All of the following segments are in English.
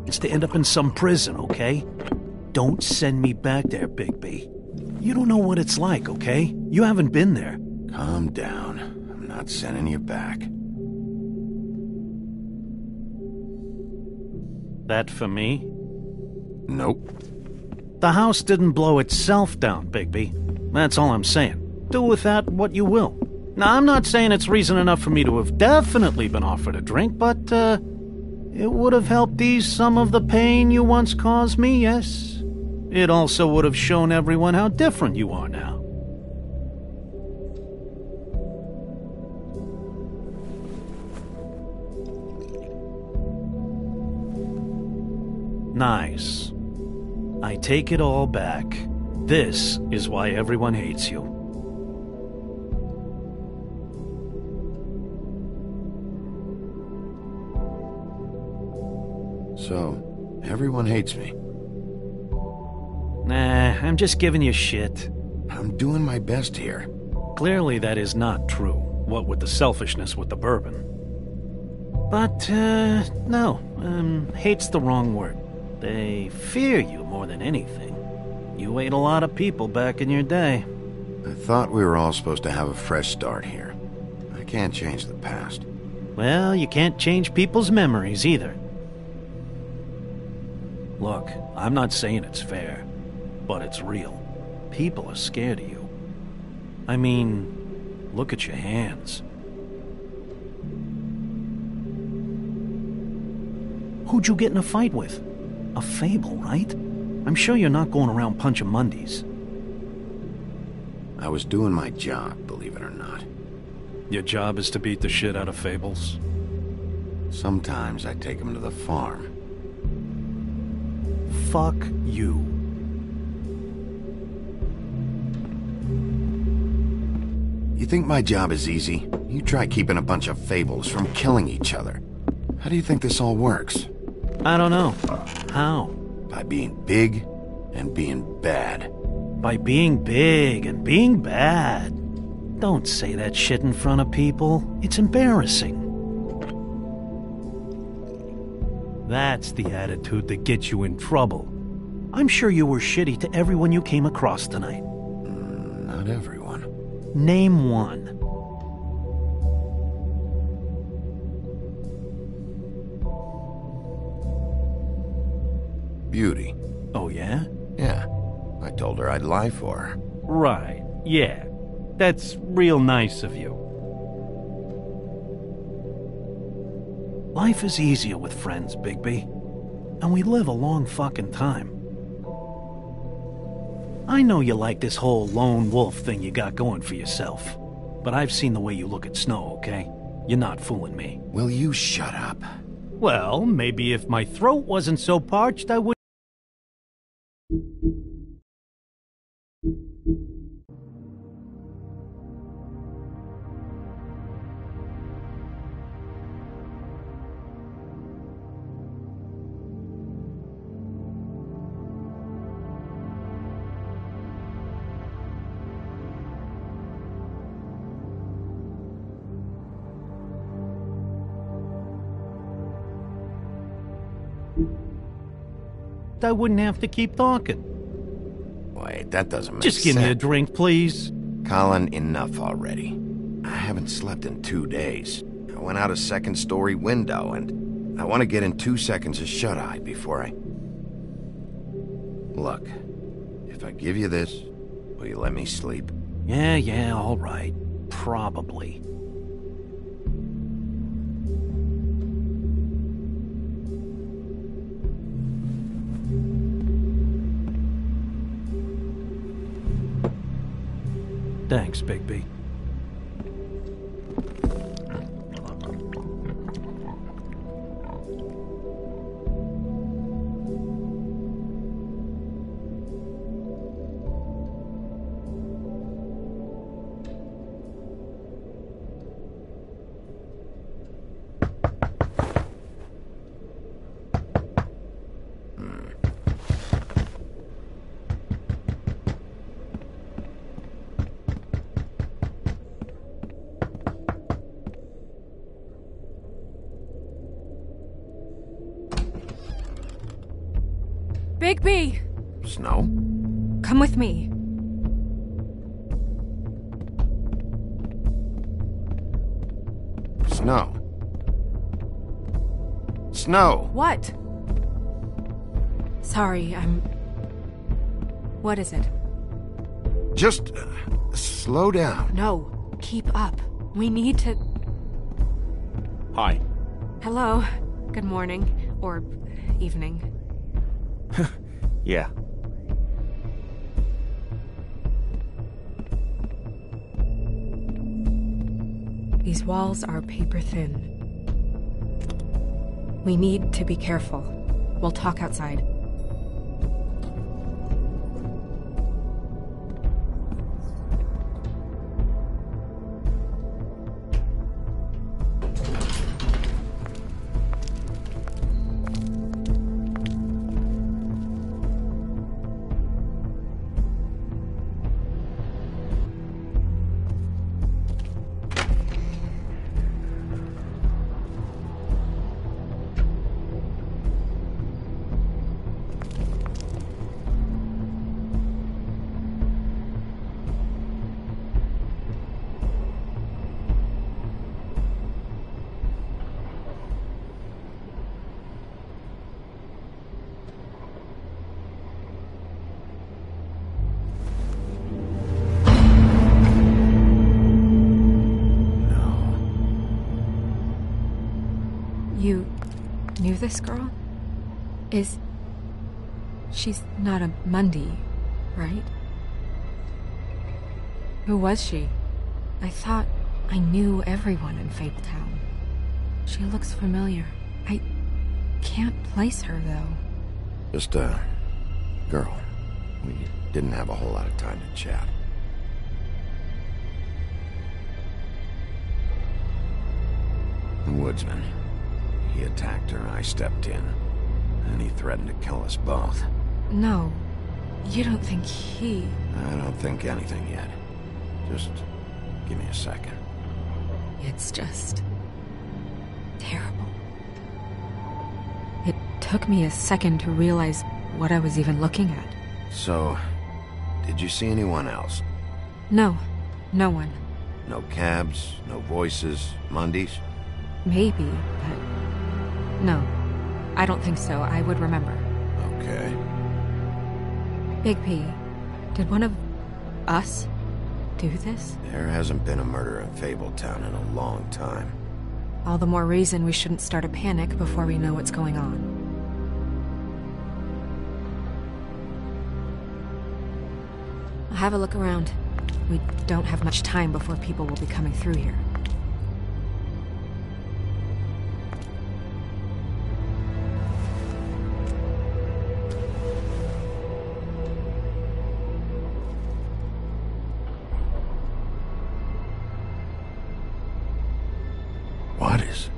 It's to end up in some prison, okay? Don't send me back there, Bigby. You don't know what it's like, okay? You haven't been there. Calm down. I'm not sending you back. That for me? Nope. The house didn't blow itself down, Bigby. That's all I'm saying. Do with that what you will. Now, I'm not saying it's reason enough for me to have definitely been offered a drink, but, it would have helped ease some of the pain you once caused me, yes? It also would have shown everyone how different you are now. Nice. I take it all back. This is why everyone hates you. So, everyone hates me. Nah, I'm just giving you shit. I'm doing my best here. Clearly that is not true, what with the selfishness with the bourbon. But, no, hate's the wrong word. They fear you more than anything. You ate a lot of people back in your day. I thought we were all supposed to have a fresh start here. I can't change the past. Well, you can't change people's memories either. Look, I'm not saying it's fair, but it's real. People are scared of you. I mean, look at your hands. Who'd you get in a fight with? A fable, right? I'm sure you're not going around punching Mondays. I was doing my job, believe it or not. Your job is to beat the shit out of fables? Sometimes I take them to the farm. Fuck you. You think my job is easy? You try keeping a bunch of fables from killing each other. How do you think this all works? I don't know. How? By being big and being bad. By being big and being bad. Don't say that shit in front of people. It's embarrassing. That's the attitude that gets you in trouble. I'm sure you were shitty to everyone you came across tonight. Not everyone. Name one. Beauty. Oh, yeah? Yeah. I told her I'd lie for her. Right, yeah. That's real nice of you. Life is easier with friends, Bigby. And we live a long fucking time. I know you like this whole lone wolf thing you got going for yourself. But I've seen the way you look at Snow, okay? You're not fooling me. Will you shut up? Well, maybe if my throat wasn't so parched, I would... I wouldn't have to keep talking. Wait, that doesn't make sense. Just give me a drink, please. Colin, enough already. I haven't slept in 2 days. I went out a second-story window, and I want to get in 2 seconds of shut-eye before I... Look, if I give you this, will you let me sleep? Yeah, all right. Probably. Thanks, Bigby. Bigby! Snow? Come with me. Snow. Snow! What? Sorry, What is it? Just slow down. No, keep up. We need to... Hi. Hello. Good morning. Or evening. Yeah. These walls are paper thin. We need to be careful. We'll talk outside. You knew this girl? She's not a Mundy, right? Who was she? I thought I knew everyone in Fabletown. She looks familiar. I can't place her, though. Just a girl. We didn't have a whole lot of time to chat. The woodsman. He attacked her, I stepped in. And he threatened to kill us both. No, you don't think he... I don't think anything yet. Just give me a second. It's just... terrible. It took me a second to realize what I was even looking at. So, did you see anyone else? No, no one. No cabs, no voices, Mundies? Maybe, but... no, I don't think so. I would remember. Okay. Bigby, did one of us do this? There hasn't been a murder in Fabletown in a long time. All the more reason we shouldn't start a panic before we know what's going on. I'll have a look around. We don't have much time before people will be coming through here. What is...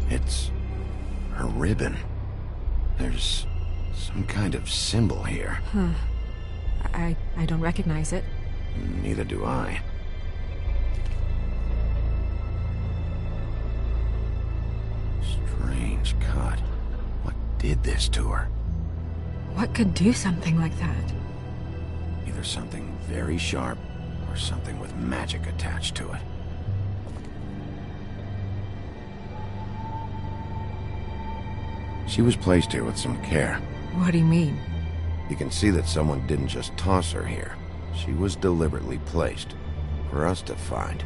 It's... her ribbon. There's some kind of symbol here. Huh. I don't recognize it. Neither do I. Strange cut. What did this to her? What could do something like that? Either something very sharp, or something with magic attached to it. She was placed here with some care. What do you mean? You can see that someone didn't just toss her here. She was deliberately placed, for us to find.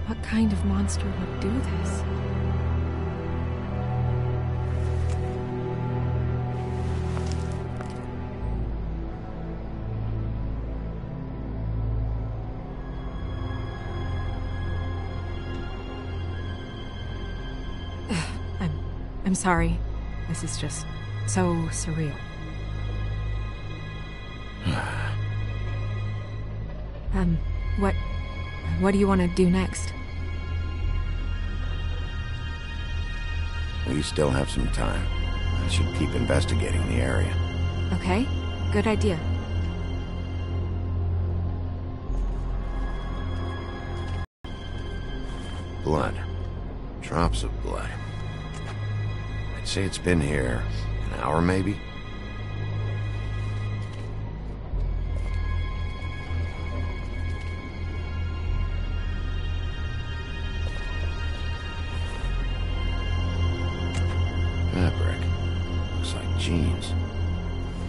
What kind of monster would do this? I'm sorry. This is just so surreal. What do you want to do next? We still have some time. I should keep investigating the area. Okay, good idea. Blood. Drops of blood. I'd say it's been here an hour, maybe? Fabric. Looks like jeans.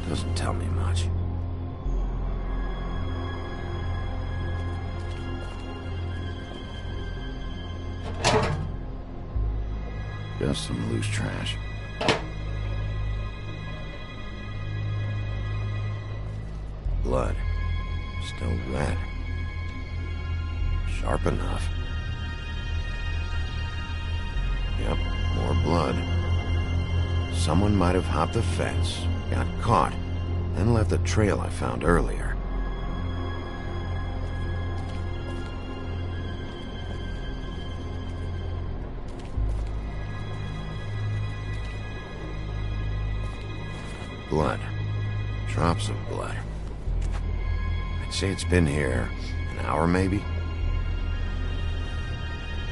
Doesn't tell me much. Just some loose trash. Blood. Still red. Sharp enough. Yep, more blood. Someone might have hopped the fence, got caught, then left the trail I found earlier. Blood. Drops of blood. I'd say it's been here an hour, maybe?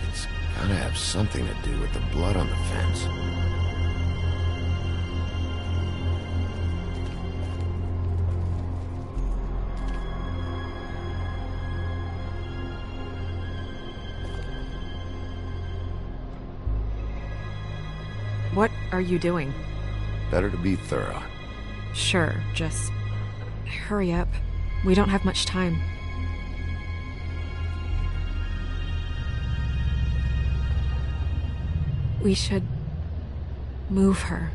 It's gotta have something to do with the blood on the fence. What are you doing? Better to be thorough. Sure, just hurry up. We don't have much time. We should move her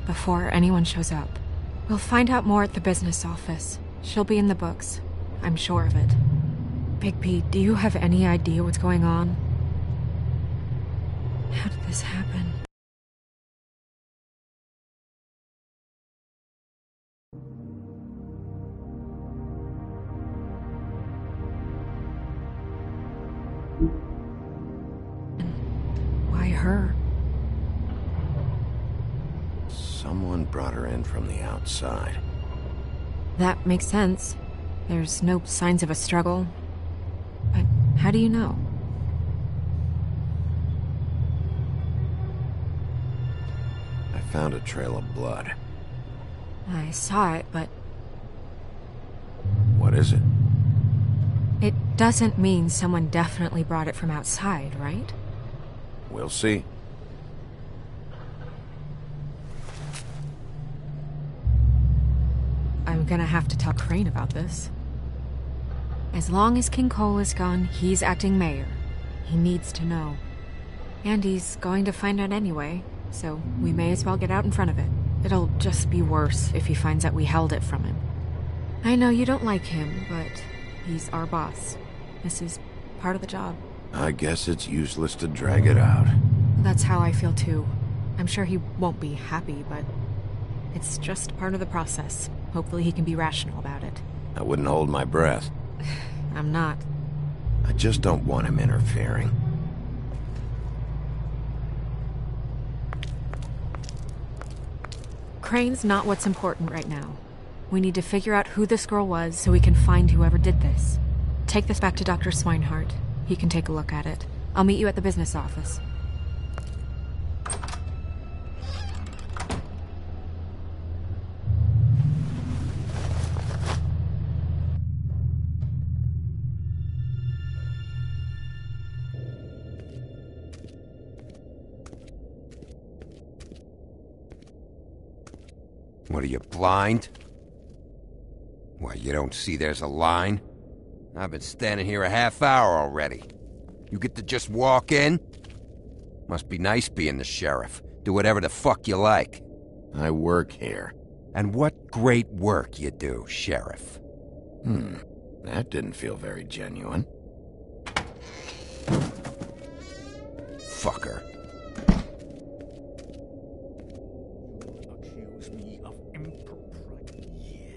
before anyone shows up. We'll find out more at the business office. She'll be in the books. I'm sure of it. Bigby, do you have any idea what's going on? How did this happen? Why her? Someone brought her in from the outside. That makes sense. There's no signs of a struggle. But how do you know? I found a trail of blood. I saw it, but What is it? it doesn't mean someone definitely brought it from outside, right? We'll see. I'm gonna have to tell Crane about this. As long as King Cole is gone, he's acting mayor. He needs to know. And he's going to find out anyway, so we may as well get out in front of it. It'll just be worse if he finds out we held it from him. I know you don't like him, but he's our boss. This is part of the job. I guess it's useless to drag it out. That's how I feel too. I'm sure he won't be happy, but it's just part of the process. Hopefully he can be rational about it. I wouldn't hold my breath. I'm not. I just don't want him interfering. Crane's not what's important right now. We need to figure out who this girl was so we can find whoever did this. Take this back to Dr. Swinehart. He can take a look at it. I'll meet you at the business office. What are you, blind? Why, you don't see there's a line? I've been standing here a half hour already. You get to just walk in? Must be nice being the sheriff. Do whatever the fuck you like. I work here. And what great work you do, Sheriff. That didn't feel very genuine. Fucker. Accuse me of impropriety.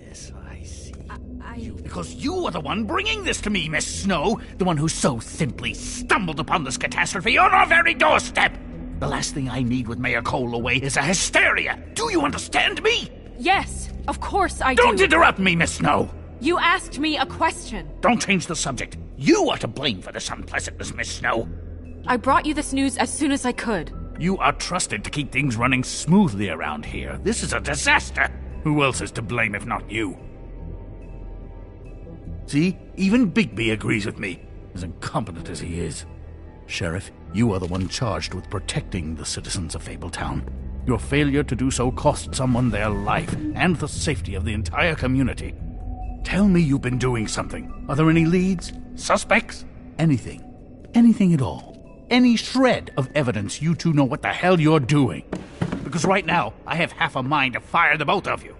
Yes, I see. I... Because you are the one bringing this to me, Miss Snow. The one who so simply stumbled upon this catastrophe on our very doorstep. The last thing I need with Mayor Cole away is a hysteria. Do you understand me? Yes, of course I do. Don't interrupt me, Miss Snow. You asked me a question. Don't change the subject. You are to blame for this unpleasantness, Miss Snow. I brought you this news as soon as I could. You are trusted to keep things running smoothly around here. This is a disaster. Who else is to blame if not you? See, even Bigby agrees with me, as incompetent as he is. Sheriff, you are the one charged with protecting the citizens of Fabletown. Your failure to do so cost someone their life and the safety of the entire community. Tell me you've been doing something. Are there any leads? Suspects? Anything. Anything at all. Any shred of evidence you two know what the hell you're doing. Because right now, I have half a mind to fire the both of you.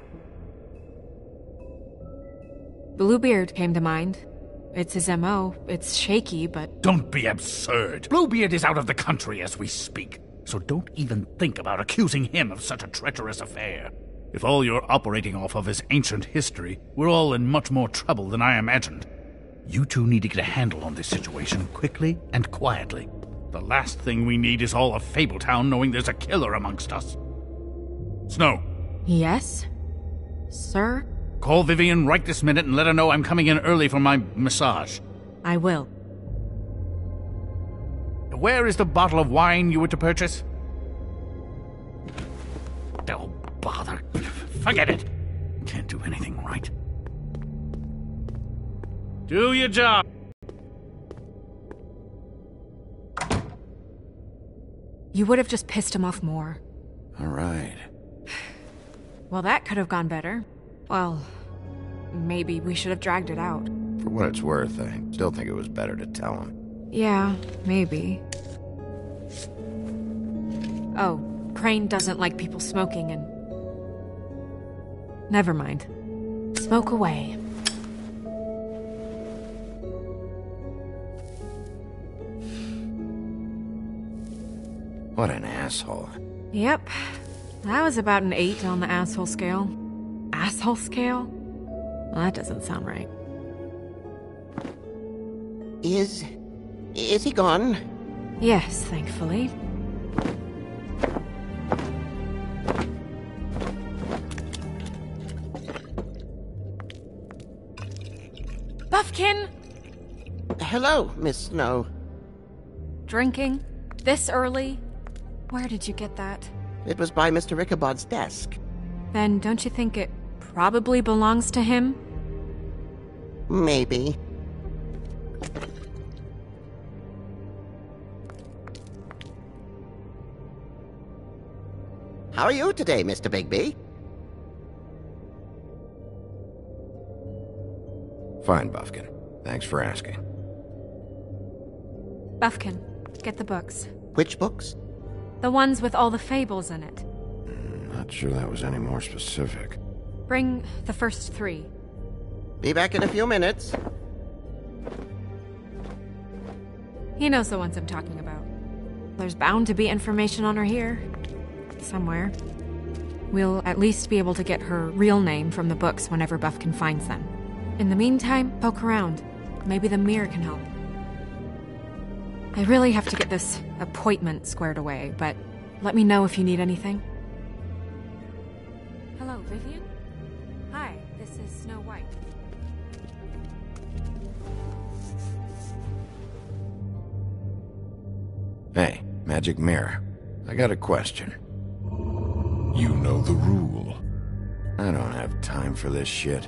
Bluebeard came to mind. It's his MO. It's shaky, but... Don't be absurd. Bluebeard is out of the country as we speak, so don't even think about accusing him of such a treacherous affair. If all you're operating off of is ancient history, we're all in much more trouble than I imagined. You two need to get a handle on this situation quickly and quietly. The last thing we need is all of Fabletown knowing there's a killer amongst us. Snow. Yes? Sir? Call Vivian right this minute and let her know I'm coming in early for my massage. I will. Where is the bottle of wine you were to purchase? Oh, bother. Forget it. Can't do anything right. Do your job. You would have just pissed him off more. All right. Well, that could have gone better. Well, maybe we should have dragged it out. For what it's worth, I still think it was better to tell him. Yeah, maybe. Oh, Crane doesn't like people smoking and... Never mind. Smoke away. What an asshole. Yep. That was about an 8 on the asshole scale. Asshole scale? Well, that doesn't sound right. Is he gone? Yes, thankfully. Buffkin! Hello, Miss Snow. Drinking? This early? Where did you get that? It was by Mr. Ichabod's desk. Then don't you think it probably belongs to him? Maybe. How are you today, Mr. Bigby? Fine, Buffkin. Thanks for asking. Buffkin, get the books. Which books? The ones with all the fables in it. Not sure that was any more specific. Bring the first 3. Be back in a few minutes. He knows the ones I'm talking about. There's bound to be information on her here. Somewhere. We'll at least be able to get her real name from the books whenever Buffkin finds them. In the meantime, poke around. Maybe the mirror can help. I really have to get this appointment squared away, but let me know if you need anything. Hello, Vivian? Hi, this is Snow White. Hey, Magic Mirror. I got a question. You know the rule. I don't have time for this shit.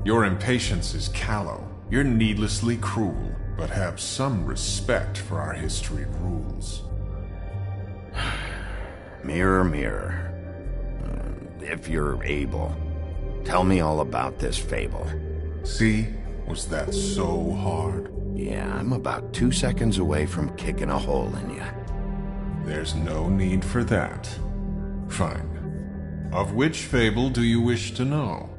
Your impatience is callow. You're needlessly cruel, but have some respect for our history rules. Mirror, mirror. If you're able, tell me all about this fable. See? Was that so hard? Yeah, I'm about 2 seconds away from kicking a hole in you. There's no need for that. Fine. Of which fable do you wish to know?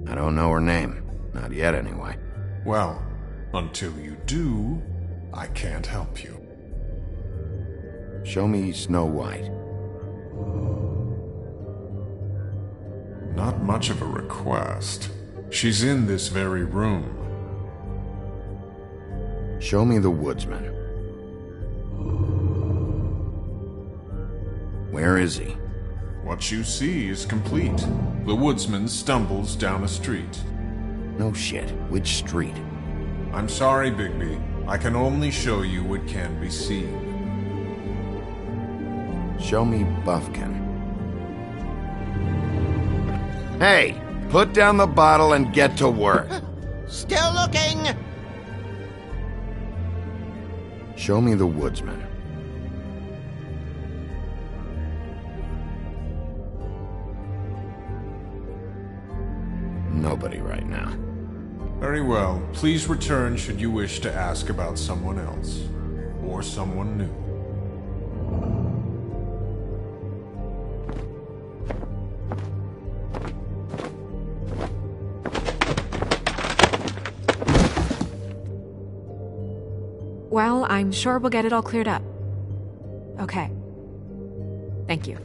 I don't know her name. Not yet, anyway. Well, until you do, I can't help you. Show me Snow White. Not much of a request. She's in this very room. Show me the woodsman. Where is he? What you see is complete. The woodsman stumbles down a street. No shit. Which street? I'm sorry, Bigby. I can only show you what can be seen. Show me Buffkin. Hey! Put down the bottle and get to work. Still looking! Show me the woodsman. Nobody right now. Very well. Please return should you wish to ask about someone else. Or someone new. Well, I'm sure we'll get it all cleared up. Okay. Thank you.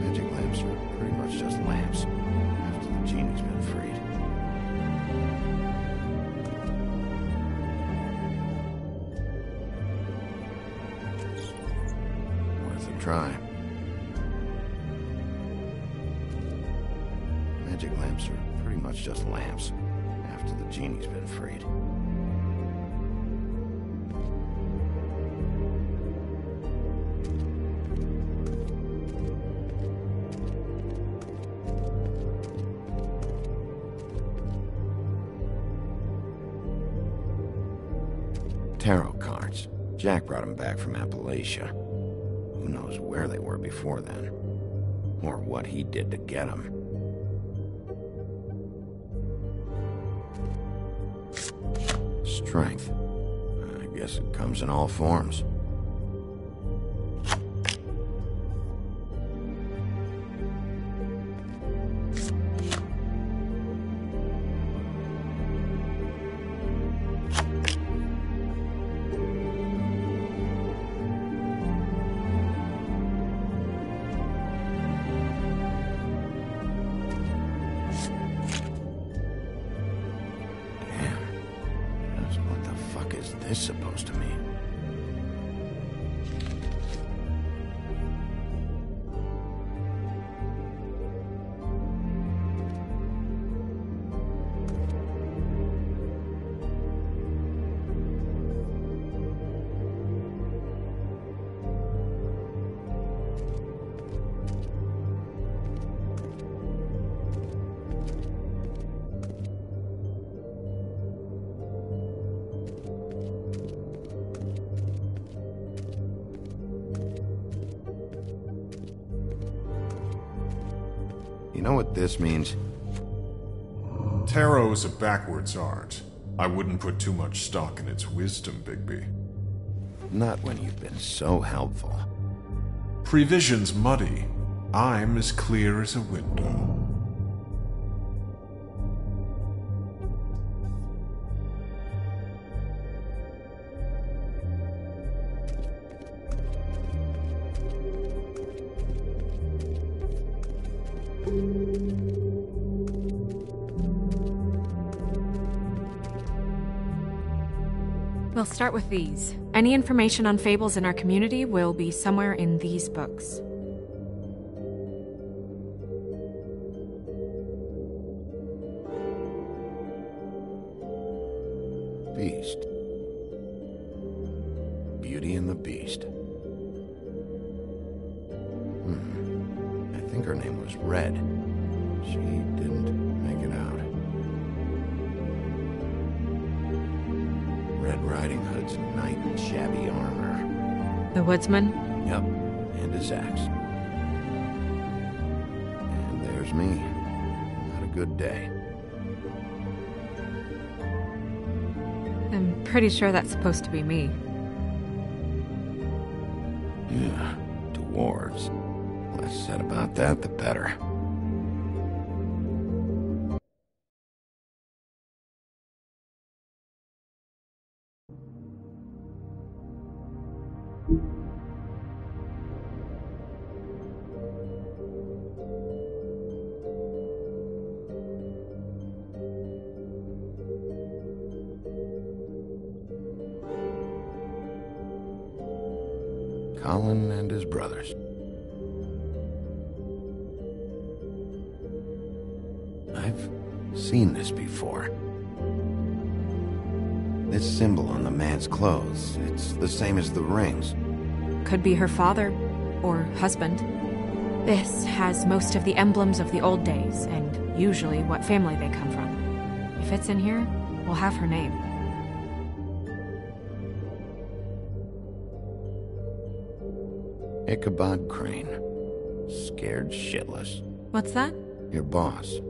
Magic lamps are pretty much just lamps. After the genie's been freed. Worth a try. Magic lamps are pretty much just lamps. After the genie's been freed. Tarot cards. Jack brought them back from Appalachia. Who knows where they were before then? Or what he did to get them. Strength. I guess it comes in all forms. What the fuck is this supposed to mean? You know what this means? Tarot is a backwards art. I wouldn't put too much stock in its wisdom, Bigby. Not when you've been so helpful. Prevision's muddy. I'm as clear as a window. We'll start with these. Any information on fables in our community will be somewhere in these books. Beast. Beauty and the Beast. I think her name was Red. She didn't make it out. Red Riding Hood's knight in shabby armor. The woodsman? Yep, and his axe. And there's me. Not a good day. I'm pretty sure that's supposed to be me. Yeah, dwarves. Less said about that, the better. Colin and his brothers. I've seen this before. This symbol on the man's clothes, it's the same as the rings. Could be her father, or husband. This has most of the emblems of the old days, and usually what family they come from. If it's in here, we'll have her name. Ichabod Crane. Scared shitless. What's that? Your boss.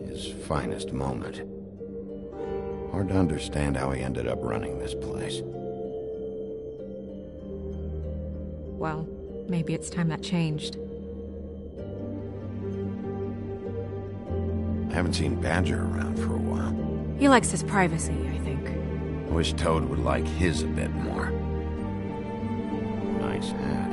His finest moment. Hard to understand how he ended up running this place. Well, maybe it's time that changed. I haven't seen Badger around for a while. He likes his privacy, I think. I wish Toad would like his a bit more. Nice hat.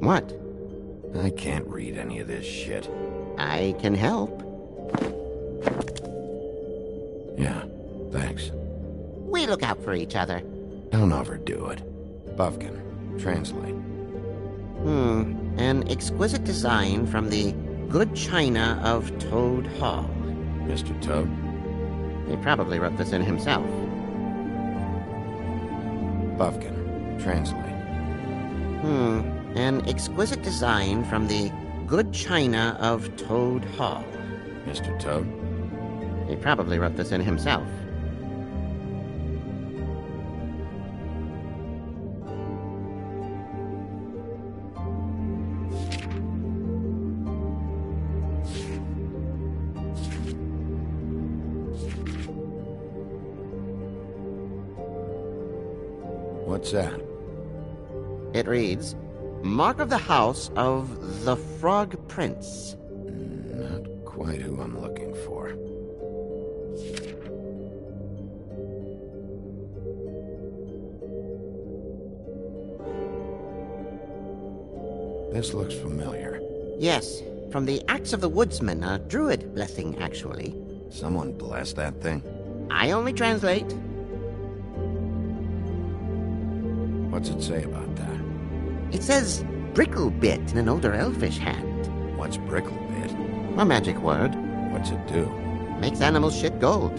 What? I can't read any of this shit. I can help. Yeah, thanks. We look out for each other. Don't overdo it. Bufkin, translate. An exquisite design from the good china of Toad Hall. Mr. Toad? He probably wrote this in himself. Bufkin, translate. An exquisite design from the good china of Toad Hall. Mr. Toad? He probably wrote this in himself. What's that? It reads, Mark of the House of the Frog Prince. Not quite who I'm looking for. This looks familiar. Yes, from the Axe of the Woodsman, a druid blessing, actually. Someone bless that thing? I only translate. What's it say about that? It says Bricklebit in an older elfish hand. What's Bricklebit? A magic word. What's it do? Makes animals shit gold.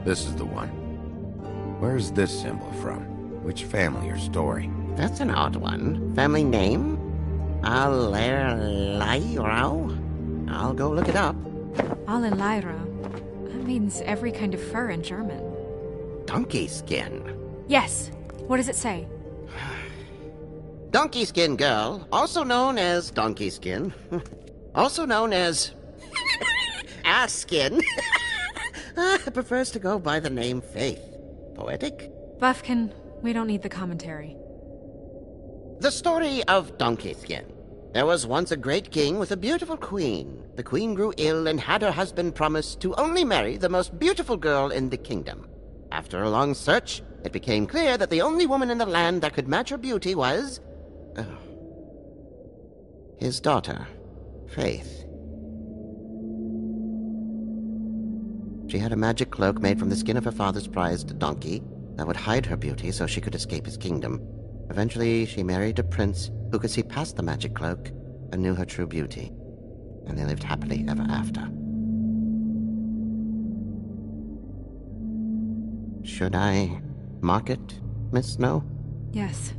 This is the one. Where's this symbol from? Which family or story? That's an odd one. Family name? Allerleirau? I'll go look it up. Allerleirau. That means every kind of fur in German. Donkey skin. Yes. What does it say? Donkey skin girl, also known as donkey skin, also known as ass skin, prefers to go by the name Faith. Poetic? Bufkin, we don't need the commentary. The story of Donkey Skin. There was once a great king with a beautiful queen. The queen grew ill and had her husband promise to only marry the most beautiful girl in the kingdom. After a long search, it became clear that the only woman in the land that could match her beauty was... his daughter, Faith. She had a magic cloak made from the skin of her father's prized donkey that would hide her beauty so she could escape his kingdom. Eventually, she married a prince who could see past the magic cloak and knew her true beauty. And they lived happily ever after. Should I mark it, Miss Snow? Yes.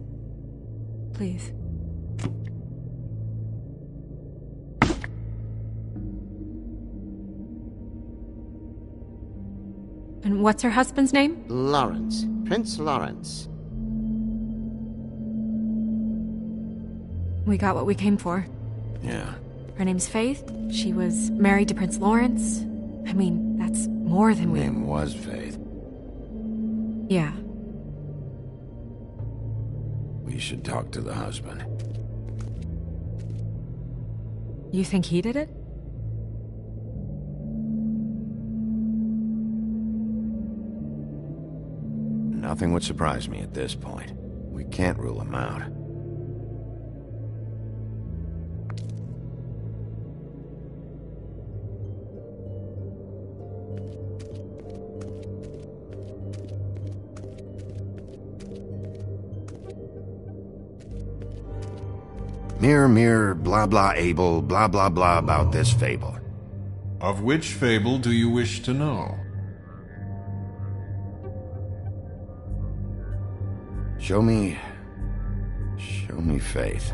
Please. And what's her husband's name? Lawrence. Prince Lawrence. We got what we came for. Yeah. Her name's Faith. She was married to Prince Lawrence. I mean, that's more than we... Name was Faith. Yeah. We should talk to the husband. You think he did it? Nothing would surprise me at this point. We can't rule him out. Mirror, mirror, blah blah able, blah blah blah about this fable. Of which fable do you wish to know? Show me faith.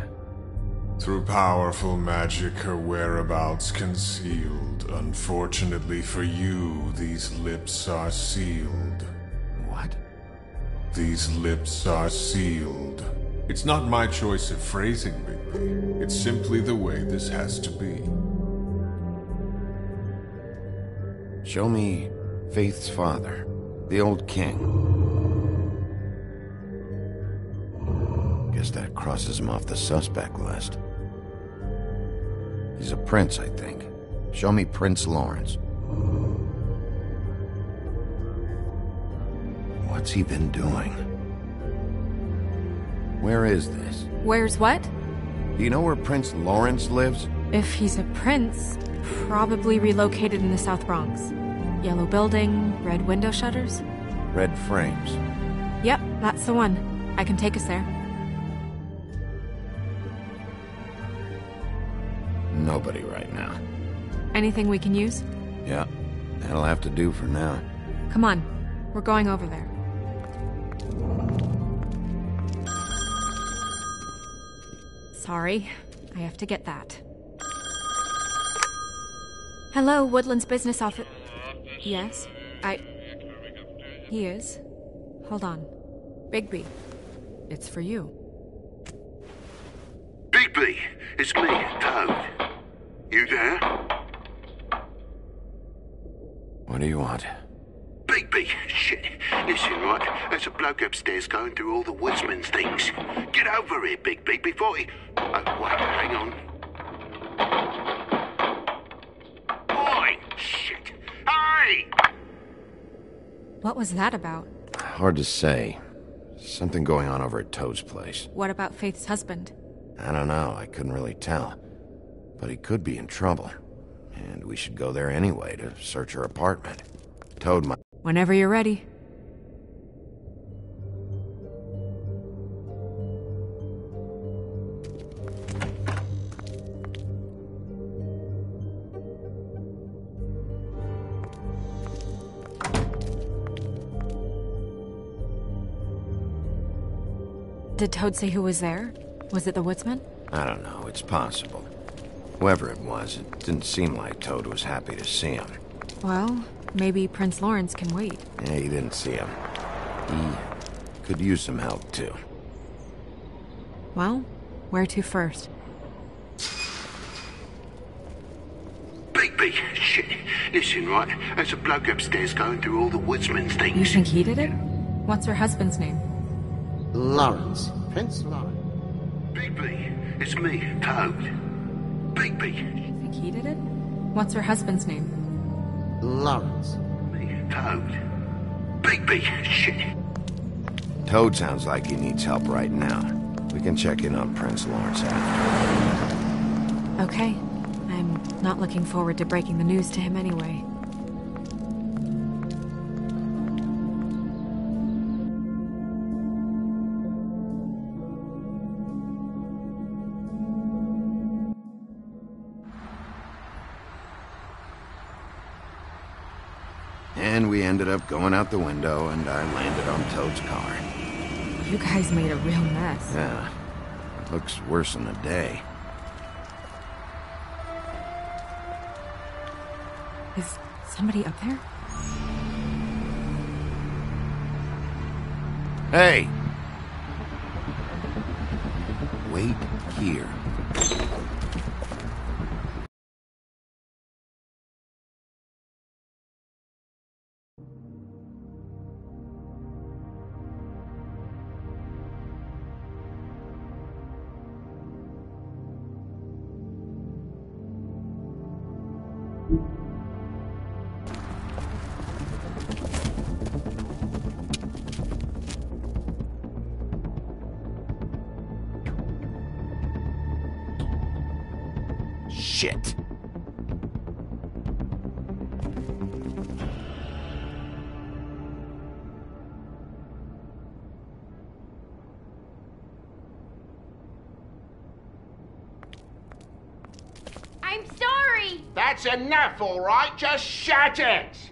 Through powerful magic, her whereabouts concealed. Unfortunately for you, these lips are sealed. What? These lips are sealed. It's not my choice of phrasing, Bigby. It's simply the way this has to be. Show me Faith's father, the old king. Guess that crosses him off the suspect list. He's a prince, I think. Show me Prince Lawrence. What's he been doing? Where is this? Where's what? Do you know where Prince Lawrence lives? If he's a prince, probably relocated in the South Bronx. Yellow building, red window shutters. Red frames. Yep, that's the one. I can take us there. Nobody right now. Anything we can use? Yeah, that'll have to do for now. Come on, we're going over there. Sorry, I have to get that. Hello, Woodland's business office. Yes, He is. Hold on. Bigby, it's for you. Bigby, it's me, Toad. You there? What do you want? Bigby, shit. Listen, right, there's a bloke upstairs going through all the woodsman's things. Get over here, Bigby, before he... Oh, wait, hang on. Oi, shit. Hey! What was that about? Hard to say. Something going on over at Toad's place. What about Faith's husband? I don't know, I couldn't really tell. But he could be in trouble. And we should go there anyway to search her apartment. Toad might... Whenever you're ready. Did Toad say who was there? Was it the woodsman? I don't know, it's possible. Whoever it was, it didn't seem like Toad was happy to see him. Well, maybe Prince Lawrence can wait. Yeah, he didn't see him. He could use some help, too. Well, where to first? Bigby, shit. Listen, right, there's a bloke upstairs going through all the woodsman's things. You think he did it? What's her husband's name? Lawrence. Prince Lawrence. Bigby, it's me, Toad. Bigby. You think he did it? What's her husband's name? Lawrence. Me, Toad. Bigby, shit. Toad sounds like he needs help right now. We can check in on Prince Lawrence after. Okay. I'm not looking forward to breaking the news to him anyway. And we ended up going out the window, and I landed on Toad's car. You guys made a real mess. Yeah, it looks worse than the day. Is somebody up there? Hey! Wait here. Shit. I'm sorry! That's enough, all right? Just shut it!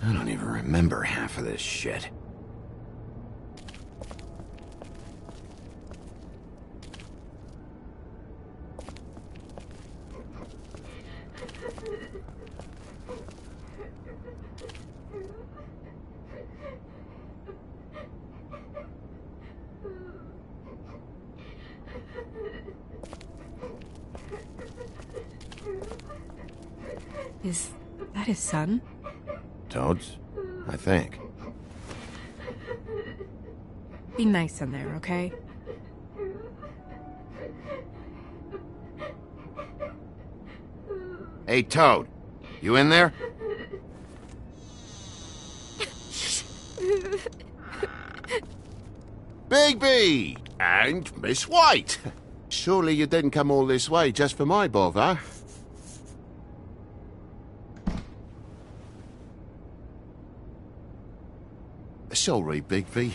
I don't even remember half of this shit. Is that his son? Toads? I think. Be nice in there, okay? Hey, Toad. You in there? Bigby! And Miss White! Surely you didn't come all this way just for my bother? Sorry, Bigby.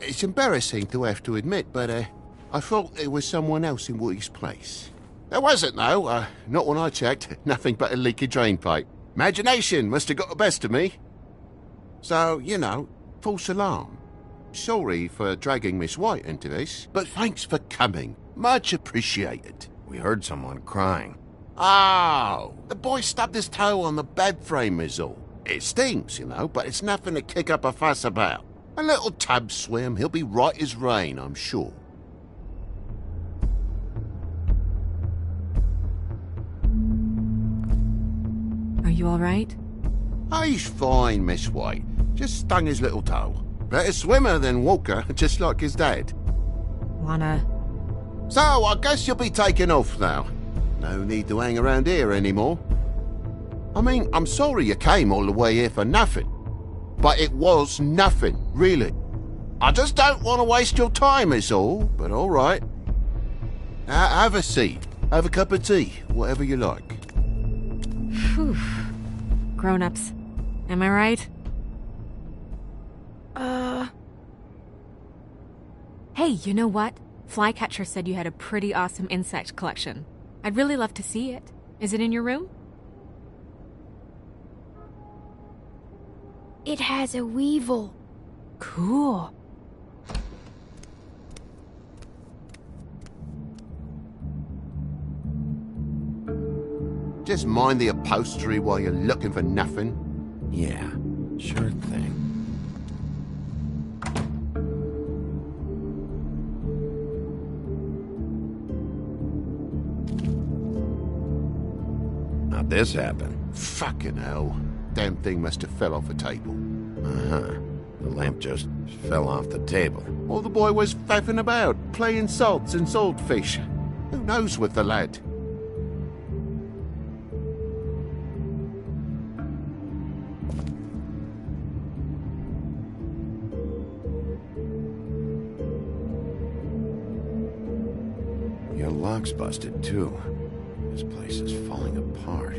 It's embarrassing to have to admit, but I thought there was someone else in Woody's place. There wasn't, though. Not when I checked. Nothing but a leaky drain pipe. Imagination must have got the best of me. So, you know, false alarm. Sorry for dragging Miss White into this, but thanks for coming. Much appreciated. We heard someone crying. Oh, the boy stubbed his toe on the bed frame is all. It stings, you know, but it's nothing to kick up a fuss about. A little tub swim, he'll be right as rain, I'm sure. Are you all right? He's fine, Miss White. Just stung his little toe. Better swimmer than walker, just like his dad. Wanna... So, I guess you'll be taking off now. No need to hang around here anymore. I mean, I'm sorry you came all the way here for nothing. But it was nothing, really. I just don't want to waste your time, is all, but all right. Have a seat. Have a cup of tea, whatever you like. Phew. Grown-ups. Am I right? Hey, you know what? Flycatcher said you had a pretty awesome insect collection. I'd really love to see it. Is it in your room? It has a weevil. Cool. Just mind the upholstery while you're looking for nothing. Yeah, sure thing. How'd this happen? Fucking hell. Damn thing must have fell off a table. Uh-huh. The lamp just fell off the table. Or the boy was faffing about, playing salts and saltfish. Who knows with the lad? Your lock's busted, too. This place is falling apart.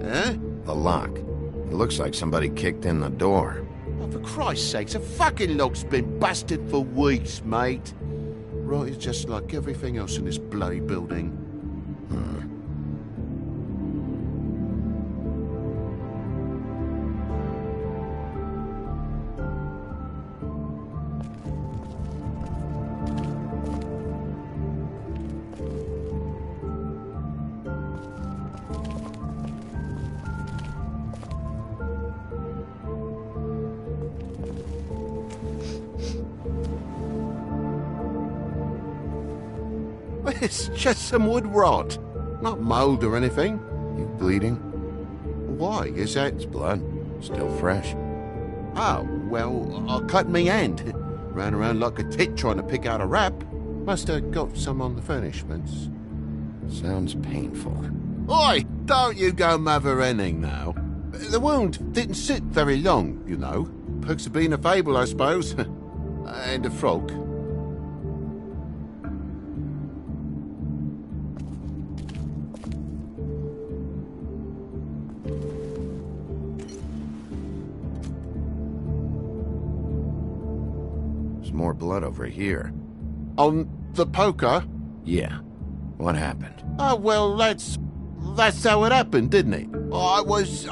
Eh? The lock. It looks like somebody kicked in the door. Oh, for Christ's sakes, a fucking lock's been busted for weeks, mate. Right, it's just like everything else in this bloody building. It's just some wood rot. Not mould or anything. You bleeding? Why? Is that... It's blood. Still fresh. Oh, well, I cut me hand. Ran around like a tit trying to pick out a rap. Must have got some on the furnishments. Sounds painful. Oi! Don't you go mother-henning now. The wound didn't sit very long, you know. Perks of being a fable, I suppose. And a frog. There's more blood over here. On the poker? Yeah. What happened? Oh, well, that's how it happened, didn't it? I was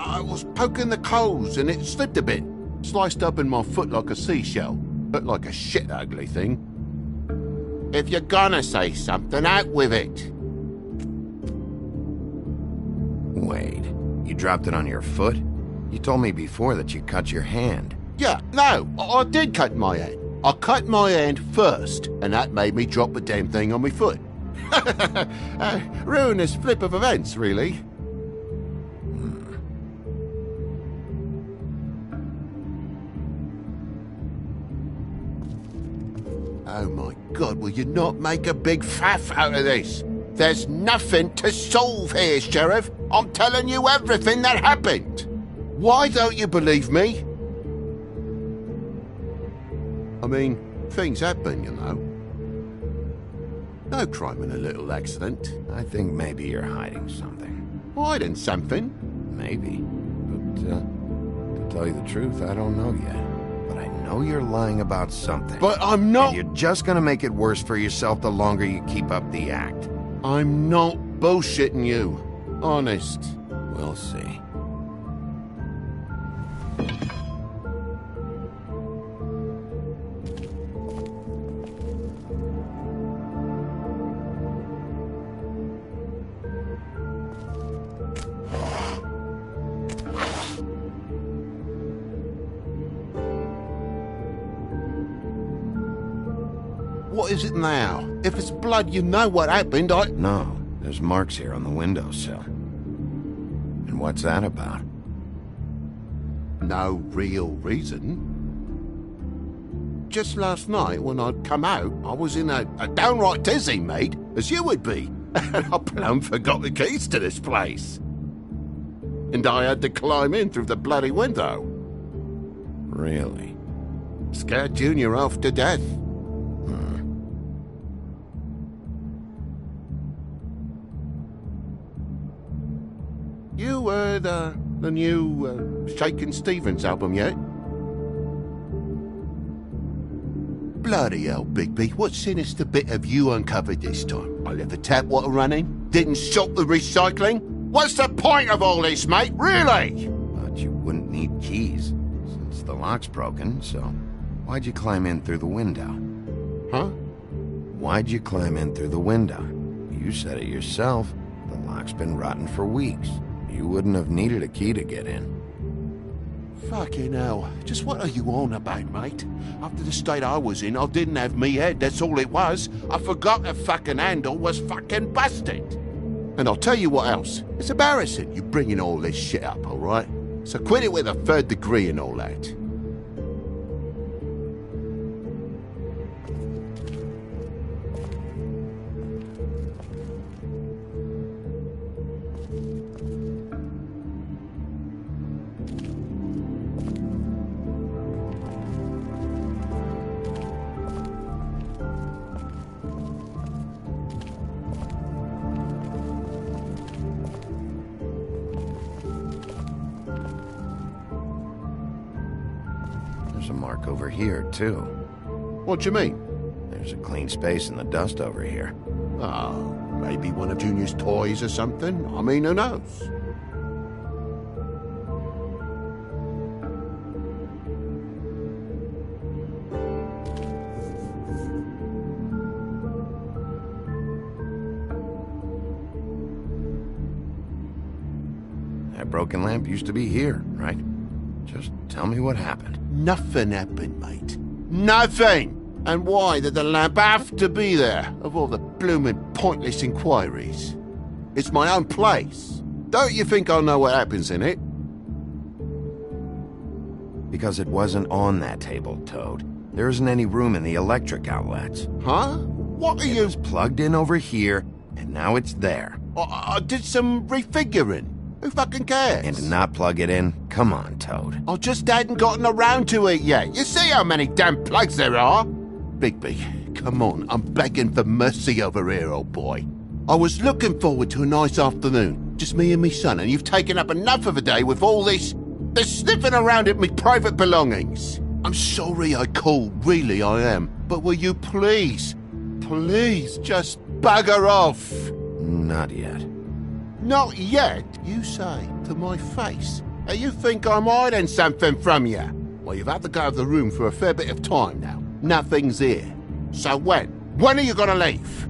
poking the coals and it slipped a bit. Sliced up in my foot like a seashell. Looked like a shit ugly thing. If you're gonna say something, out with it. Wait, you dropped it on your foot? You told me before that you cut your hand. Yeah, no, I did cut my hand. I cut my hand first, and that made me drop the damn thing on my foot. Ruinous flip of events, really. Oh my God, will you not make a big faff out of this? There's nothing to solve here, Sheriff. I'm telling you everything that happened. Why don't you believe me? I mean, things happen, you know. No crime in a little accident. I think maybe you're hiding something. Hiding something? Maybe. But, to tell you the truth, I don't know yet. But I know you're lying about something. But I'm not... And you're just gonna make it worse for yourself the longer you keep up the act. I'm not bullshitting you. Honest. We'll see. What is it now? If it's blood, you know what happened. No, there's marks here on the windowsill. And what's that about? No real reason. Just last night, when I'd come out, I was in a downright dizzy, mate, as you would be. And I plumb forgot the keys to this place. And I had to climb in through the bloody window. Really? Scared Junior off to death. You heard the new Shakin' Stevens album yet? Bloody hell, Bigby, what sinister bit have you uncovered this time? I left the tap water running? Didn't stop the recycling? What's the point of all this, mate, really? But you wouldn't need keys, since the lock's broken, so why'd you climb in through the window? Huh? Why'd you climb in through the window? You said it yourself. The lock's been rotten for weeks. You wouldn't have needed a key to get in. Fucking hell. Just what are you on about, mate? After the state I was in, I didn't have me head, that's all it was. I forgot the fucking handle was fucking busted. And I'll tell you what else. It's embarrassing you bringing all this shit up, all right? So quit it with a third degree and all that. There's a mark over here, too. What do you mean? There's a clean space in the dust over here. Oh, maybe one of Junior's toys or something? I mean, who knows? That broken lamp used to be here, right? Just tell me what happened. Nothing happened, mate. Nothing! And why did the lamp have to be there, of all the blooming pointless inquiries? It's my own place. Don't you think I know what happens in it? Because it wasn't on that table, Toad. There isn't any room in the electric outlets. Huh? What are It you... was plugged in over here, and now it's there. I did some refiguring. Who fucking cares? And to not plug it in? Come on, Toad. I just hadn't gotten around to it yet. You see how many damn plugs there are? Bigby, come on. I'm begging for mercy over here, old boy. I was looking forward to a nice afternoon. Just me and me son, and you've taken up enough of a day with all this sniffing around at me private belongings. I'm sorry I called, really I am. But will you please just bugger off? Not yet. Not yet, you say, to my face. And you think I'm hiding something from you? Well, you've had to go out of the room for a fair bit of time now. Nothing's here. So when? When are you gonna leave?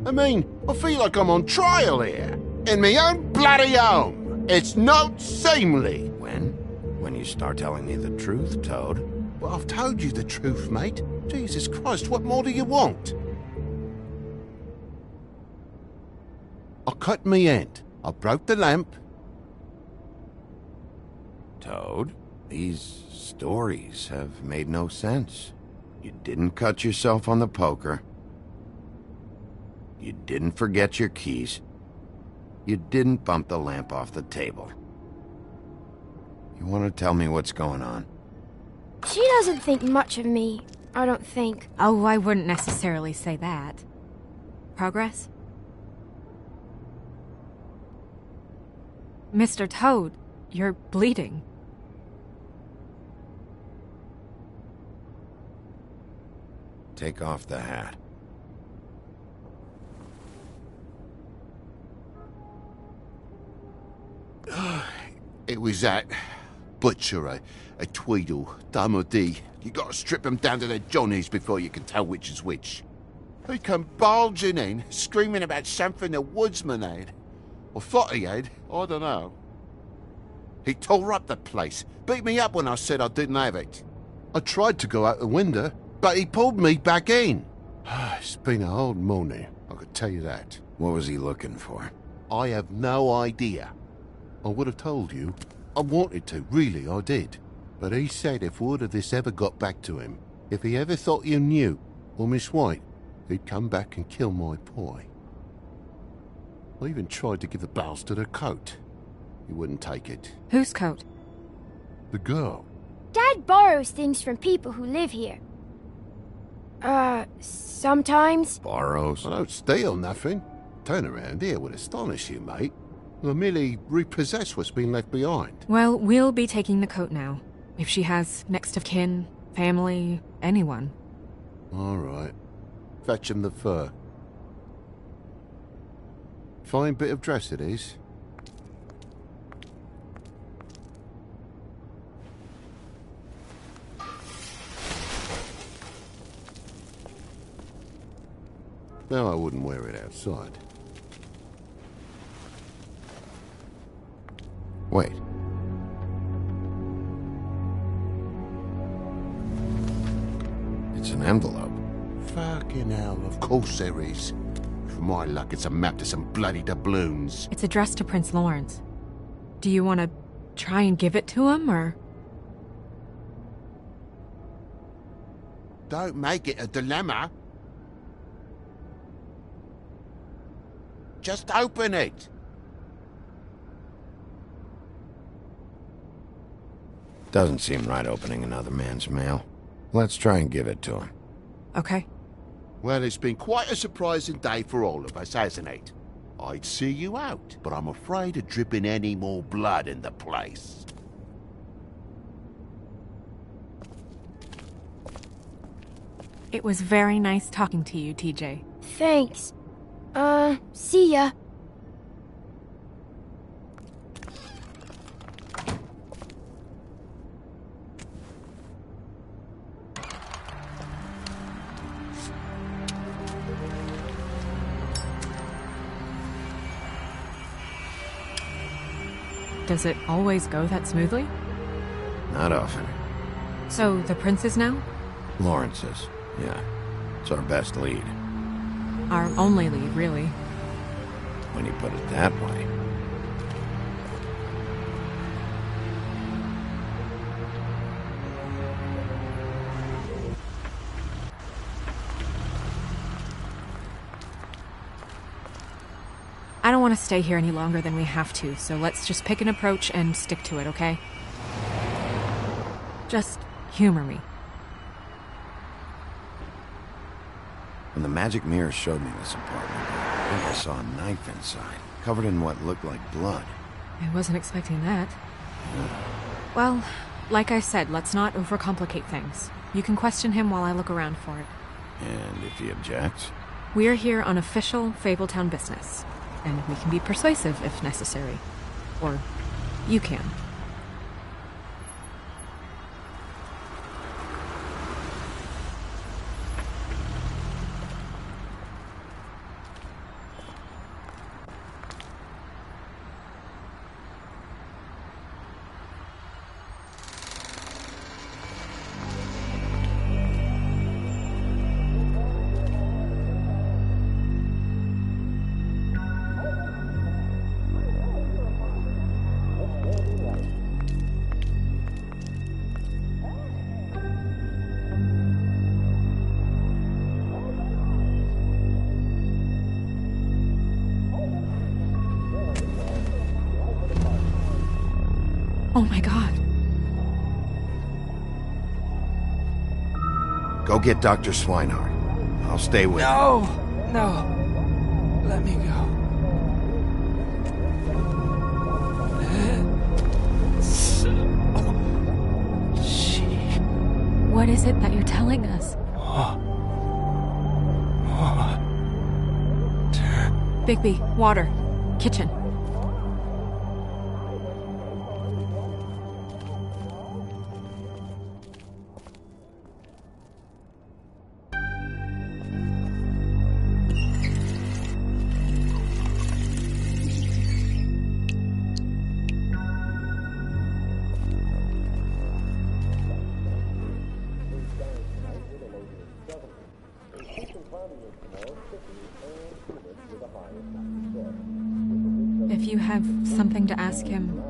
I mean, I feel like I'm on trial here. In my own bloody home. It's not seemly. When? When you start telling me the truth, Toad. Well, I've told you the truth, mate. Jesus Christ, what more do you want? I cut me end. I broke the lamp. Toad, these stories have made no sense. You didn't cut yourself on the poker. You didn't forget your keys. You didn't bump the lamp off the table. You want to tell me what's going on? She doesn't think much of me, I don't think. Oh, I wouldn't necessarily say that. Progress? Mr. Toad, you're bleeding. Take off the hat. It was that butcher, a Tweedle, Dum or D. You gotta strip them down to their johnnies before you can tell which is which. He come bulging in, screaming about something the woodsman had. Or thought he had, I don't know. He tore up the place, beat me up when I said I didn't have it. I tried to go out the window, but he pulled me back in. It's been a hard morning, I could tell you that. What was he looking for? I have no idea. I would have told you. I wanted to, really, I did. But he said if word of this ever got back to him, if he ever thought you knew, or Miss White, he'd come back and kill my boy. I even tried to give the bastard a coat. He wouldn't take it. Whose coat? The girl. Dad borrows things from people who live here. Sometimes. Borrows? I don't steal nothing. Turn around here would astonish you, mate. I merely repossess what's been left behind. Well, we'll be taking the coat now. If she has next of kin, family, anyone. All right. Fetch him the fur. Fine bit of dress it is. No, I wouldn't wear it outside. Wait. It's an envelope. Fucking hell, of course there is. For my luck, it's a map to some bloody doubloons. It's addressed to Prince Lawrence. Do you want to try and give it to him, or...? Don't make it a dilemma. Just open it. Doesn't seem right opening another man's mail. Let's try and give it to him. Okay. Well, it's been quite a surprising day for all of us, hasn't it? I'd see you out, but I'm afraid of dripping any more blood in the place. It was very nice talking to you, TJ. Thanks. See ya. Does it always go that smoothly? Not often. So, the prince's now? Lawrence's, yeah. It's our best lead. Our only lead, really. When you put it that way. I don't want to stay here any longer than we have to, so let's just pick an approach and stick to it, okay? Just humor me. When the magic mirror showed me this apartment, I think I saw a knife inside, covered in what looked like blood. I wasn't expecting that. Well, like I said, let's not overcomplicate things. You can question him while I look around for it. And if he objects? We're here on official Fabletown business, and we can be persuasive if necessary. Or you can. Oh my god. Go get Dr. Swinehart. I'll stay with you. No! Let me go. What is it that you're telling us? Bigby, water. Kitchen. If you have something to ask him,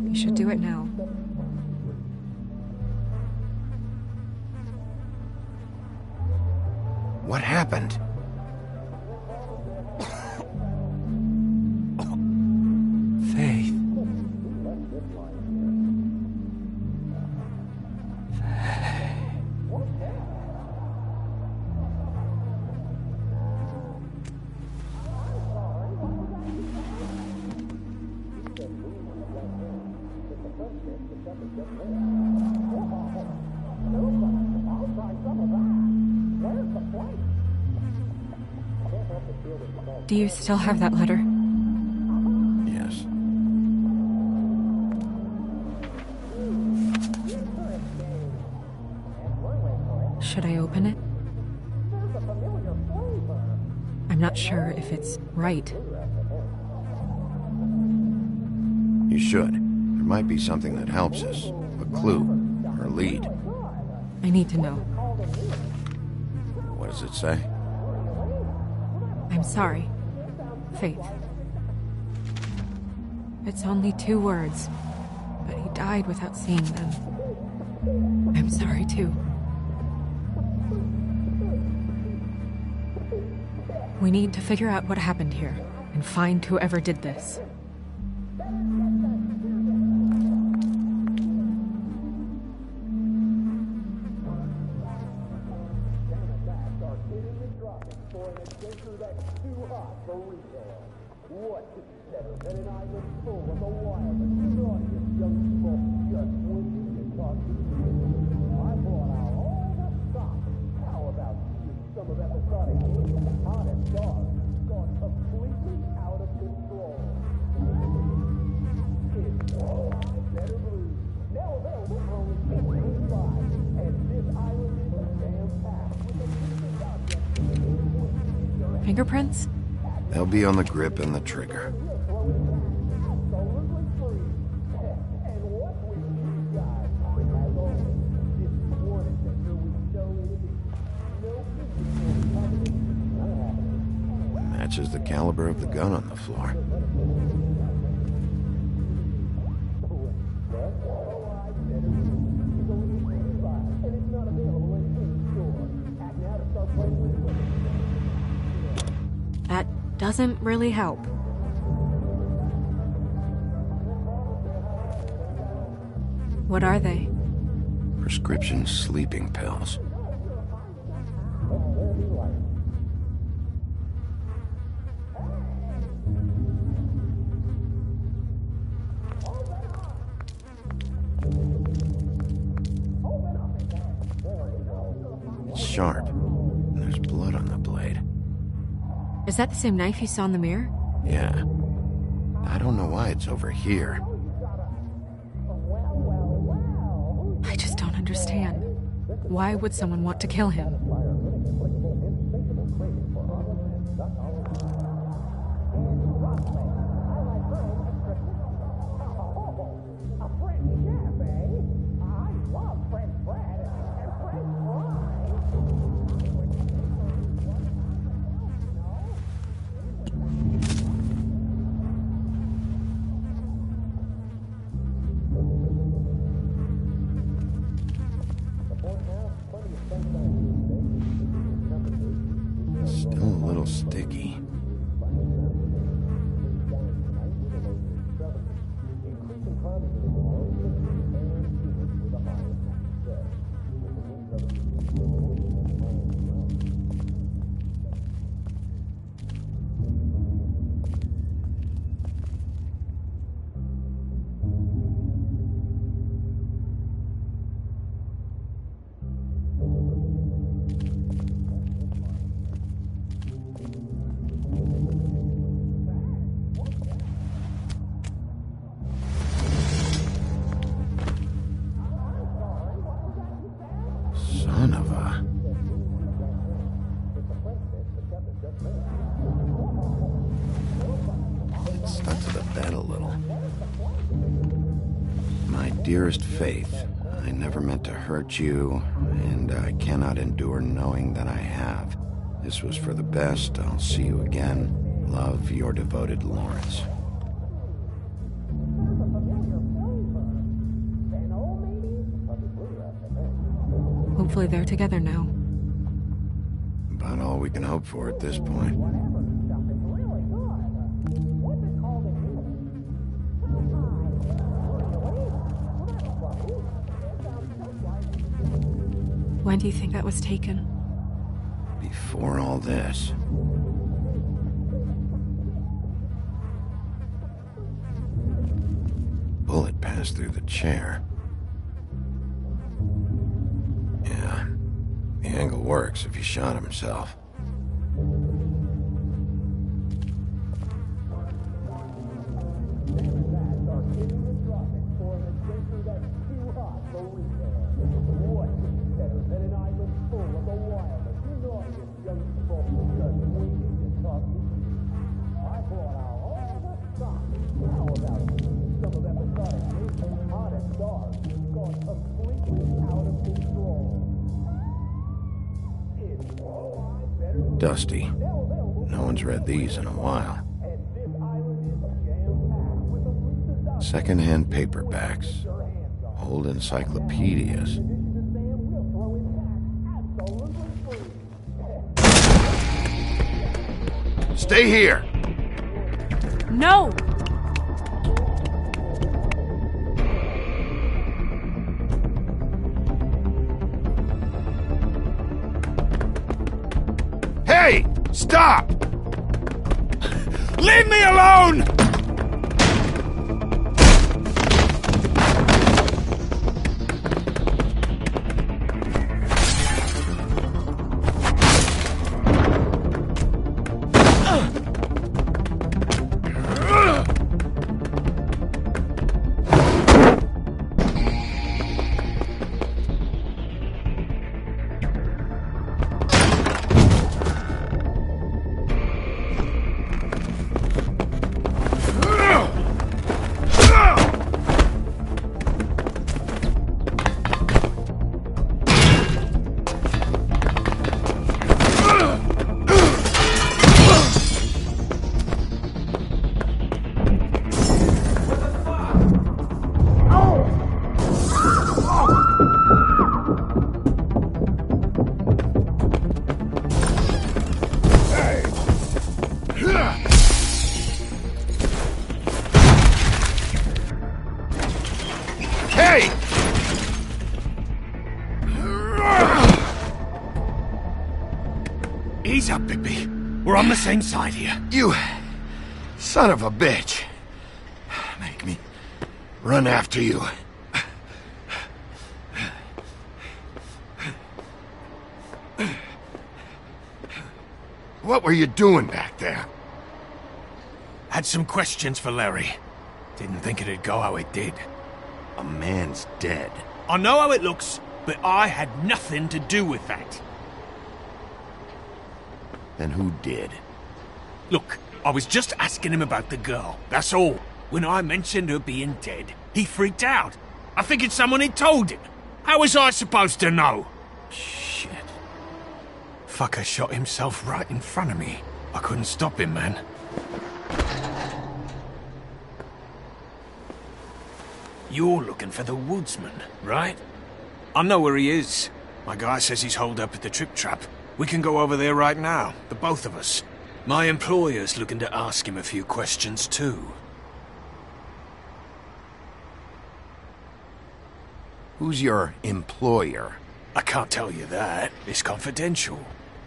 you should do it now. What happened? Faith. Do you still have that letter? Yes. Should I open it? I'm not sure if it's right. You should. There might be something that helps us. A clue. Or a lead. I need to know. What does it say? I'm sorry, Faith. It's only 2 words, but he died without seeing them. I'm sorry, too. We need to figure out what happened here, and find whoever did this. Fingerprints? They'll be on the grip and the trigger. Matches the caliber of the gun on the floor. That doesn't really help. What are they? Prescription sleeping pills. It's sharp. And there's blood on the blade. Is that the same knife you saw in the mirror? Yeah. I don't know why it's over here. I just don't understand. Why would someone want to kill him? Still a little sticky. Son of a... It stuck to the bed a little. My dearest Faith, I never meant to hurt you, and I cannot endure knowing that I have. This was for the best. I'll see you again. Love, your devoted Lawrence. Hopefully they're together now. About all we can hope for at this point. When do you think that was taken? Before all this. Bullet passed through the chair. Yeah. The angle works if he shot himself. Dusty. No one's read these in a while. Second-hand paperbacks. Old encyclopedias. Stay here! No! Hey! Stop! Leave me alone! on the same side here. You son of a bitch. Make me run after you. What were you doing back there? Had some questions for Larry. Didn't think it'd go how it did. A man's dead. I know how it looks, but I had nothing to do with that. Then who did? Look, I was just asking him about the girl, that's all. When I mentioned her being dead, he freaked out. I figured someone had told him. How was I supposed to know? Shit. Fucker shot himself right in front of me. I couldn't stop him, man. You're looking for the woodsman, right? I know where he is. My guy says he's holed up at the Trip Trap. We can go over there right now, the both of us. My employer's looking to ask him a few questions, too. Who's your employer? I can't tell you that. It's confidential.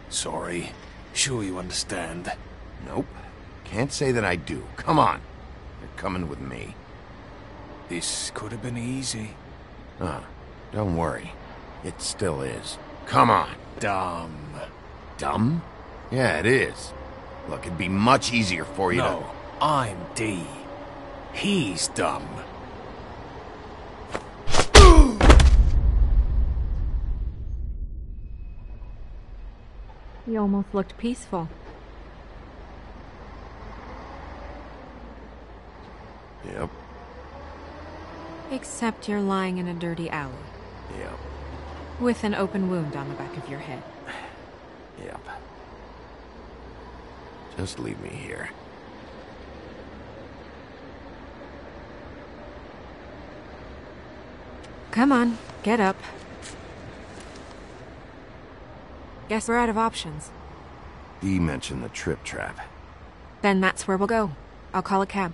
Sorry. Sure you understand. Nope. Can't say that I do. Come on. You're coming with me. This could have been easy. Don't worry. It still is. Come on. Dumb. Dumb? Yeah, it is. Look, it'd be much easier for you No, I'm D. He's dumb. You almost looked peaceful. Yep. Except you're lying in a dirty alley. Yep. With an open wound on the back of your head. Yep. Just leave me here. Come on, get up. Guess we're out of options. Dee mentioned the Trip Trap. Then that's where we'll go. I'll call a cab.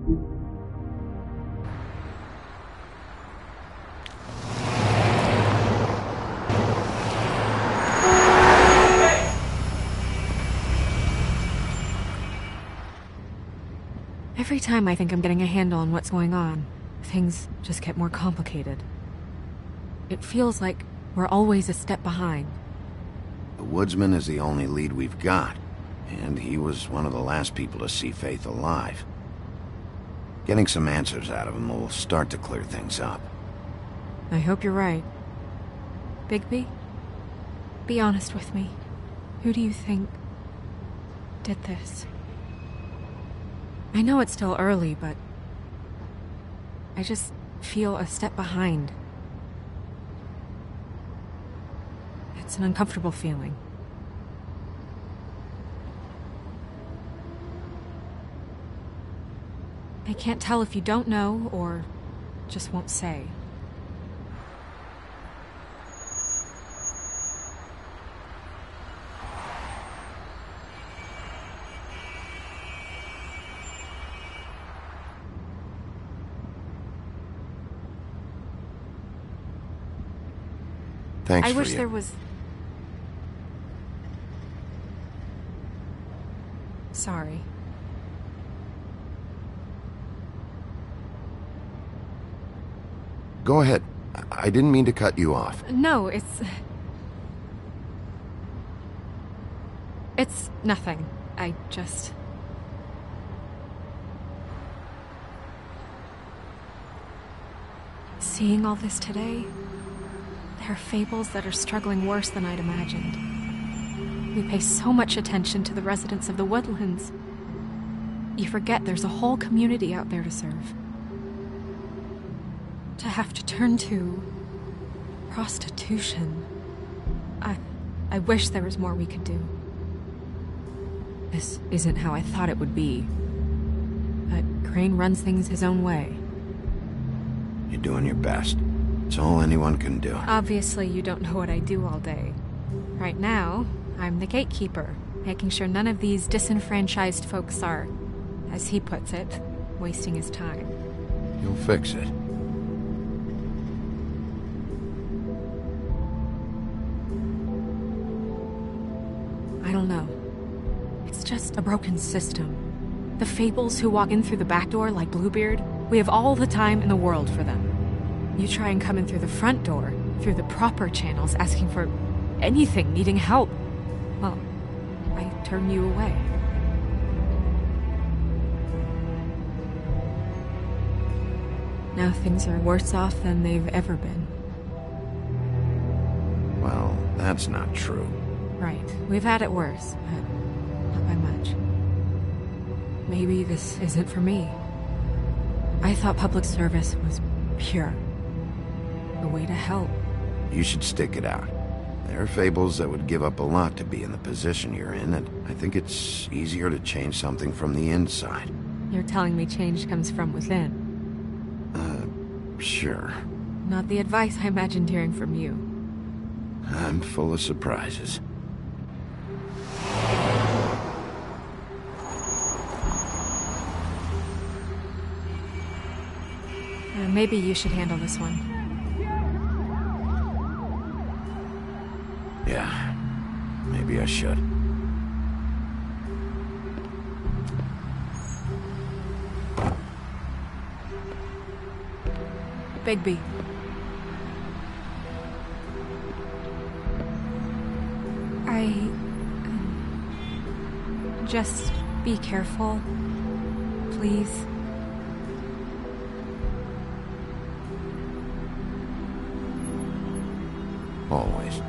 Every time I think I'm getting a handle on what's going on, things just get more complicated. It feels like we're always a step behind. The woodsman is the only lead we've got, and he was one of the last people to see Faith alive. Getting some answers out of him will start to clear things up. I hope you're right. Bigby? Be honest with me. Who do you think did this? I know it's still early, but I just feel a step behind. It's an uncomfortable feeling. I can't tell if you don't know or just won't say. Thanks I for wish you. there was... Sorry. Go ahead. I didn't mean to cut you off. No, it's nothing. I just... Seeing all this today, there are fables that are struggling worse than I'd imagined. We pay so much attention to the residents of the woodlands. You forget there's a whole community out there to serve. To have to turn to prostitution. I wish there was more we could do. This isn't how I thought it would be. But Crane runs things his own way. You're doing your best. It's all anyone can do. Obviously, you don't know what I do all day. Right now, I'm the gatekeeper, making sure none of these disenfranchised folks are, as he puts it, wasting his time. You'll fix it. I don't know. It's just a broken system. The fables who walk in through the back door like Bluebeard, we have all the time in the world for them. You try and come in through the front door, through the proper channels, asking for anything, needing help. Well, I turn you away. Now things are worse off than they've ever been. Well, that's not true. Right. We've had it worse, but not by much. Maybe this isn't for me. I thought public service was pure. A way to help. You should stick it out. There are fables that would give up a lot to be in the position you're in, and I think it's easier to change something from the inside. You're telling me change comes from within. Sure. Not the advice I imagined hearing from you. I'm full of surprises. Maybe you should handle this one. Yeah, maybe I should. Bigby. Just be careful, please. Always.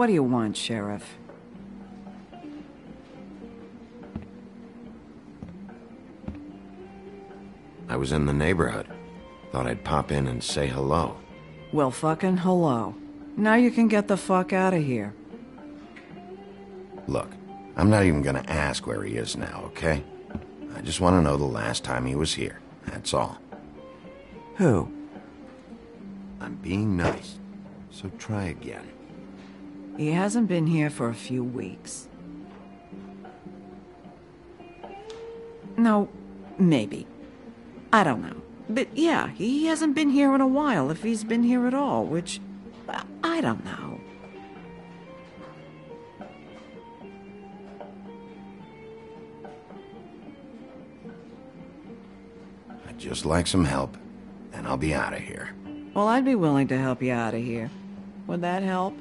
What do you want, Sheriff? I was in the neighborhood. Thought I'd pop in and say hello. Well, fucking hello. Now you can get the fuck out of here. Look, I'm not even gonna ask where he is now, okay? I just want to know the last time he was here. That's all. Who? I'm being nice, so try again. He hasn't been here for a few weeks. No, maybe. I don't know. But yeah, he hasn't been here in a while, if he's been here at all, which... I don't know. I'd just like some help, and I'll be out of here. Well, I'd be willing to help you out of here. Would that help?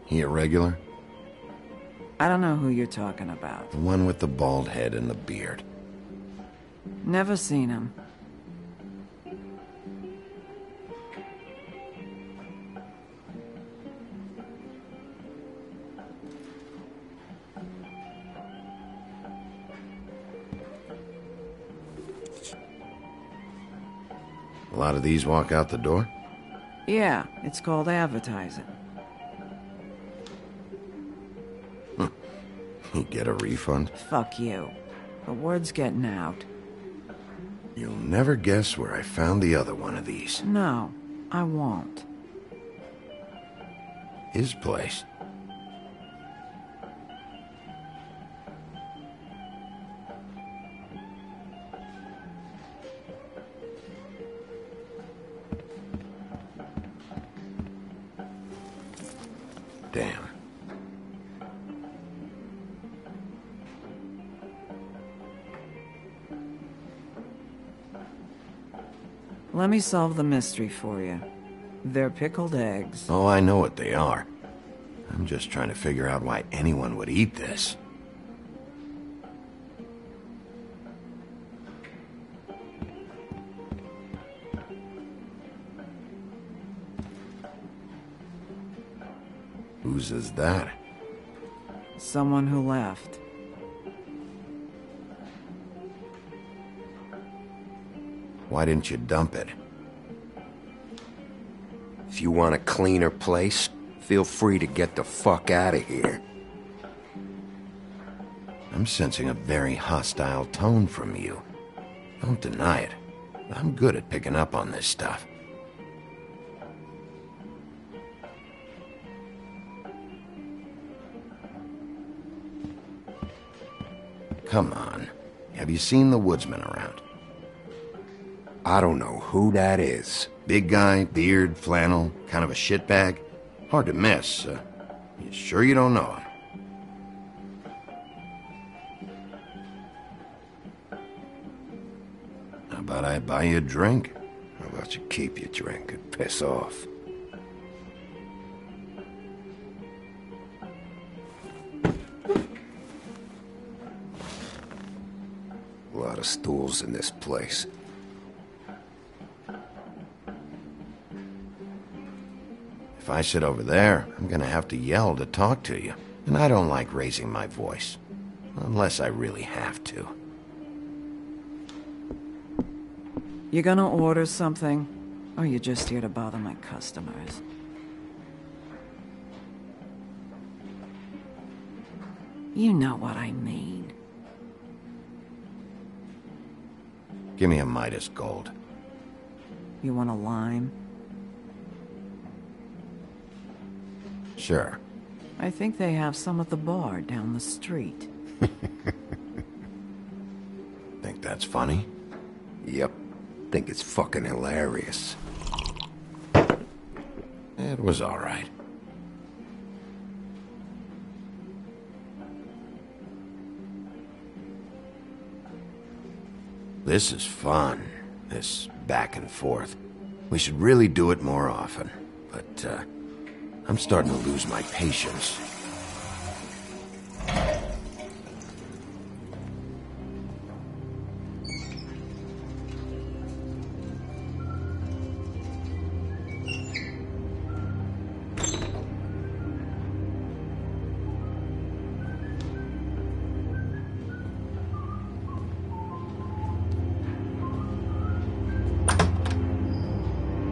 He a regular? I don't know who you're talking about. The one with the bald head and the beard. Never seen him. A lot of these walk out the door? Yeah, it's called advertising. You get a refund? Fuck you. The word's getting out. You'll never guess where I found the other one of these. No, I won't. His place. Damn. Let me solve the mystery for you. They're pickled eggs. Oh, I know what they are. I'm just trying to figure out why anyone would eat this. Whose is that? Someone who left. Why didn't you dump it? If you want a cleaner place, feel free to get the fuck out of here. I'm sensing a very hostile tone from you. Don't deny it. I'm good at picking up on this stuff. Come on. Have you seen the woodsman around? I don't know who that is. Big guy, beard, flannel, kind of a shitbag. Hard to miss. You sure you don't know him? How about I buy you a drink? How about you keep your drink and piss off? A lot of stools in this place. If I sit over there, I'm gonna have to yell to talk to you. And I don't like raising my voice. Unless I really have to. You gonna order something? Or you just here to bother my customers? You know what I mean. Give me a Midas Gold. You want a lime? Sure. I think they have some at the bar down the street. Think that's funny? Yep. Think it's fucking hilarious. It was all right. This is fun. This back and forth. We should really do it more often. But, I'm starting to lose my patience.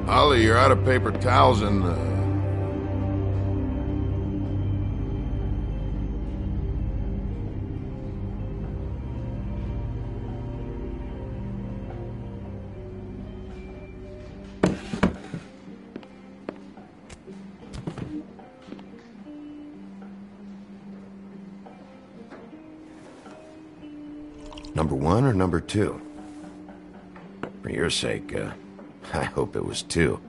Ollie, you're out of paper towels and, Number 1 or number 2? For your sake, I hope it was 2.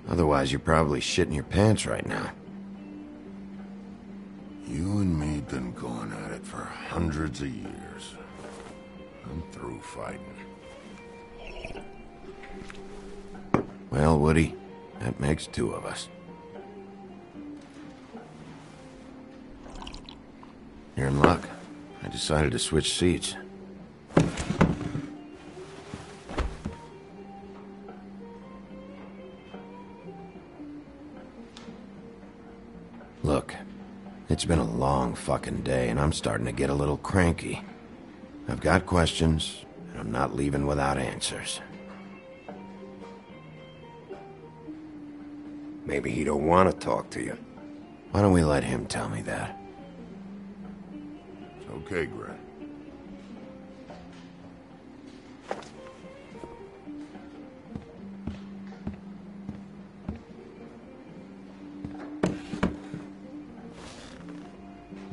Otherwise, you're probably shitting your pants right now. you and me been going at it for hundreds of years. I'm through fighting. Well, Woody, that makes 2 of us. You're in luck. I decided to switch seats. Look, it's been a long fucking day, and I'm starting to get a little cranky. I've got questions, and I'm not leaving without answers. Maybe he don't want to talk to you. Why don't we let him tell me that? It's okay, Grant.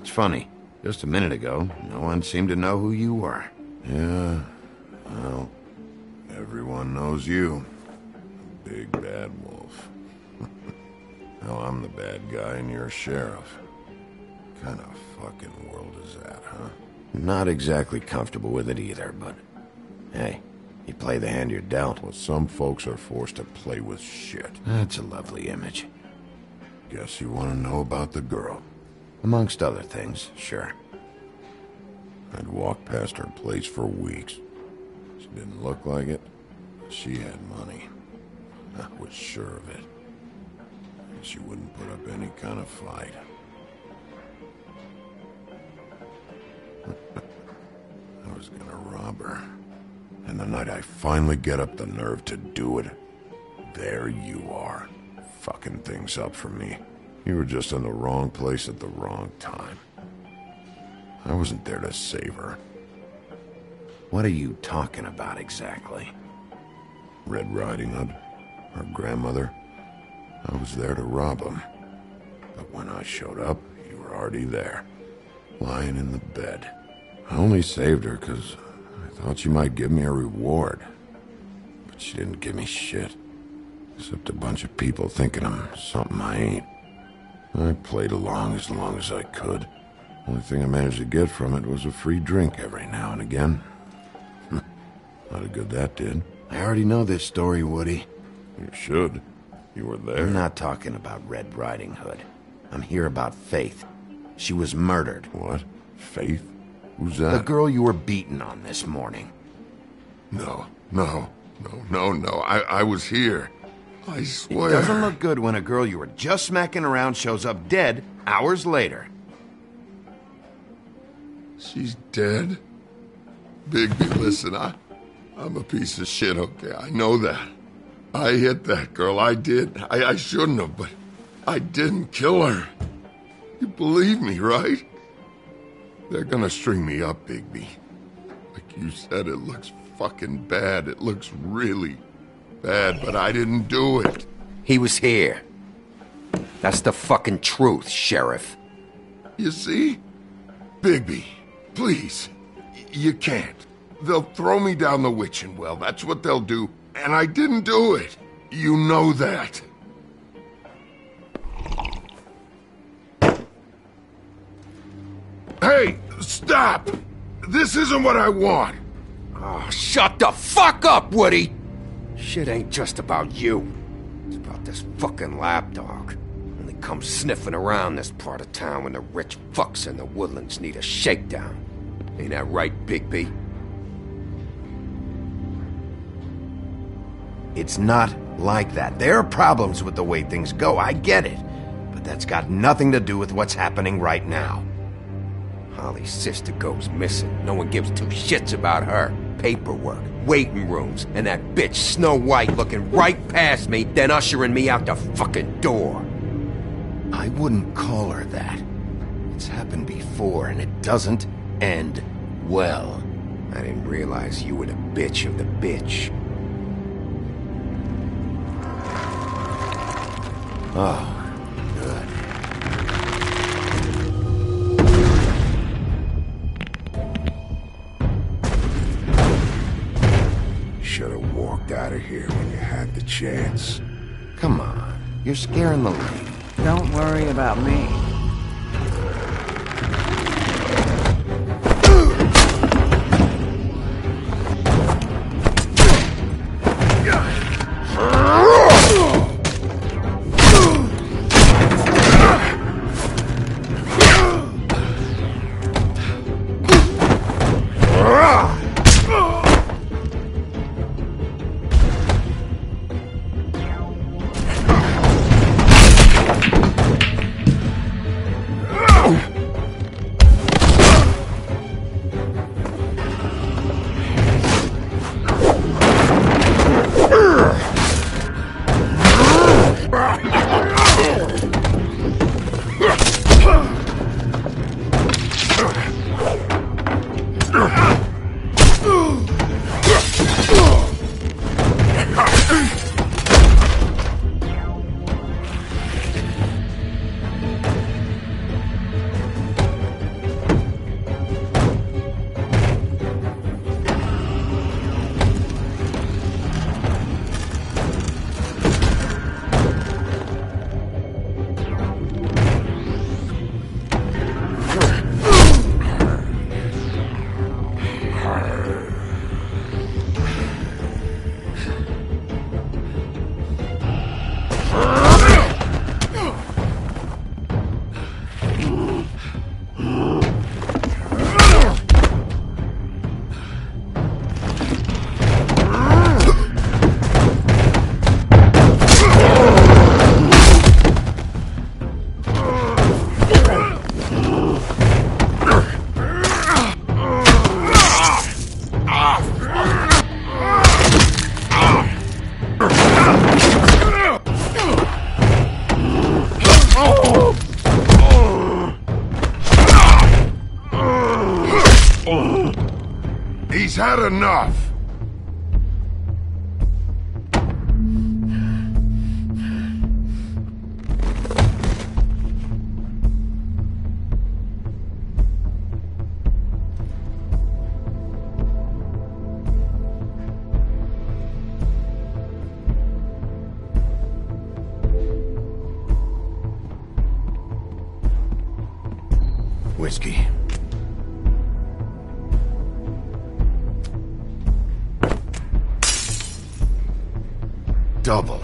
It's funny. Just a minute ago, no one seemed to know who you were. Yeah, well, everyone knows you. The big bad wolf. Now I'm the bad guy and you're sheriff. What kind of fucking world is that, huh? Not exactly comfortable with it either, but hey, you play the hand you're dealt. Well, some folks are forced to play with shit. That's a lovely image. Guess you want to know about the girl. Amongst other things, sure. I'd walked past her place for weeks. She didn't look like it. She had money. I was sure of it. And she wouldn't put up any kind of fight. I was gonna rob her. And the night I finally get up the nerve to do it, there you are, fucking things up for me. You were just in the wrong place at the wrong time. I wasn't there to save her. What are you talking about exactly? Red Riding Hood, her grandmother. I was there to rob him. But when I showed up, you were already there, lying in the bed. I only saved her because I thought she might give me a reward. But she didn't give me shit. Except a bunch of people thinking I'm something I ain't. I played along as I could. Only thing I managed to get from it was a free drink every now and again. Not a good that did. I already know this story, Woody. You should. You were there. I'm not talking about Red Riding Hood. I'm here about Faith. She was murdered. What? Faith? Who's that? The girl you were beaten on this morning. No. I was here. I swear. It doesn't look good when a girl you were just smacking around shows up dead hours later. She's dead? Bigby, listen, I'm a piece of shit, okay? I know that. I hit that girl, I did. I shouldn't have, but I didn't kill her. You believe me, right? They're gonna string me up, Bigby. Like you said, it looks fucking bad. It looks really bad, but I didn't do it. He was here. That's the fucking truth, Sheriff. You see? Bigby, please. You can't. They'll throw me down the witching well. That's what they'll do. And I didn't do it. You know that. Hey, stop! This isn't what I want. Oh, shut the fuck up, Woody! Shit ain't just about you. It's about this fucking lapdog. And the come sniffing around this part of town when the rich fucks in the woodlands need a shakedown. Ain't that right, Bigby? It's not like that. There are problems with the way things go, I get it. But that's got nothing to do with what's happening right now. Holly's sister goes missing. No one gives two shits about her. Paperwork, waiting rooms, and that bitch Snow White looking right past me, then ushering me out the fucking door. I wouldn't call her that. It's happened before, and it doesn't end well. I didn't realize you were the bitch of the bitch. Oh, good. Should have walked out of here when you had the chance. Come on, you're scaring the lady. Don't worry about me. He's had enough. Whiskey. Double.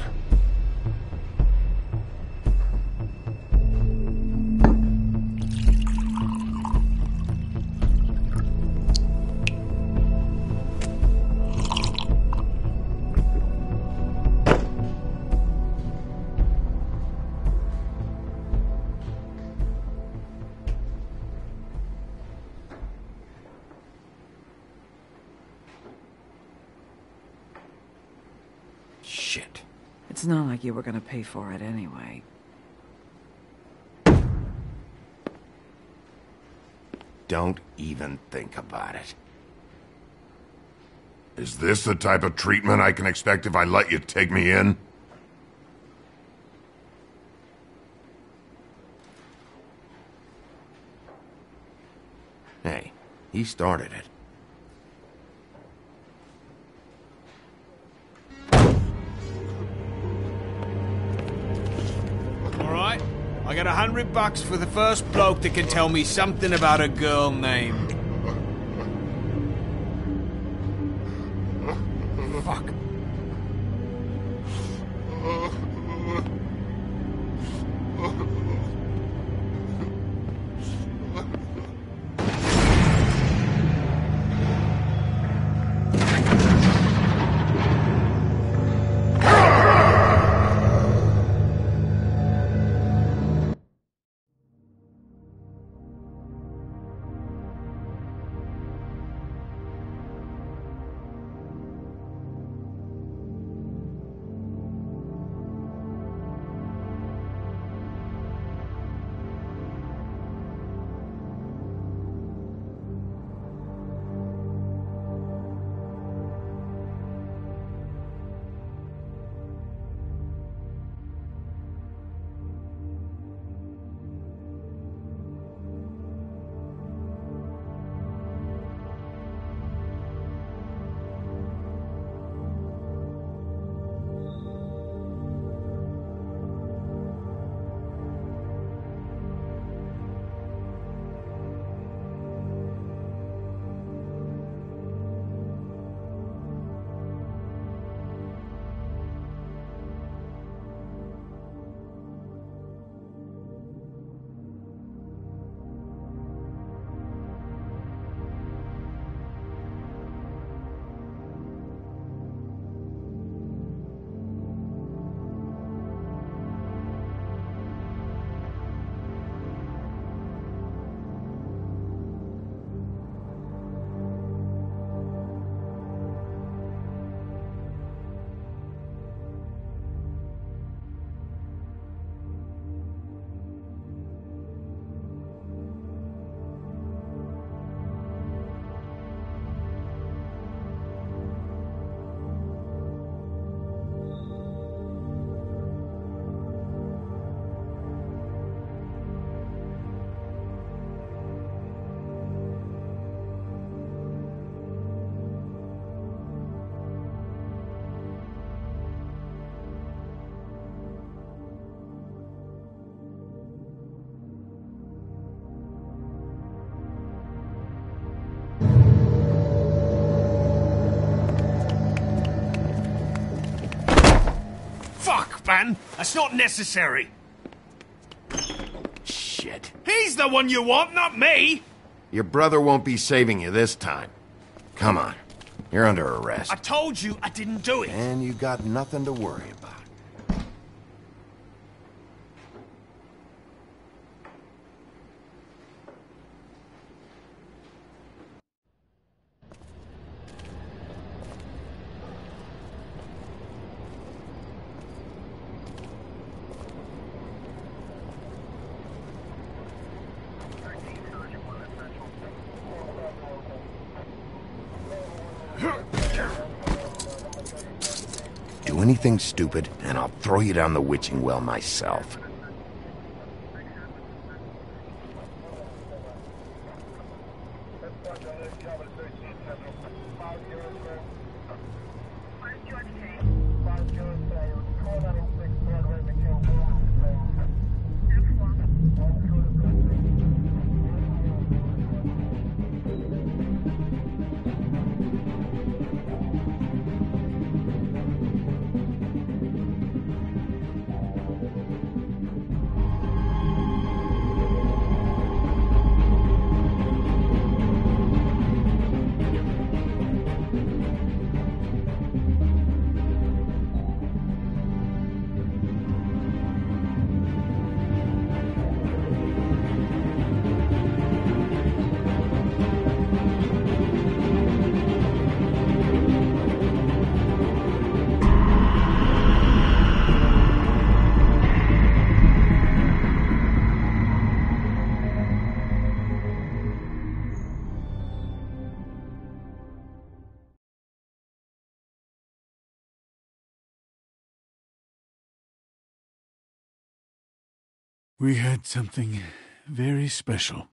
Shit. It's not like you were gonna pay for it anyway. Don't even think about it. Is this the type of treatment I can expect if I let you take me in? Hey, he started it. Alright, I got $100 for the first bloke that can tell me something about a girl named... Fuck. Fuck, man! That's not necessary! Shit. He's the one you want, not me! Your brother won't be saving you this time. Come on. You're under arrest. I told you I didn't do it! And you got nothing to worry about. Do anything stupid, and I'll throw you down the witching well myself. We had something very special.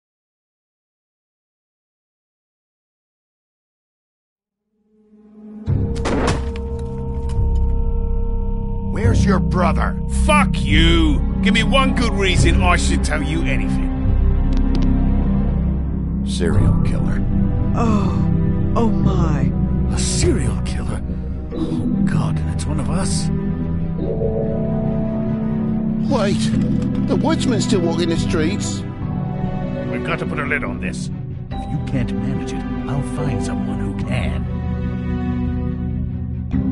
Where's your brother? Fuck you! Give me one good reason I should tell you anything. Serial killer. Oh my. A serial killer? Oh, God, and it's one of us? Wait, the woodsman's still walking the streets. We've got to put a lid on this. If you can't manage it, I'll find someone who can.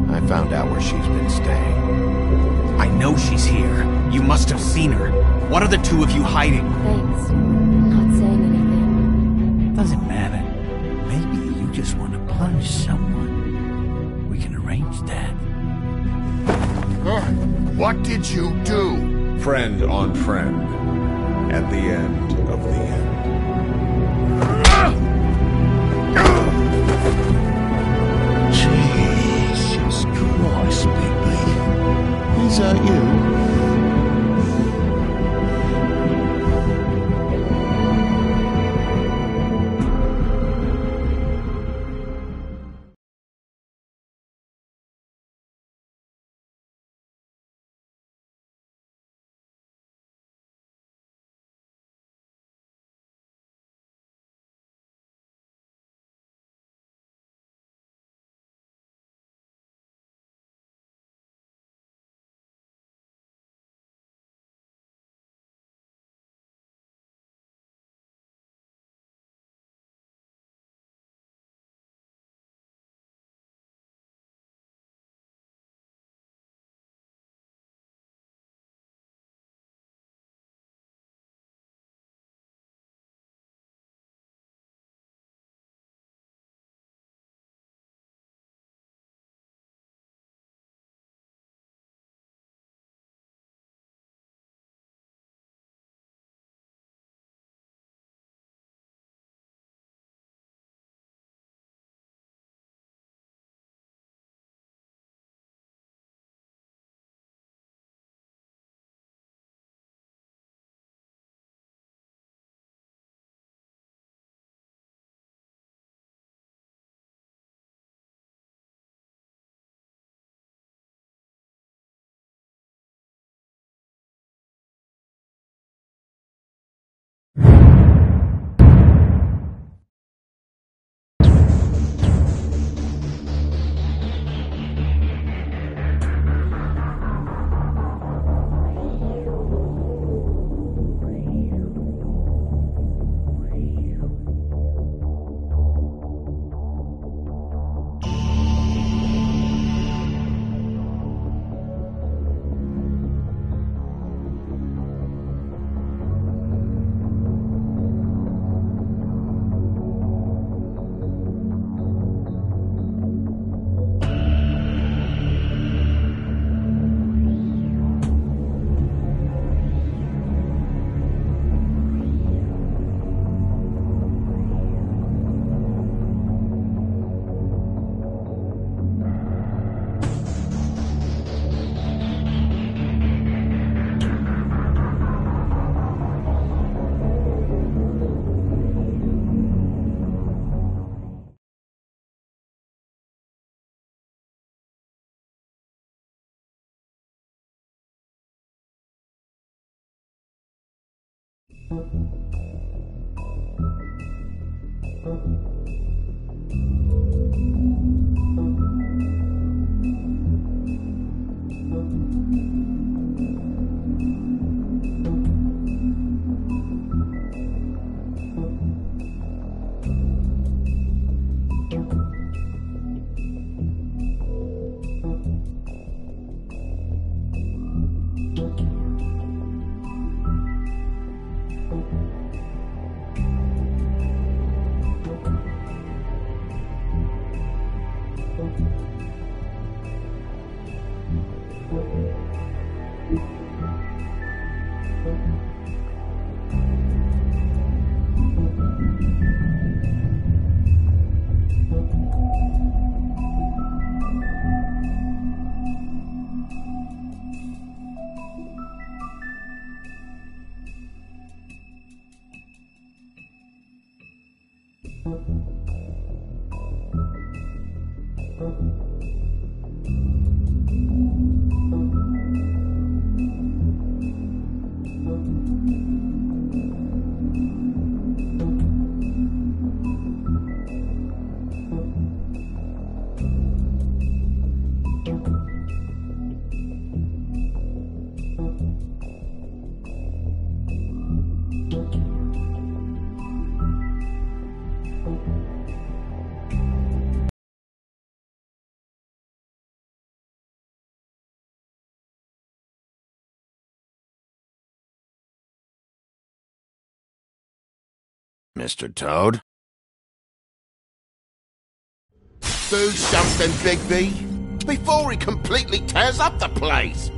I found out where she's been staying. I know she's here. You must have seen her. What are the two of you hiding? Thanks. Not saying anything. Doesn't matter. Maybe you just want to plunge someone. We can arrange that. What did you do? Friend on friend. At the end of the end. Jesus Christ, Bigby. Is that you? Mr. Toad? Do something, Bigby, before he completely tears up the place.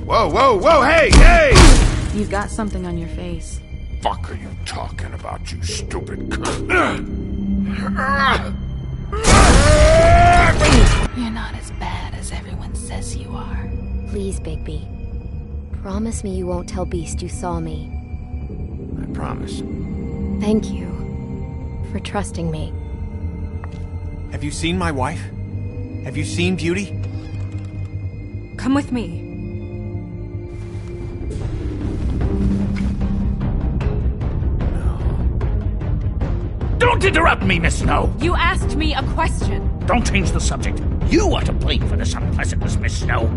Whoa, whoa, whoa, hey, hey! You've got something on your face. Fuck are you talking about, you stupid cunt? You're not as bad as everyone says you are. Please, Bigby. Promise me you won't tell Beast you saw me. I promise. Thank you for trusting me. Have you seen my wife? Have you seen Beauty? Come with me. Don't interrupt me, Miss Snow! You asked me a question. Don't change the subject. You are to blame for this unpleasantness, Miss Snow.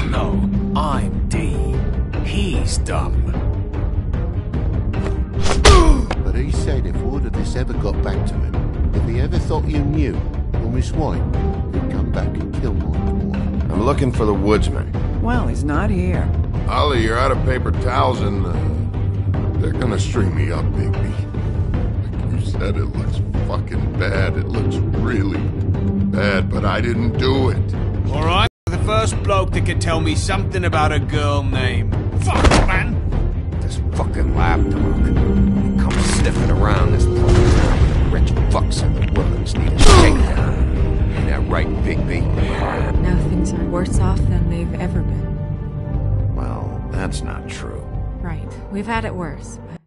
No, I'm D. He's dumb. But he said if word of this ever got back to him, if he ever thought you knew, or Miss White, he'd come back and kill my boy. I'm looking for the woodsman. Well, he's not here. Ollie, you're out of paper towels and, they're gonna string me up, Bigby. Like you said, it looks fucking bad. It looks really bad, but I didn't do it. Alright, the first bloke that can tell me something about a girl named... Fuck, man! This fucking lapdog. He comes sniffing around this place with the rich fucks in the woods need a shakedown. Ain't that right, Bigby? Now things are worse off than they've ever been. Well, that's not true. Right. We've had it worse, but...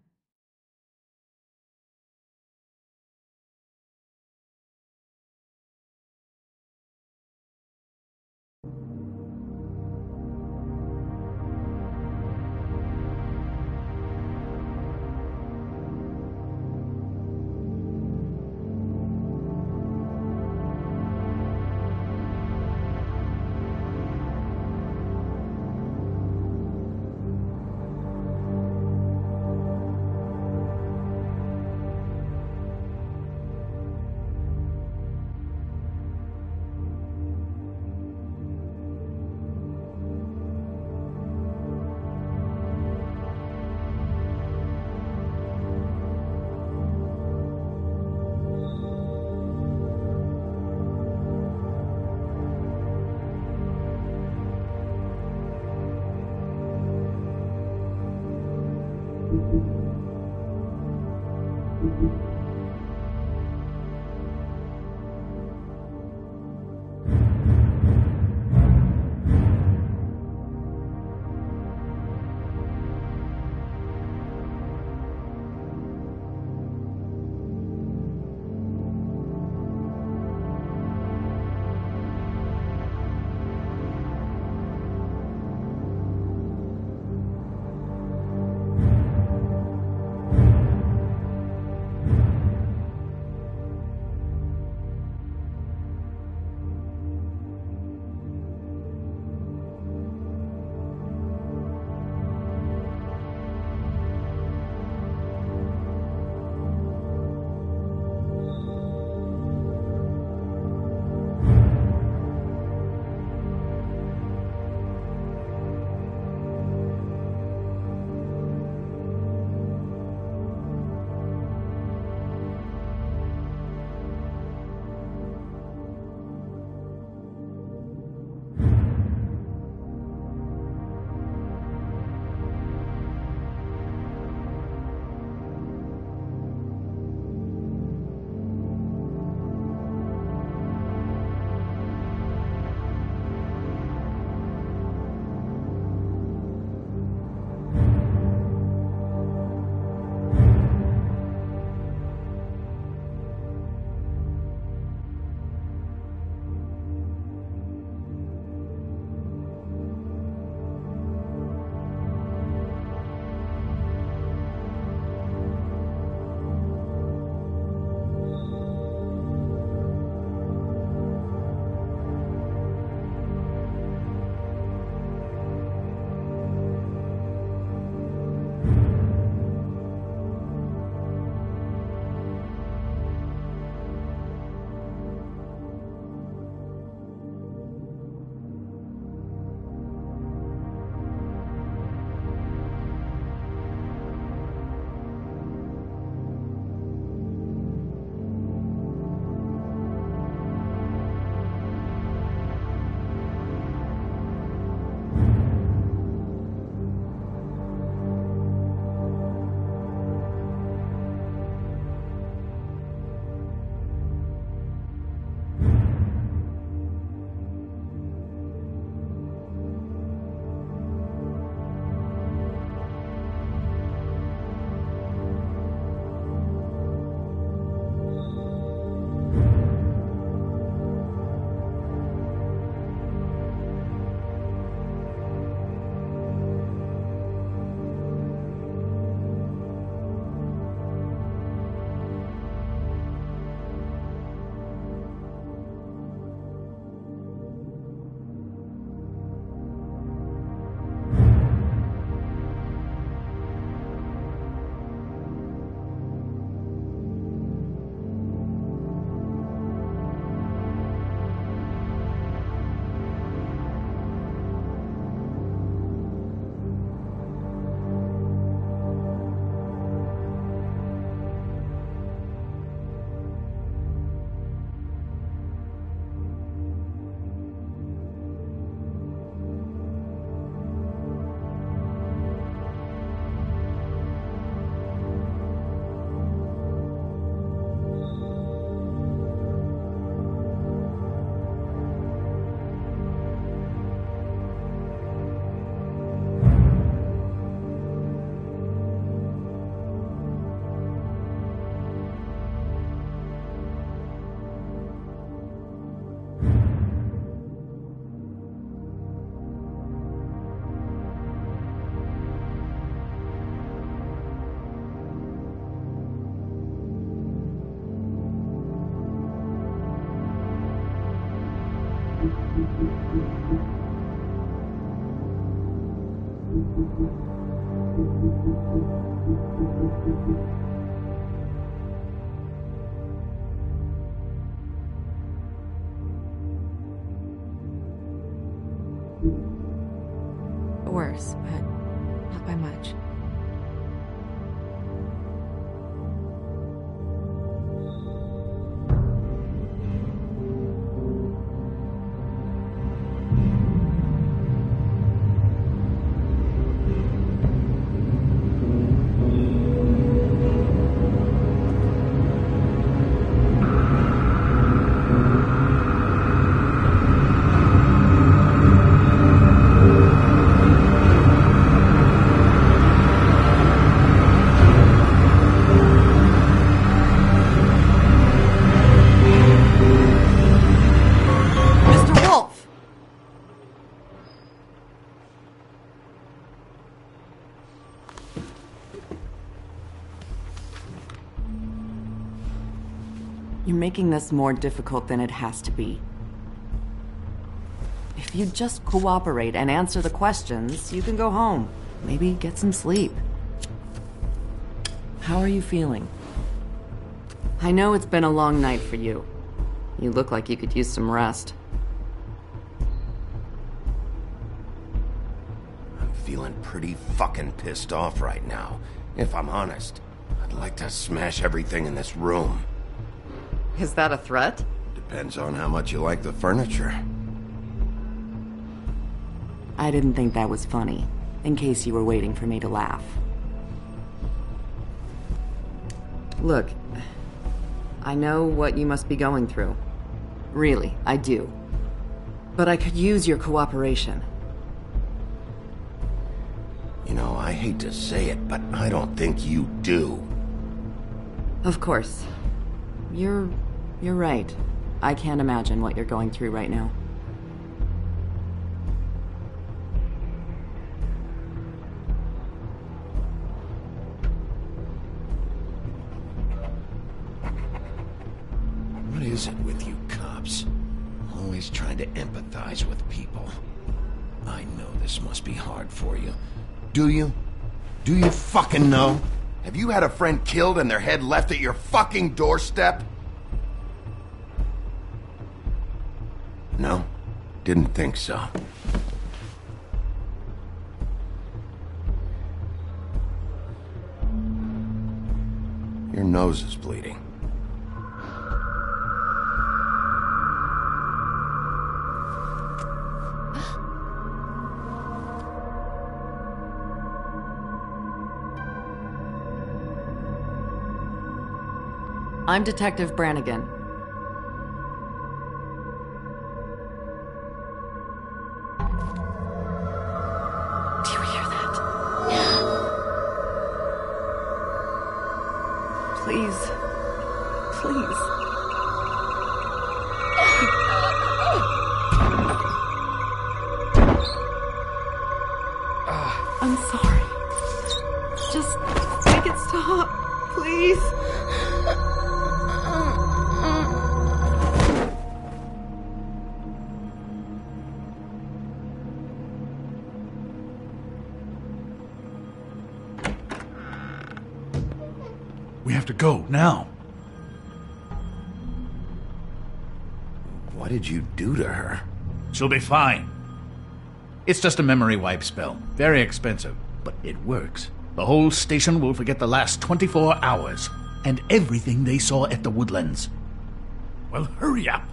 Worse, but not by much. You're making this more difficult than it has to be. If you just cooperate and answer the questions, you can go home. Maybe get some sleep. How are you feeling? I know it's been a long night for you. You look like you could use some rest. I'm feeling pretty fucking pissed off right now. If I'm honest, I'd like to smash everything in this room. Is that a threat? Depends on how much you like the furniture. I didn't think that was funny, in case you were waiting for me to laugh. Look, I know what you must be going through. Really, I do. But I could use your cooperation. You know, I hate to say it, but I don't think you do. Of course. You're right. I can't imagine what you're going through right now. What is it with you cops? Always trying to empathize with people. I know this must be hard for you. Do you? Do you fucking know? Have you had a friend killed and their head left at your fucking doorstep? No? Didn't think so. Your nose is bleeding. I'm Detective Brannigan. Do you hear that? Please. Please. I'm sorry. Just make it stop, please. We have to go, now. What did you do to her? She'll be fine. It's just a memory wipe spell. Very expensive, but it works. The whole station will forget the last 24 hours, and everything they saw at the Woodlands. Well, hurry up.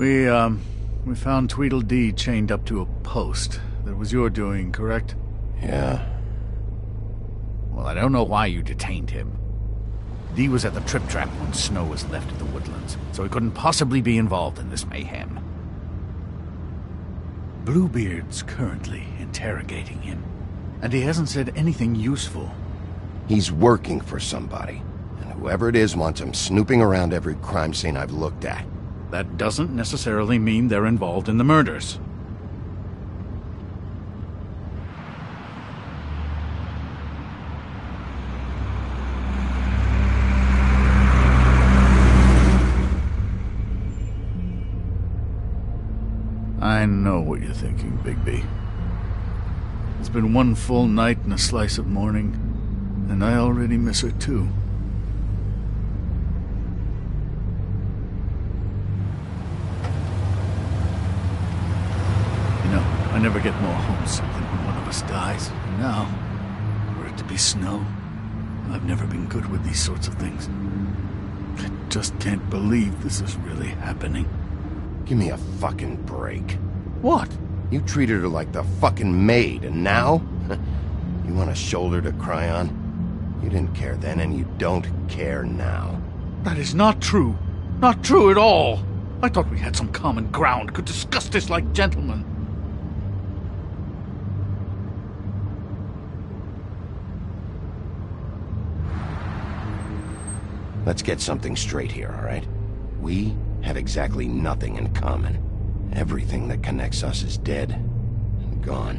We found Tweedledee chained up to a post. That was your doing, correct? Yeah. Well, I don't know why you detained him. Dee was at the Trip Trap when Snow was left at the woodlands, so he couldn't possibly be involved in this mayhem. Bluebeard's currently interrogating him, and he hasn't said anything useful. He's working for somebody, and whoever it is wants him snooping around every crime scene I've looked at. That doesn't necessarily mean they're involved in the murders. I know what you're thinking, Bigby. It's been one full night and a slice of morning, and I already miss her too. You know, I never get more homesick than when one of us dies. And now, for it to be Snow, I've never been good with these sorts of things. I just can't believe this is really happening. Give me a fucking break. What? You treated her like the fucking maid, and now? You want a shoulder to cry on? You didn't care then, and you don't care now. That is not true. Not true at all. I thought we had some common ground, could discuss this like gentlemen. Let's get something straight here, all right? We have exactly nothing in common. Everything that connects us is dead and gone.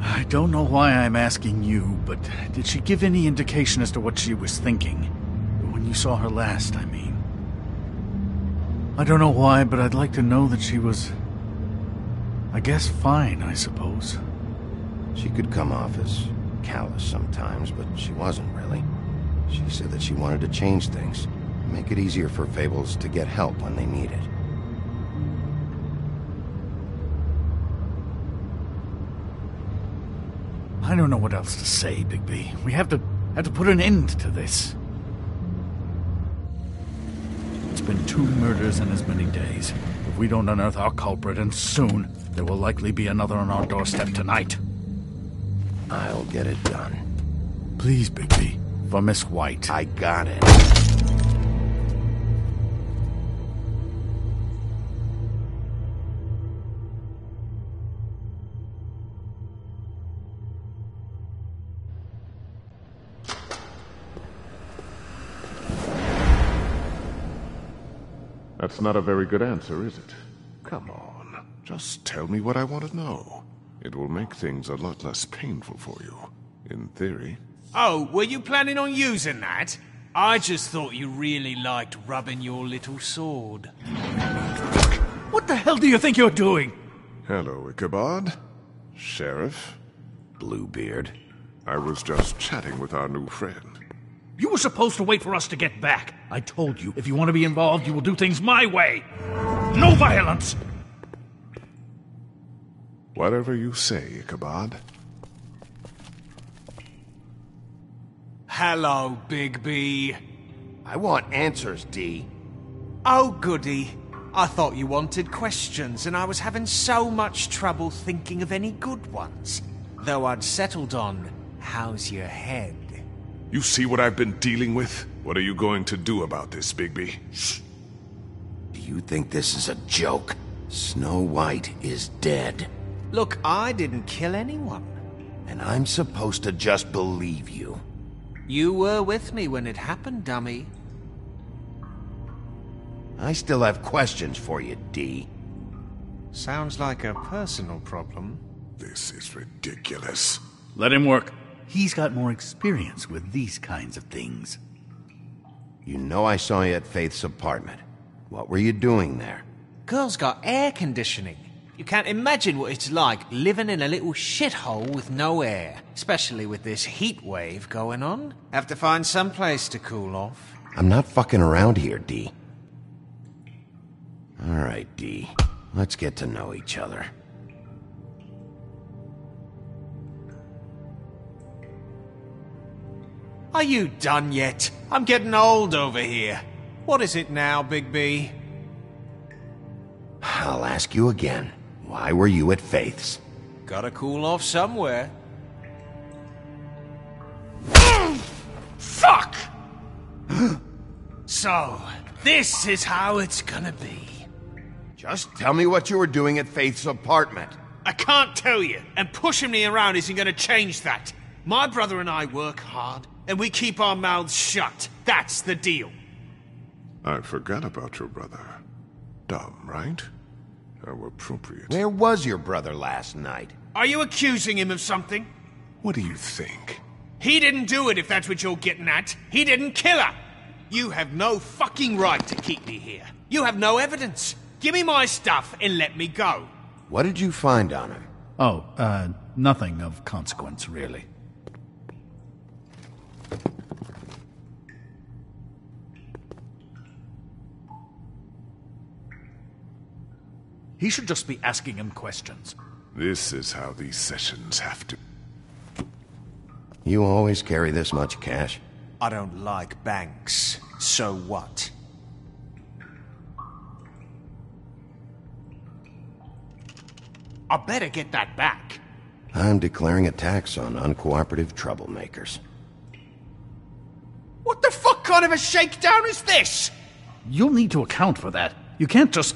I don't know why I'm asking you, but did she give any indication as to what she was thinking? When you saw her last, I mean. I don't know why, but I'd like to know that she was, I guess, fine, I suppose. She could come off as callous sometimes, but she wasn't really. She said that she wanted to change things, make it easier for Fables to get help when they need it. I don't know what else to say, Bigby. We have to put an end to this. It's been 2 murders in as many days. If we don't unearth our culprit, and soon, there will likely be another on our doorstep tonight. I'll get it done. Please, Bigby. For Miss White. I got it. That's not a very good answer, is it? Come on. Just tell me what I want to know. It will make things a lot less painful for you. In theory. Oh, were you planning on using that? I just thought you really liked rubbing your little sword. What the hell do you think you're doing? Hello, Ichabod. Sheriff. Bluebeard. I was just chatting with our new friend. You were supposed to wait for us to get back. I told you, if you want to be involved, you will do things my way. No violence! Whatever you say, Ichabod. Hello, Bigby. I want answers, Dee. Oh, goody. I thought you wanted questions, and I was having so much trouble thinking of any good ones. Though I'd settled on, how's your head? You see what I've been dealing with? What are you going to do about this, Bigby? Shh. Do you think this is a joke? Snow White is dead. Look, I didn't kill anyone. And I'm supposed to just believe you. You were with me when it happened, dummy. I still have questions for you, Dee. Sounds like a personal problem. This is ridiculous. Let him work. He's got more experience with these kinds of things. You know I saw you at Faith's apartment. What were you doing there? Girl's got air conditioning. You can't imagine what it's like living in a little shithole with no air. Especially with this heat wave going on. Have to find some place to cool off. I'm not fucking around here, Dee. All right, Dee. Let's get to know each other. Are you done yet? I'm getting old over here. What is it now, Bigby? I'll ask you again. Why were you at Faith's? Gotta cool off somewhere. Fuck! So, this is how it's gonna be. Just tell me what you were doing at Faith's apartment. I can't tell you, and pushing me around isn't gonna change that. My brother and I work hard, and we keep our mouths shut. That's the deal. I forgot about your brother. Dumb, right? How appropriate. Where was your brother last night? Are you accusing him of something? What do you think? He didn't do it, if that's what you're getting at. He didn't kill her. You have no fucking right to keep me here. You have no evidence. Give me my stuff and let me go. What did you find on him? Oh, nothing of consequence, really. He should just be asking him questions. This is how these sessions have to... You always carry this much cash? I don't like banks. So what? I better get that back. I'm declaring a tax on uncooperative troublemakers. What the fuck kind of a shakedown is this? You'll need to account for that. You can't just...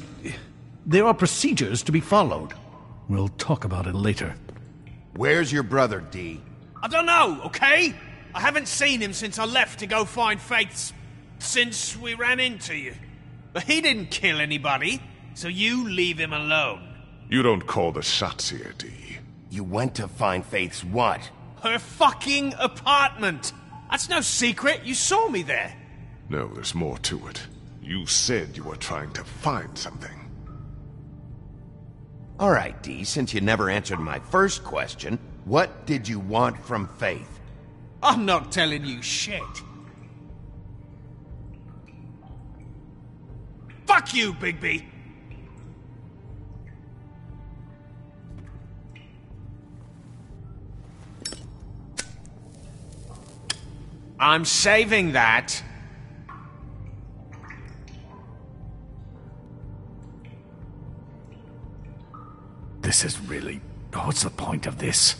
There are procedures to be followed. We'll talk about it later. Where's your brother, D? I don't know, okay? I haven't seen him since I left to go find Faith's... since we ran into you. But he didn't kill anybody, so you leave him alone. You don't call the shots here, D. You went to find Faith's what? Her fucking apartment! That's no secret, you saw me there. No, there's more to it. You said you were trying to find something. All right, D, since you never answered my first question, what did you want from Faith? I'm not telling you shit. Fuck you, Bigby! I'm saving that. This is really... What's the point of this?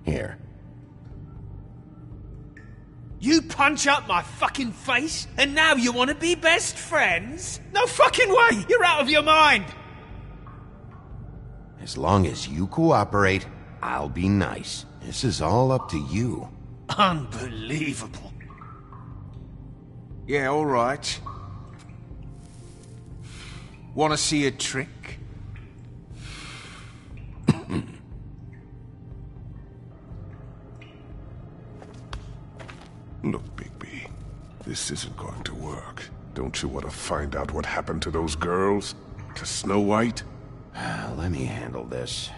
Here. You punch up my fucking face, and now you want to be best friends? No fucking way! You're out of your mind! As long as you cooperate, I'll be nice. This is all up to you. Unbelievable. Yeah, all right. Want to see a trick? Look, Bigby, this isn't going to work. Don't you want to find out what happened to those girls? To Snow White? Let me handle this.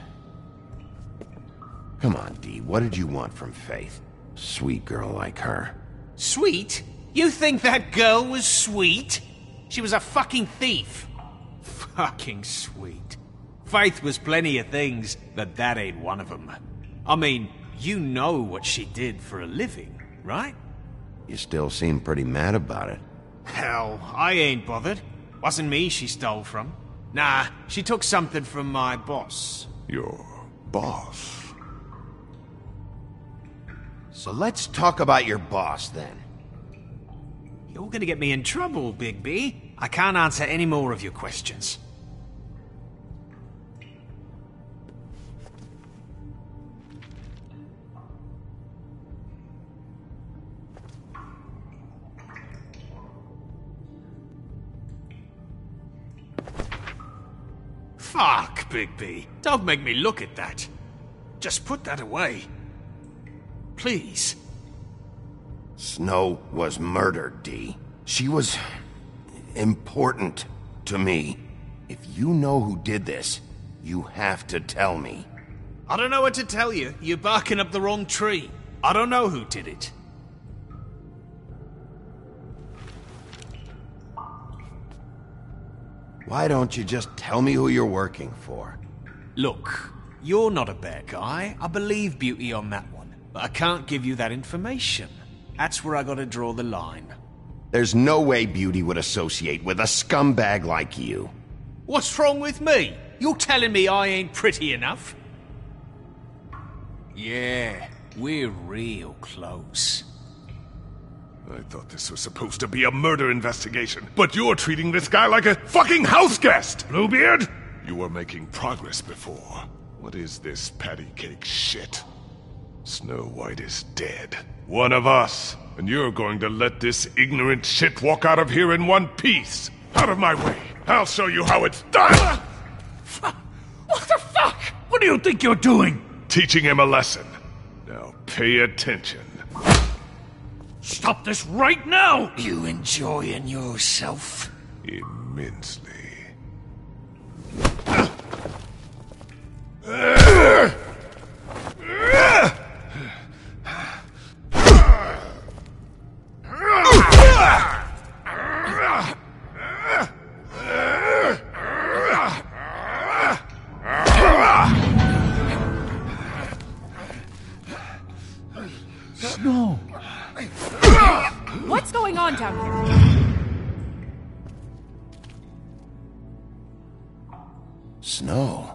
Come on, D, what did you want from Faith? Sweet girl like her. Sweet? You think that girl was sweet? She was a fucking thief. Fucking sweet. Faith was plenty of things, but that ain't one of them. I mean, you know what she did for a living, right? You still seem pretty mad about it. Hell, I ain't bothered. Wasn't me she stole from. Nah, she took something from my boss. Your boss? So let's talk about your boss, then. You're gonna get me in trouble, Bigby. I can't answer any more of your questions. Fuck, Bigby. Don't make me look at that. Just put that away. Please. Snow was murdered, D. She was... important to me. If you know who did this, you have to tell me. I don't know what to tell you. You're barking up the wrong tree. I don't know who did it. Why don't you just tell me who you're working for? Look, you're not a bad guy. I believe Beauty on that one. But I can't give you that information. That's where I gotta draw the line. There's no way Beauty would associate with a scumbag like you. What's wrong with me? You're telling me I ain't pretty enough? Yeah, we're real close. I thought this was supposed to be a murder investigation, but you're treating this guy like a fucking house guest, Bluebeard! You were making progress before. What is this patty cake shit? Snow White is dead. One of us. And you're going to let this ignorant shit walk out of here in one piece. Out of my way. I'll show you how it's done! What the fuck? What do you think you're doing? Teaching him a lesson. Now pay attention. Stop this right now! You enjoying yourself? Immensely. Snow! What's going on down here? Snow.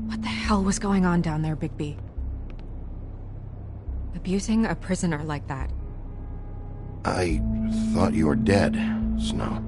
What the hell was going on down there, Bigby? Abusing a prisoner like that. I thought you were dead, Snow.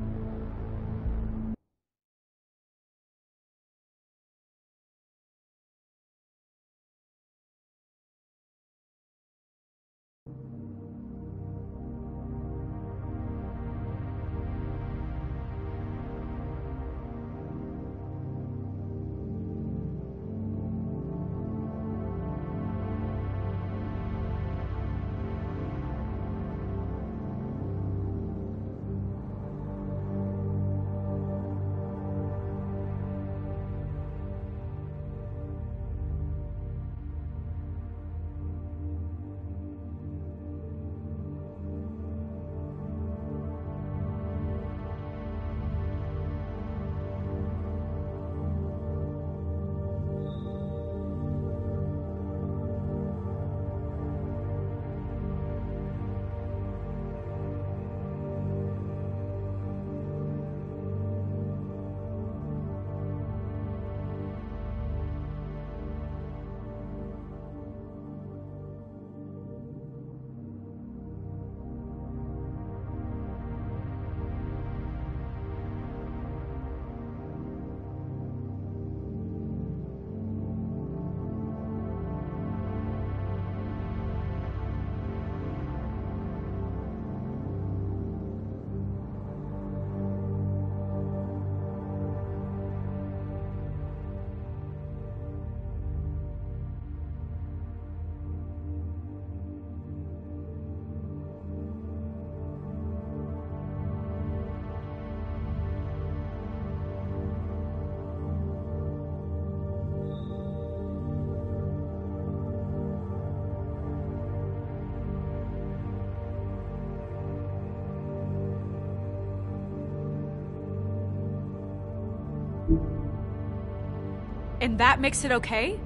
And that makes it okay?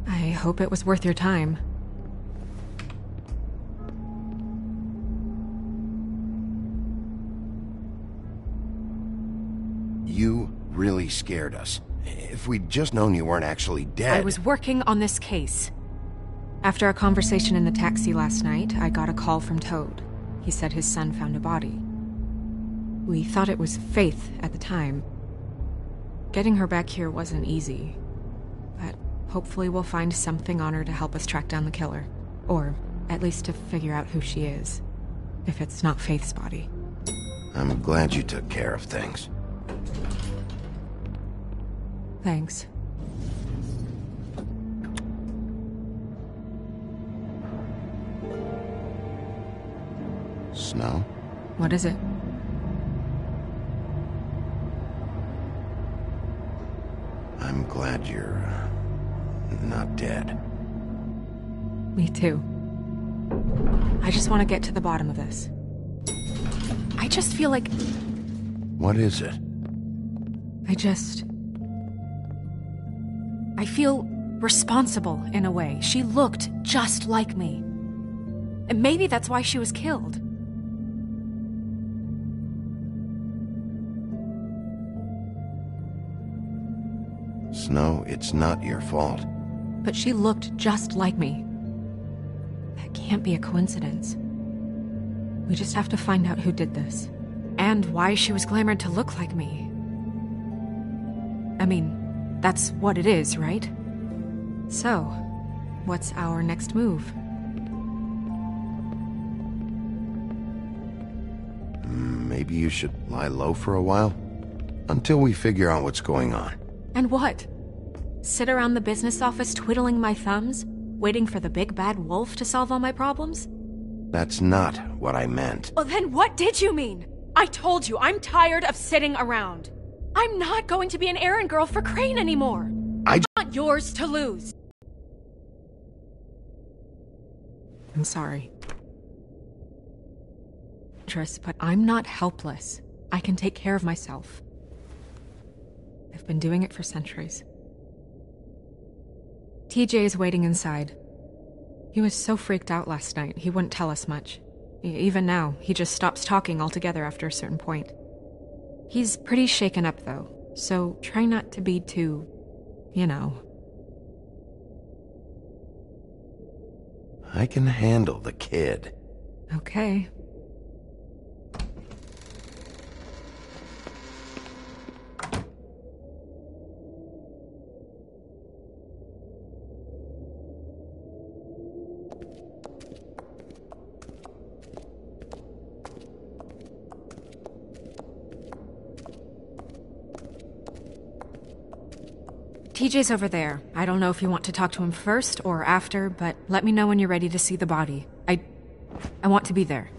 I hope it was worth your time. You really scared us. If we'd just known you weren't actually dead... I was working on this case. After a conversation in the taxi last night, I got a call from Toad. He said his son found a body. We thought it was Faith at the time. Getting her back here wasn't easy. But hopefully we'll find something on her to help us track down the killer. Or at least to figure out who she is. If it's not Faith's body. I'm glad you took care of things. Thanks. Snow? What is it? I'm glad you're... not dead. Me too. I just want to get to the bottom of this. I just feel like... What is it? I feel responsible in a way. She looked just like me. And maybe that's why she was killed. Snow, it's not your fault. But she looked just like me. That can't be a coincidence. We just have to find out who did this. And why she was glamored to look like me. I mean, that's what it is, right? So, what's our next move? Maybe you should lie low for a while? Until we figure out what's going on. And what? Sit around the business office twiddling my thumbs, waiting for the big bad wolf to solve all my problems? That's not what I meant. Well, then what did you mean? I told you, I'm tired of sitting around. I'm not going to be an errand girl for Crane anymore. I'm not yours to lose. I'm sorry. Triss, but I'm not helpless. I can take care of myself. I've been doing it for centuries. TJ is waiting inside. He was so freaked out last night, he wouldn't tell us much. Even now, he just stops talking altogether after a certain point. He's pretty shaken up, though, so try not to be too, you know. I can handle the kid. Okay. TJ's over there. I don't know if you want to talk to him first or after, but let me know when you're ready to see the body. I want to be there.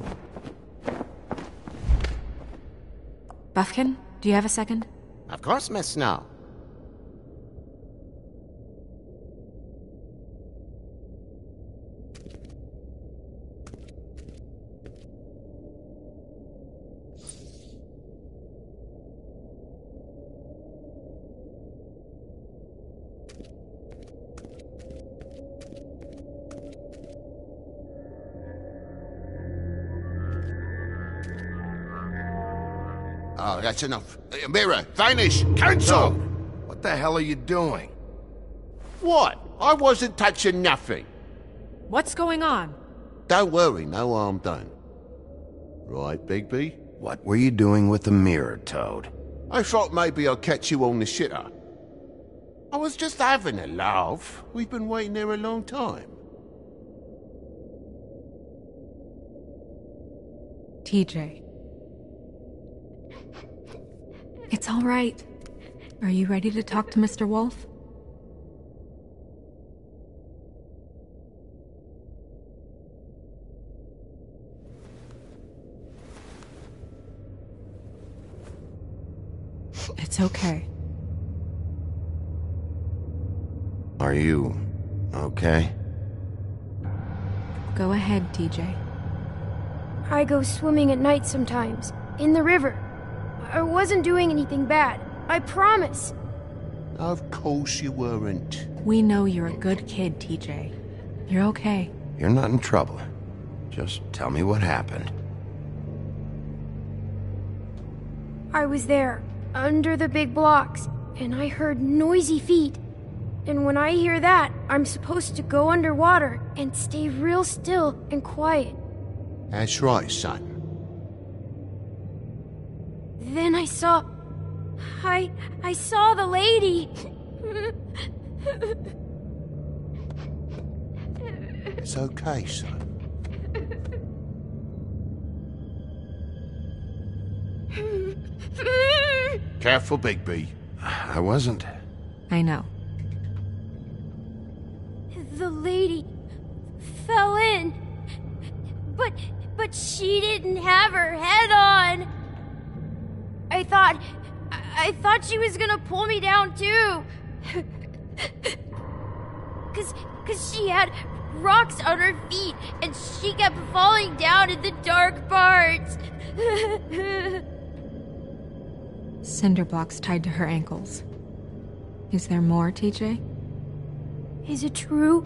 Buffkin, do you have a second? Of course, Miss Snow. Oh, that's enough. Mirror, vanish, cancel! No. What the hell are you doing? What? I wasn't touching nothing. What's going on? Don't worry, no harm done. Right, Bigby? What were you doing with the mirror, Toad? I thought maybe I'd catch you on the shitter. I was just having a laugh. We've been waiting there a long time. TJ. It's all right. Are you ready to talk to Mr. Wolf? It's okay. Are you okay? Go ahead, TJ. I go swimming at night sometimes, in the river. I wasn't doing anything bad. I promise. Of course you weren't. We know you're a good kid, TJ. You're okay. You're not in trouble. Just tell me what happened. I was there, under the big blocks, and I heard noisy feet. And when I hear that, I'm supposed to go underwater and stay real still and quiet. That's right, son. Then I saw the lady. It's okay, son. Careful, Bigby. I wasn't. I know. The lady fell in. But she didn't have her head on. I thought she was gonna pull me down too. Cause she had rocks on her feet and she kept falling down in the dark parts. Cinder blocks tied to her ankles. Is there more, TJ? Is it true?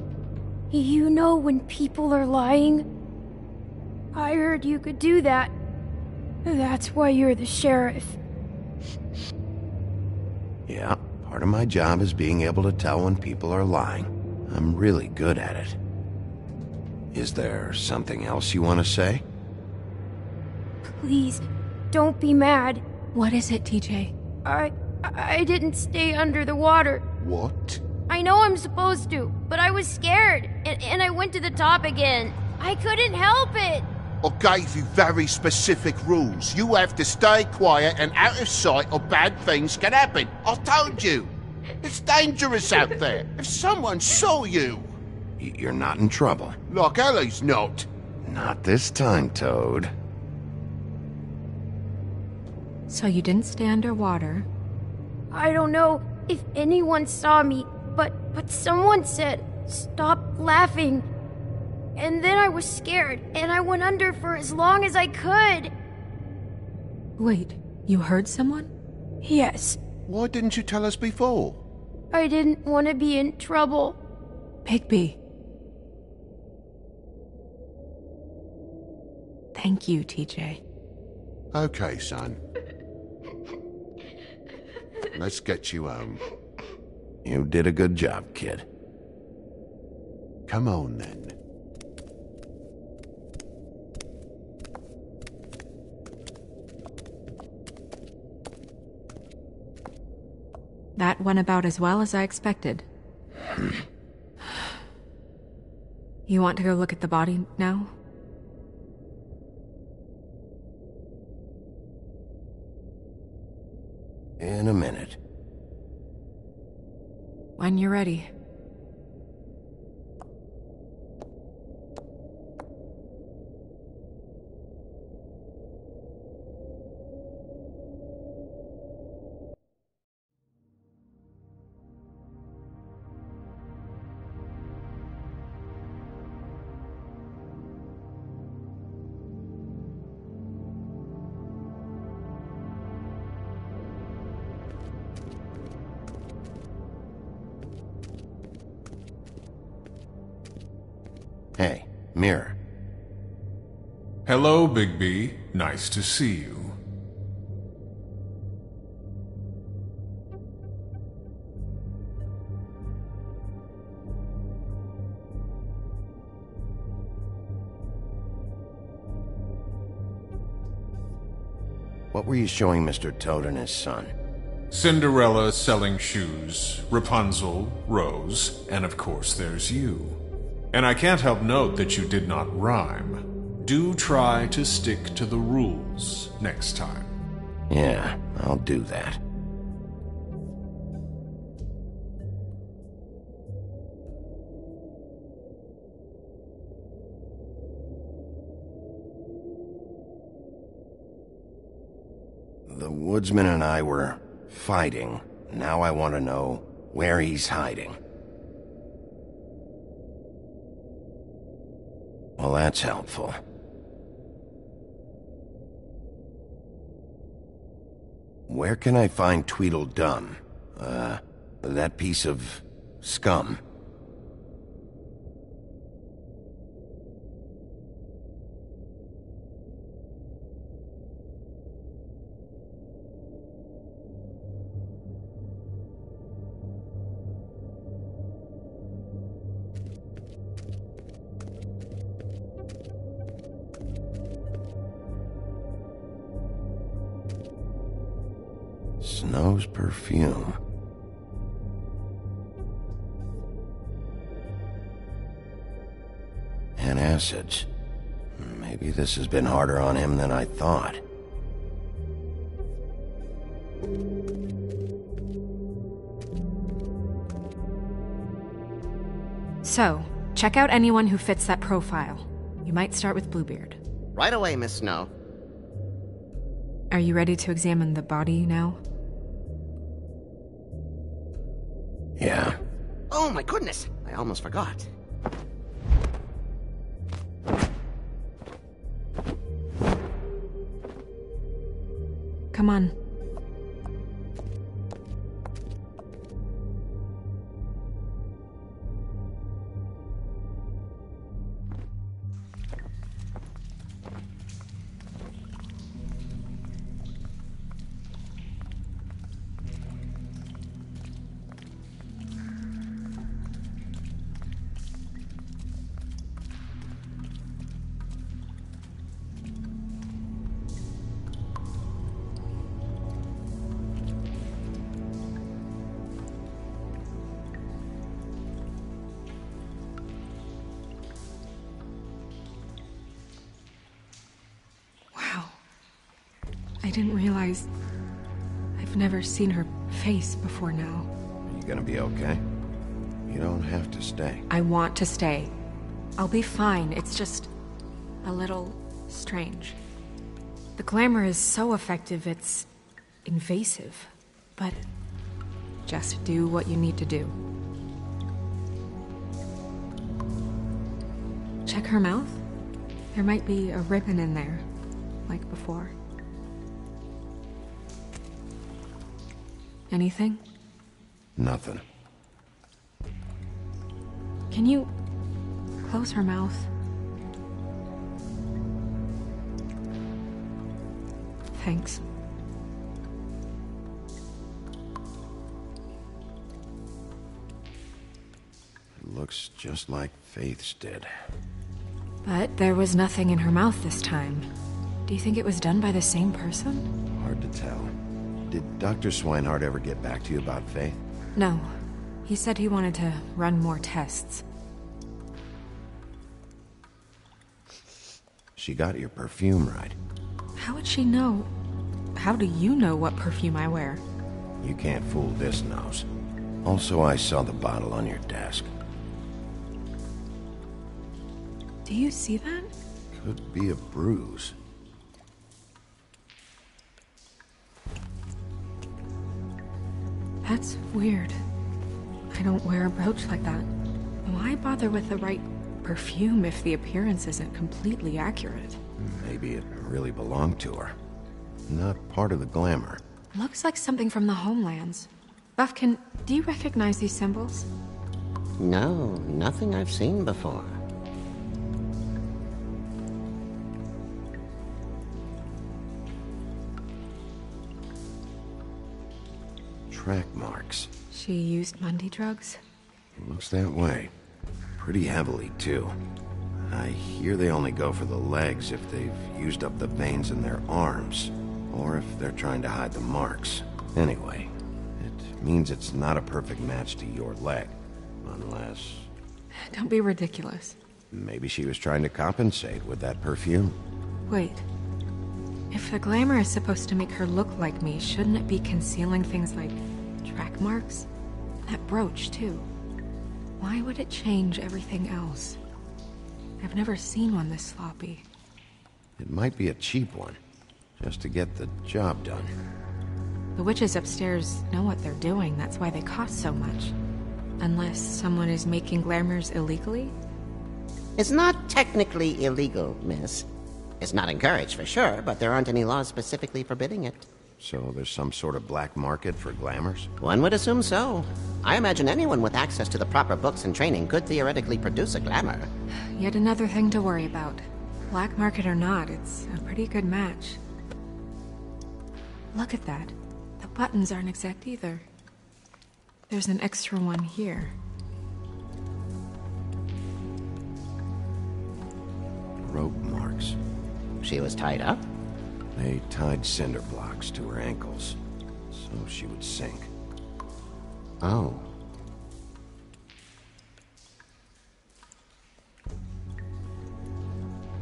You know when people are lying? I heard you could do that. That's why you're the sheriff. Yeah, part of my job is being able to tell when people are lying. I'm really good at it. Is there something else you want to say? Please, don't be mad. What is it, TJ? I didn't stay under the water. What? I know I'm supposed to, but I was scared, and I went to the top again. I couldn't help it. I gave you very specific rules. You have to stay quiet and out of sight or bad things can happen. I told you. It's dangerous out there. If someone saw you... You're not in trouble. Like Ellie's not. Not this time, Toad. So you didn't stay underwater? I don't know if anyone saw me, but someone said, "Stop laughing." And then I was scared, and I went under for as long as I could. Wait, you heard someone? Yes. Why didn't you tell us before? I didn't want to be in trouble. Bigby. Thank you, TJ. Okay, son. Let's get you home. You did a good job, kid. Come on, then. That went about as well as I expected. You want to go look at the body now? In a minute. When you're ready. Hey, Mirror. Hello, Bigby. Nice to see you. What were you showing Mr. Toad and his son? Cinderella selling shoes, Rapunzel, Rose, and of course there's you. And I can't help note that you did not rhyme. Do try to stick to the rules next time. Yeah, I'll do that. The woodsman and I were fighting. Now I want to know where he's hiding. Well, that's helpful. Where can I find Tweedledum? That piece of scum. Snow's perfume. Antacids. Maybe this has been harder on him than I thought. So, check out anyone who fits that profile. You might start with Bluebeard. Right away, Miss Snow. Are you ready to examine the body now? Yeah. Oh my goodness! I almost forgot. Come on. I didn't realize I've never seen her face before now. Are you gonna be okay? You don't have to stay. I want to stay. I'll be fine. It's just a little strange. The glamour is so effective, it's invasive. But just do what you need to do. Check her mouth. There might be a ribbon in there, like before. Anything? Nothing. Can you close her mouth? Thanks. It looks just like Faith's did. But there was nothing in her mouth this time. Do you think it was done by the same person? Hard to tell. Did Dr. Swinehart ever get back to you about Faith? No. He said he wanted to run more tests. She got your perfume right. How would she know? How do you know what perfume I wear? You can't fool this nose. Also, I saw the bottle on your desk. Do you see that? Could be a bruise. That's weird. I don't wear a brooch like that. Why bother with the right perfume if the appearance isn't completely accurate? Maybe it really belonged to her. Not part of the glamour. Looks like something from the homelands. Buffkin, do you recognize these symbols? No, nothing I've seen before. Track marks. She used Mundy drugs? Looks that way. Pretty heavily, too. I hear they only go for the legs if they've used up the veins in their arms, or if they're trying to hide the marks. Anyway, it means it's not a perfect match to your leg, unless... Don't be ridiculous. Maybe she was trying to compensate with that perfume. Wait. If the glamour is supposed to make her look like me, shouldn't it be concealing things like track marks? That brooch, too. Why would it change everything else? I've never seen one this sloppy. It might be a cheap one, just to get the job done. The witches upstairs know what they're doing, that's why they cost so much. Unless someone is making glamours illegally? It's not technically illegal, miss. It's not encouraged for sure, but there aren't any laws specifically forbidding it. So there's some sort of black market for glamours? One would assume so. I imagine anyone with access to the proper books and training could theoretically produce a glamour. Yet another thing to worry about. Black market or not, it's a pretty good match. Look at that. The buttons aren't exact either. There's an extra one here. Rope marks. She was tied up? They tied cinder blocks to her ankles, so she would sink. Oh.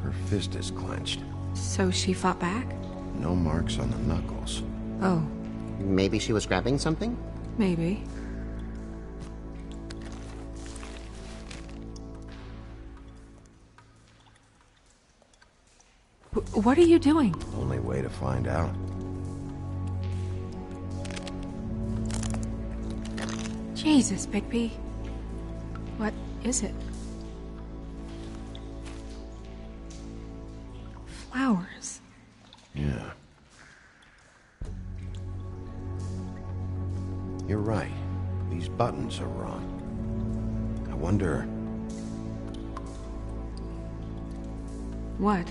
Her fist is clenched. So she fought back? No marks on the knuckles. Oh. Maybe she was grabbing something? Maybe. What are you doing? Only way to find out. Jesus, Bigby. What is it? Flowers. Yeah. You're right. These buttons are wrong. I wonder... What?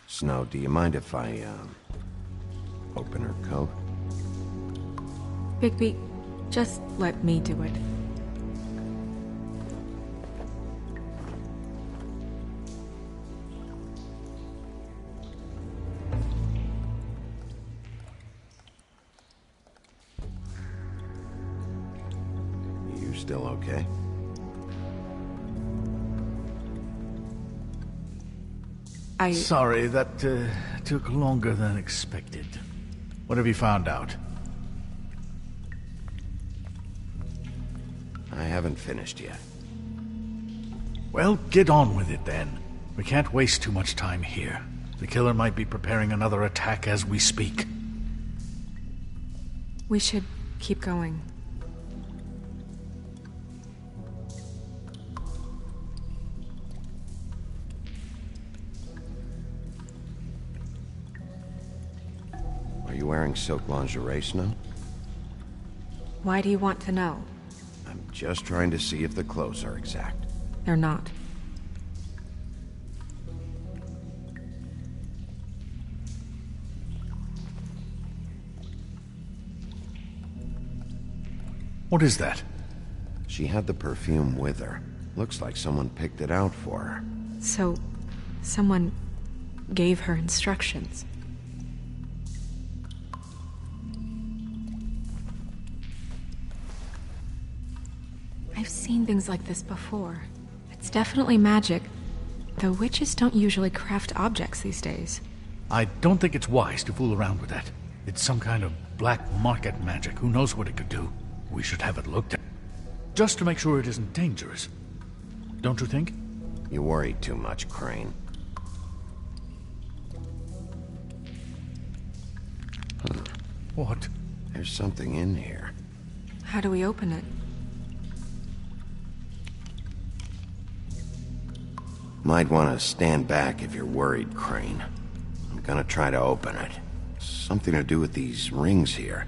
Snow, do you mind if I, open her coat? Bigby, just let me do it. You still okay? Sorry, that took longer than expected. What have you found out? I haven't finished yet. Well, get on with it then. We can't waste too much time here. The killer might be preparing another attack as we speak. We should keep going. Are you wearing silk lingerie, Snow? Why do you want to know? I'm just trying to see if the clothes are exact. They're not. What is that? She had the perfume with her. Looks like someone picked it out for her. So, someone gave her instructions. I've seen things like this before. It's definitely magic, though witches don't usually craft objects these days. I don't think it's wise to fool around with that. It's some kind of black market magic. Who knows what it could do? We should have it looked at. Just to make sure it isn't dangerous. Don't you think? You worry too much, Crane. Huh. What? There's something in here. How do we open it? Might want to stand back if you're worried, Crane. I'm gonna try to open it. Something to do with these rings here.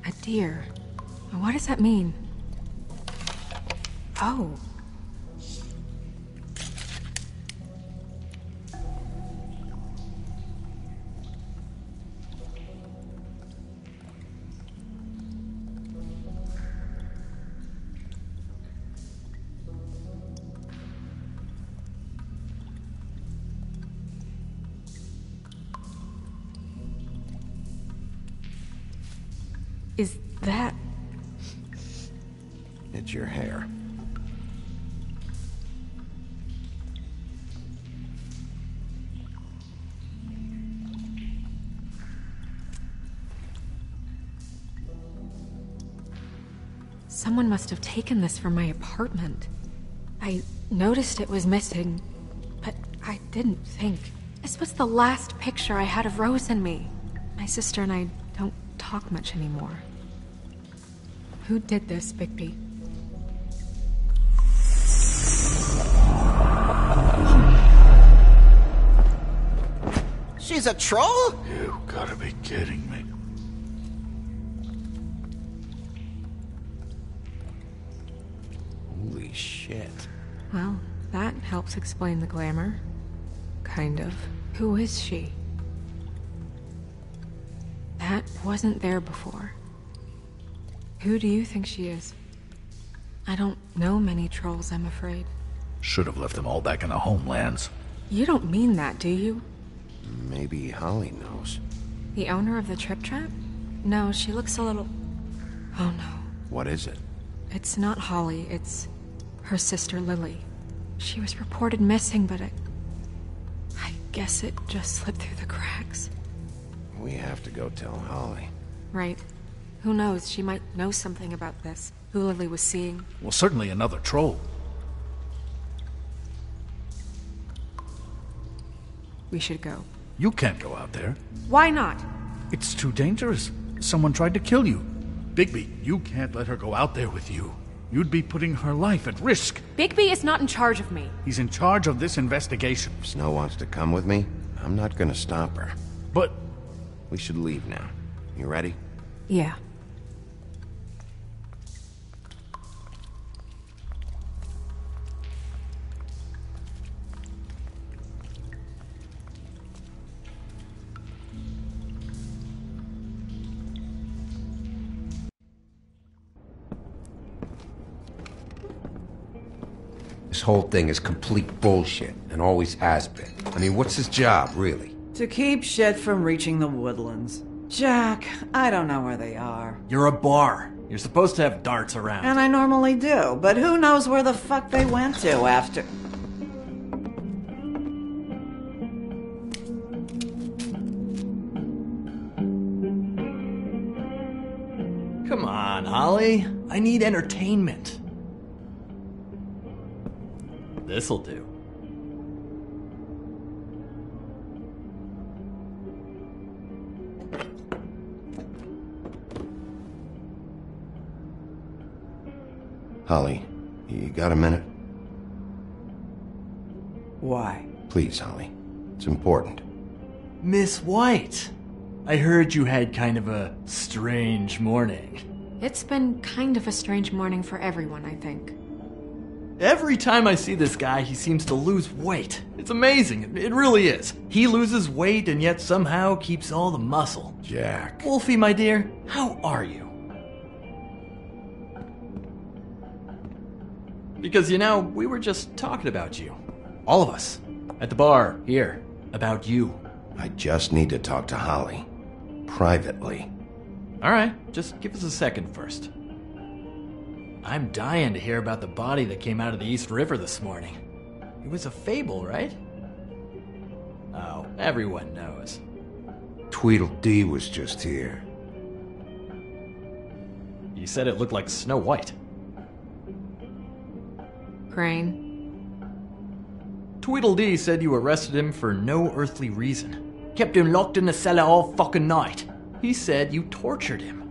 A deer. What does that mean? Oh. Is that... It's your hair. Someone must have taken this from my apartment. I noticed it was missing, but I didn't think. This was the last picture I had of Rose and me. My sister and I don't talk much anymore. Who did this, Bigby? She's a troll? You gotta be kidding me. Holy shit. Well, that helps explain the glamour. Kind of. Who is she? That wasn't there before. Who do you think she is? I don't know many trolls, I'm afraid. Should have left them all back in the homelands. You don't mean that, do you? Maybe Holly knows. The owner of the Trip Trap? No, she looks a little... Oh no. What is it? It's not Holly, it's her sister Lily. She was reported missing, but I guess it just slipped through the cracks. We have to go tell Holly. Right. Who knows, she might know something about this. Who Lily was seeing. Well, certainly another troll. We should go. You can't go out there. Why not? It's too dangerous. Someone tried to kill you. Bigby, you can't let her go out there with you. You'd be putting her life at risk. Bigby is not in charge of me. He's in charge of this investigation. If Snow wants to come with me, I'm not gonna stop her. But... We should leave now. You ready? Yeah. This whole thing is complete bullshit, and always has been. I mean, what's his job, really? To keep shit from reaching the woodlands. Jack, I don't know where they are. You're a bar. You're supposed to have darts around. And I normally do, but who knows where the fuck they went to after... Come on, Holly. I need entertainment. This'll do. Holly, you got a minute? Why? Please, Holly. It's important. Miss White, I heard you had kind of a strange morning. It's been kind of a strange morning for everyone, I think. Every time I see this guy, he seems to lose weight. It's amazing. It really is. He loses weight and yet somehow keeps all the muscle. Jack. Wolfie, my dear, how are you? Because, you know, we were just talking about you. All of us. At the bar, here. About you. I just need to talk to Holly. Privately. Alright, just give us a second first. I'm dying to hear about the body that came out of the East River this morning. It was a fable, right? Oh, everyone knows. Tweedledee was just here. You said it looked like Snow White. Crane. Tweedledee said you arrested him for no earthly reason. Kept him locked in the cellar all fucking night. He said you tortured him.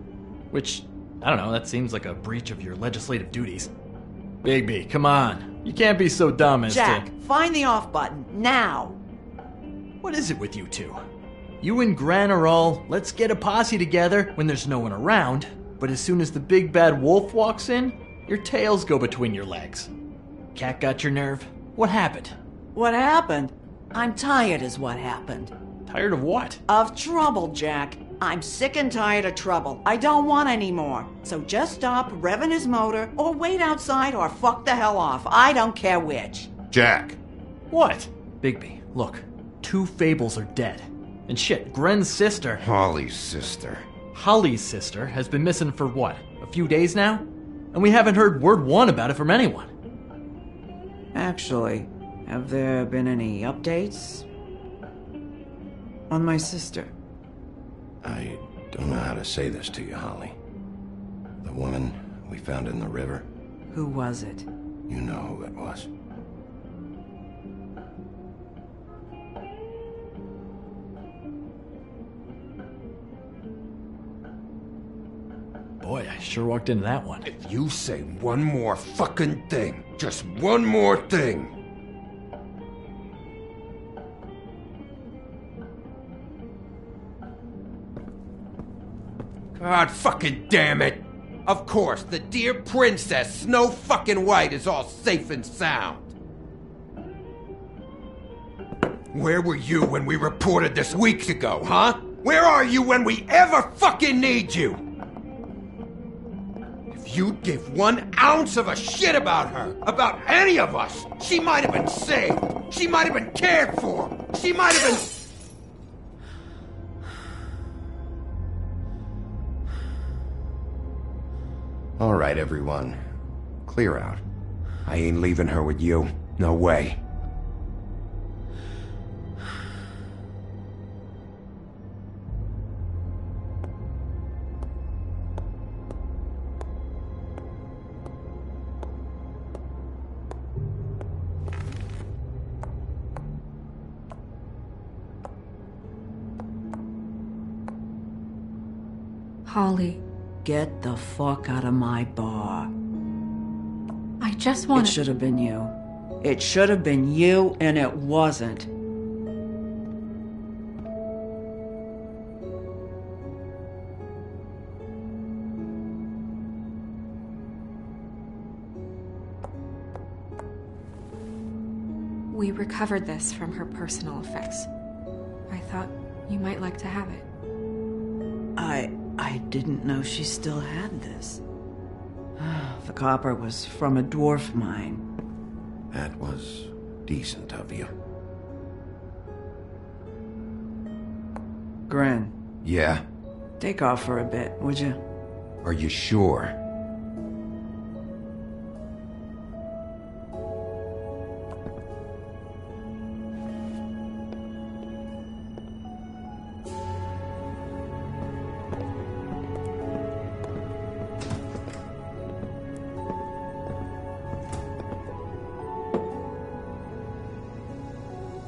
Which, I don't know, that seems like a breach of your legislative duties. Bigby, come on. You can't be so dumb as Jack, find the off button, now! What is it with you two? You and Gran are all, let's get a posse together when there's no one around, but as soon as the big bad wolf walks in, your tails go between your legs. Cat got your nerve? What happened? What happened? I'm tired is what happened. Tired of what? Of trouble, Jack. I'm sick and tired of trouble. I don't want any more. So just stop revving his motor, or wait outside, or fuck the hell off. I don't care which. Jack. What? Bigby, look. 2 fables are dead. And shit, Gren's sister... Holly's sister. Holly's sister has been missing for what, a few days now? And we haven't heard word one about it from anyone. Actually, have there been any updates on my sister? I don't know how to say this to you, Holly. The woman we found in the river. Who was it? You know who it was. Boy, I sure walked into that one. If you say one more fucking thing, just one more thing. God fucking damn it! Of course, the dear Princess Snow fucking White is all safe and sound. Where were you when we reported this weeks ago, huh? Where are you when we ever fucking need you? If you'd give 1 ounce of a shit about her, about any of us, she might have been saved. She might have been cared for. She might have been... All right, everyone. Clear out. I ain't leaving her with you. No way. Holly. Get the fuck out of my bar. I just want It should have been you. It should have been you, and it wasn't. We recovered this from her personal effects. I thought you might like to have it. I didn't know she still had this. The copper was from a dwarf mine. That was decent of you. Gren. Yeah? Take off for a bit, would you? Are you sure?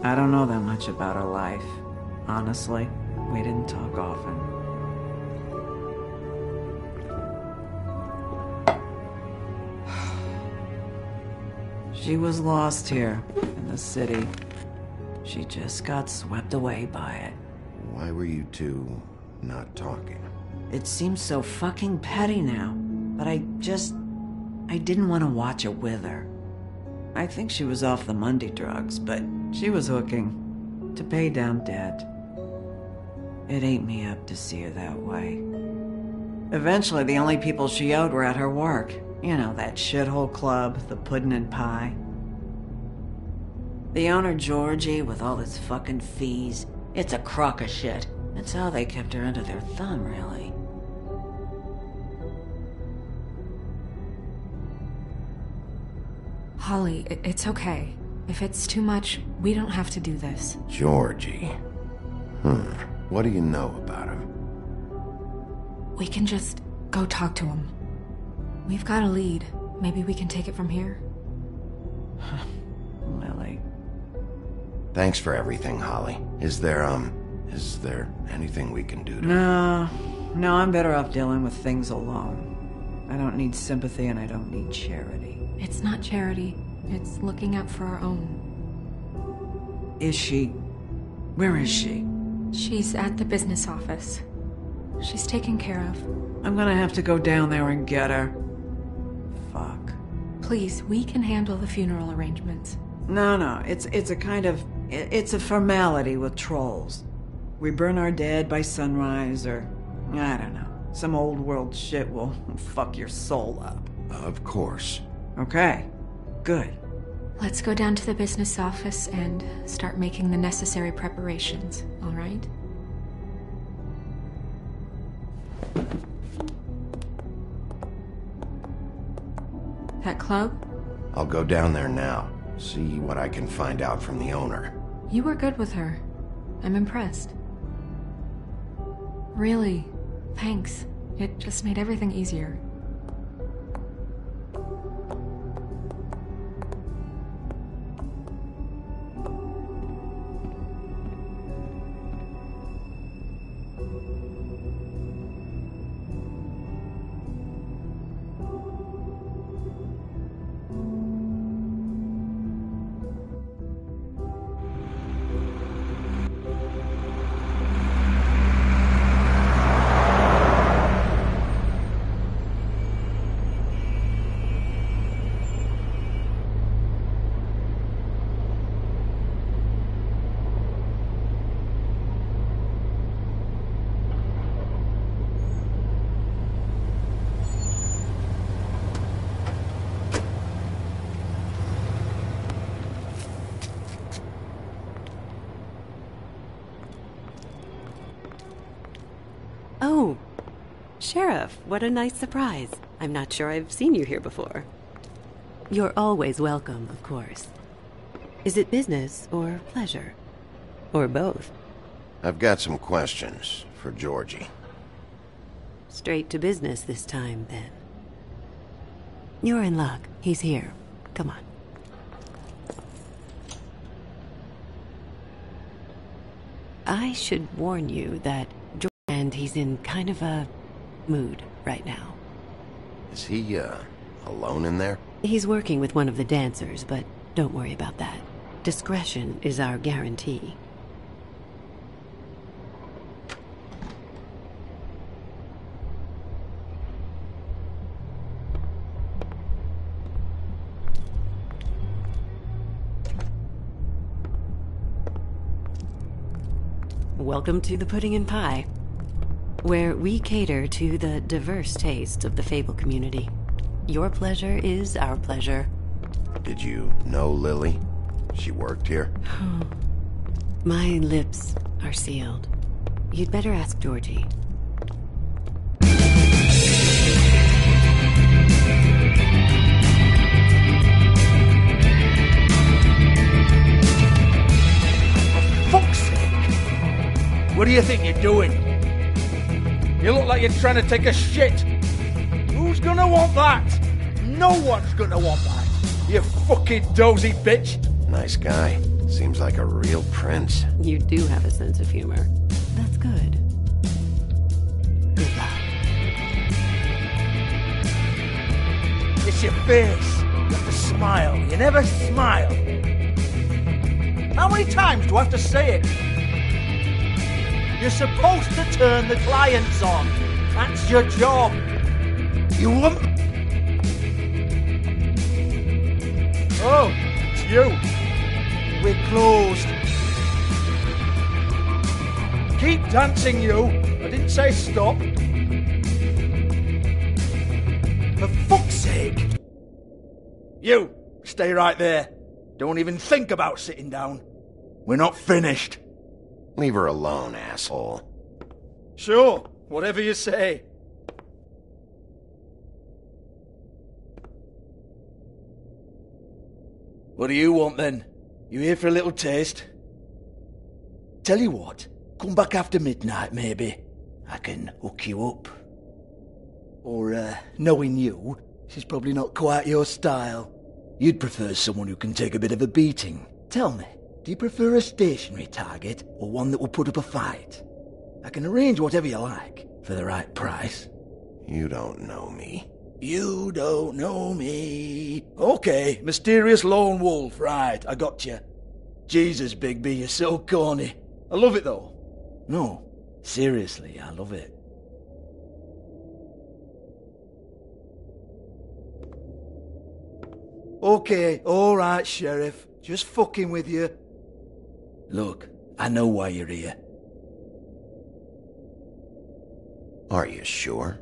I don't know that much about her life. Honestly, we didn't talk often. She was lost here, in the city. She just got swept away by it. Why were you two not talking? It seems so fucking petty now, but I didn't want to watch it with her. I think she was off the Monday drugs, but she was hooking to pay down debt. It ate me up to see her that way. Eventually, the only people she owed were at her work. You know, that shithole club, the Puddin' and Pie. The owner, Georgie, with all his fucking fees, it's a crock of shit. That's how they kept her under their thumb, really. Holly, it's okay. If it's too much, we don't have to do this. Georgie. What do you know about him? We can just go talk to him. We've got a lead. Maybe we can take it from here. Lily. Thanks for everything, Holly. Is there anything we can do to... No, I'm better off dealing with things alone. I don't need sympathy and I don't need charity. It's not charity. It's looking out for our own. Is she... Where is she? She's at the business office. She's taken care of. I'm gonna have to go down there and get her. Fuck. Please, we can handle the funeral arrangements. No, it's a kind of... It's a formality with trolls. We burn our dead by sunrise, or... I don't know. Some old world shit will fuck your soul up. Of course. Okay. Good. Let's go down to the business office and start making the necessary preparations, all right? That club? I'll go down there now, see what I can find out from the owner. You were good with her. I'm impressed. Really, thanks. It just made everything easier. Oh, Sheriff, what a nice surprise. I'm not sure I've seen you here before. You're always welcome, of course. Is it business or pleasure? Or both? I've got some questions for Georgie. Straight to business this time, then. You're in luck. He's here. Come on. I should warn you that and he's in kind of a mood right now. Is he, alone in there? He's working with one of the dancers, but don't worry about that. Discretion is our guarantee. Welcome to the Pudding and Pie, where we cater to the diverse tastes of the Fable community. Your pleasure is our pleasure. Did you know Lily? She worked here? My lips are sealed. You'd better ask Georgie. Fuck's sake! What do you think you're doing? You look like you're trying to take a shit. Who's gonna want that? No one's gonna want that. You fucking dozy bitch. Nice guy. Seems like a real prince. You do have a sense of humor. That's good. Good luck. It's your face. You have to smile. You never smile. How many times do I have to say it? You're supposed to turn the clients on. That's your job. You want... Oh, it's you. We're closed. Keep dancing, you. I didn't say stop. For fuck's sake. You, stay right there. Don't even think about sitting down. We're not finished. Leave her alone, asshole. Sure, whatever you say. What do you want then? You here for a little taste? Tell you what, come back after midnight maybe. I can hook you up. Or, knowing you, she's probably not quite your style. You'd prefer someone who can take a bit of a beating. Tell me, do you prefer a stationary target or one that will put up a fight? I can arrange whatever you like for the right price. You don't know me. You don't know me. Okay, mysterious lone wolf, right, I got you. Jesus, Bigby, you're so corny. I love it though. No, seriously, I love it. Okay, alright, Sheriff. Just fucking with you. Look, I know why you're here. Are you sure?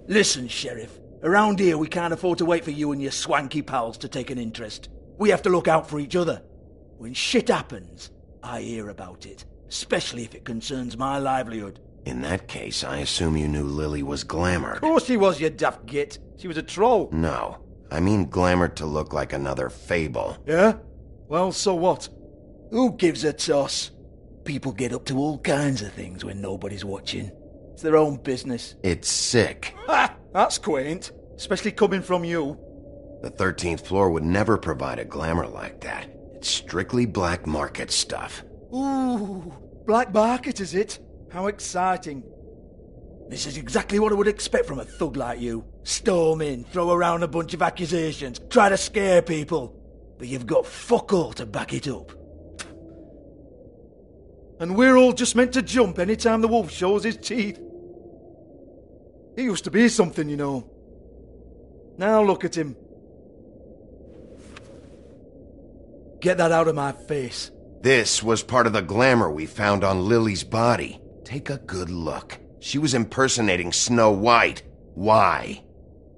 Listen, Sheriff. Around here we can't afford to wait for you and your swanky pals to take an interest. We have to look out for each other. When shit happens, I hear about it. Especially if it concerns my livelihood. In that case, I assume you knew Lily was glamored. Of course she was, you daft git. She was a troll. No, I mean glamored to look like another fable. Yeah? Well, so what? Who gives a toss? People get up to all kinds of things when nobody's watching. It's their own business. It's sick. Ha! That's quaint. Especially coming from you. The 13th floor would never provide a glamour like that. It's strictly black market stuff. Ooh, black market is it? How exciting. This is exactly what I would expect from a thug like you. Storm in, throw around a bunch of accusations, try to scare people. But you've got fuck all to back it up. And we're all just meant to jump any time the wolf shows his teeth. He used to be something, you know. Now look at him. Get that out of my face. This was part of the glamour we found on Lily's body. Take a good look. She was impersonating Snow White. Why?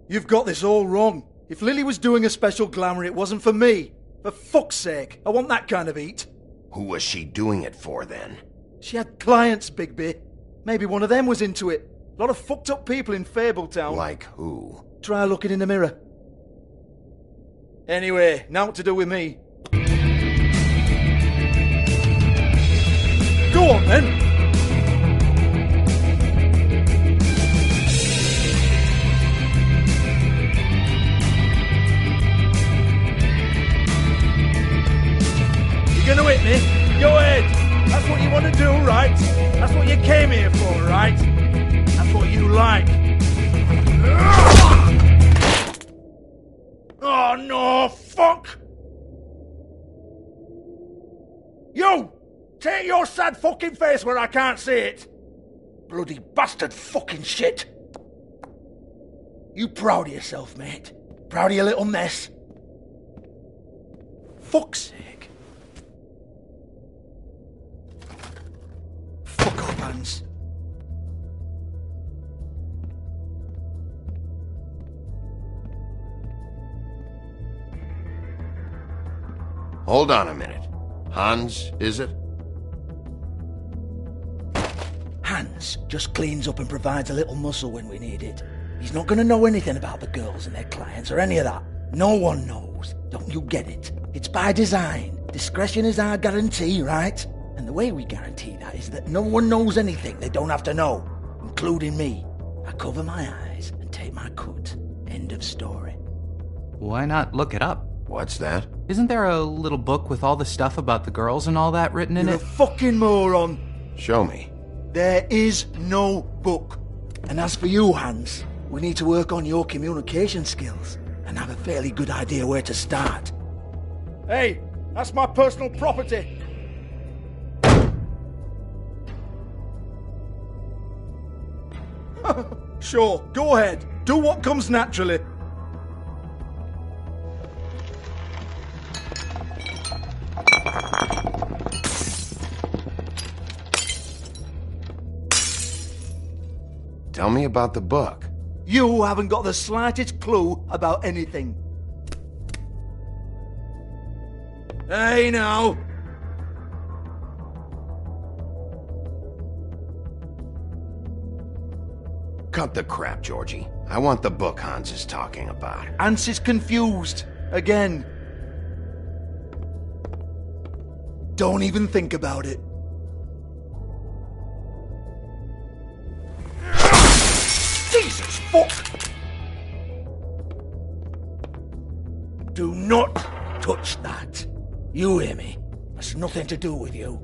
You've got this all wrong. If Lily was doing a special glamour, it wasn't for me. For fuck's sake, I want that kind of eat. Who was she doing it for, then? She had clients, Bigby. Maybe one of them was into it. A lot of fucked up people in Fabletown. Like who? Try looking in the mirror. Anyway, now what to do with me. Go on, then. You're gonna hit me? Go ahead. That's what you want to do, right? That's what you came here for, right? That's what you like. Oh, no, fuck! You! Take your sad fucking face where I can't see it! Bloody bastard fucking shit! You proud of yourself, mate? Proud of your little mess? Fuck's sake. Fuck off, Hans. Hold on a minute. Hans, is it? Hans just cleans up and provides a little muscle when we need it. He's not going to know anything about the girls and their clients or any of that. No one knows. Don't you get it? It's by design. Discretion is our guarantee, right? And the way we guarantee that is that no one knows anything they don't have to know, including me. I cover my eyes and take my cut. End of story. Why not look it up? What's that? Isn't there a little book with all the stuff about the girls and all that written in You're it? a fucking moron. Show me. There is no book. And as for you, Hans, we need to work on your communication skills and have a fairly good idea where to start. Hey, that's my personal property. Sure, go ahead. Do what comes naturally. Tell me about the book. You haven't got the slightest clue about anything. Hey, now. Cut the crap, Georgie. I want the book Hans is talking about. Hans is confused. Again. Don't even think about it. Jesus fuck! Do not touch that. You hear me? That's nothing to do with you.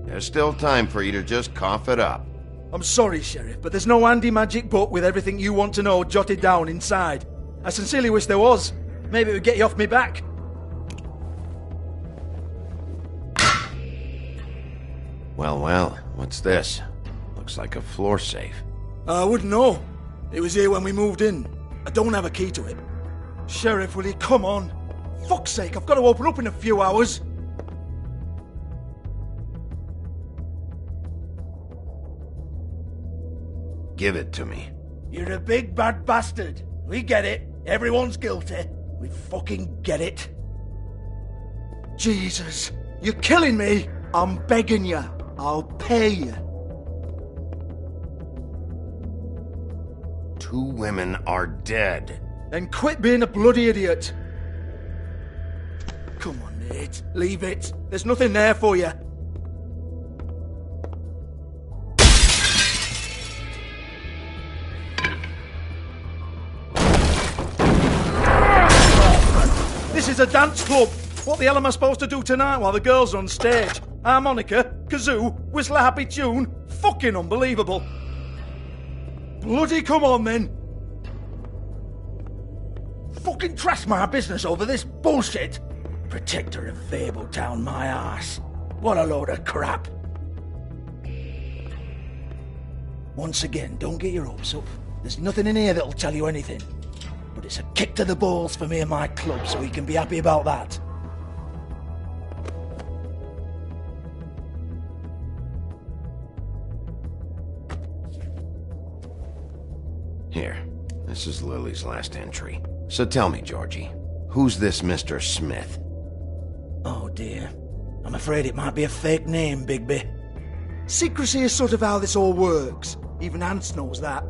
There's still time for you to just cough it up. I'm sorry, Sheriff, but there's no handy magic book with everything you want to know jotted down inside. I sincerely wish there was. Maybe it would get you off me back. Well, what's this? Looks like a floor safe. I wouldn't know. It was here when we moved in. I don't have a key to it. Sheriff, will you come on? Fuck's sake, I've got to open up in a few hours. Give it to me. You're a big bad bastard. We get it. Everyone's guilty. We fucking get it. Jesus, you're killing me. I'm begging you. I'll pay you. 2 women are dead. Then quit being a bloody idiot. Come on, Nate. Leave it. There's nothing there for you. This is a dance club. What the hell am I supposed to do tonight while the girls are on stage? Harmonica, kazoo, whistle a happy tune? Fucking unbelievable. Bloody come on then. Fucking trash my business over this bullshit. Protector of Fabletown, my ass. What a load of crap. Once again, don't get your hopes up. There's nothing in here that'll tell you anything. But it's a kick to the balls for me and my club, so he can be happy about that. Here, this is Lily's last entry. So tell me, Georgie, who's this Mr. Smith? Oh dear. I'm afraid it might be a fake name, Bigby. Secrecy is sort of how this all works. Even Hans knows that.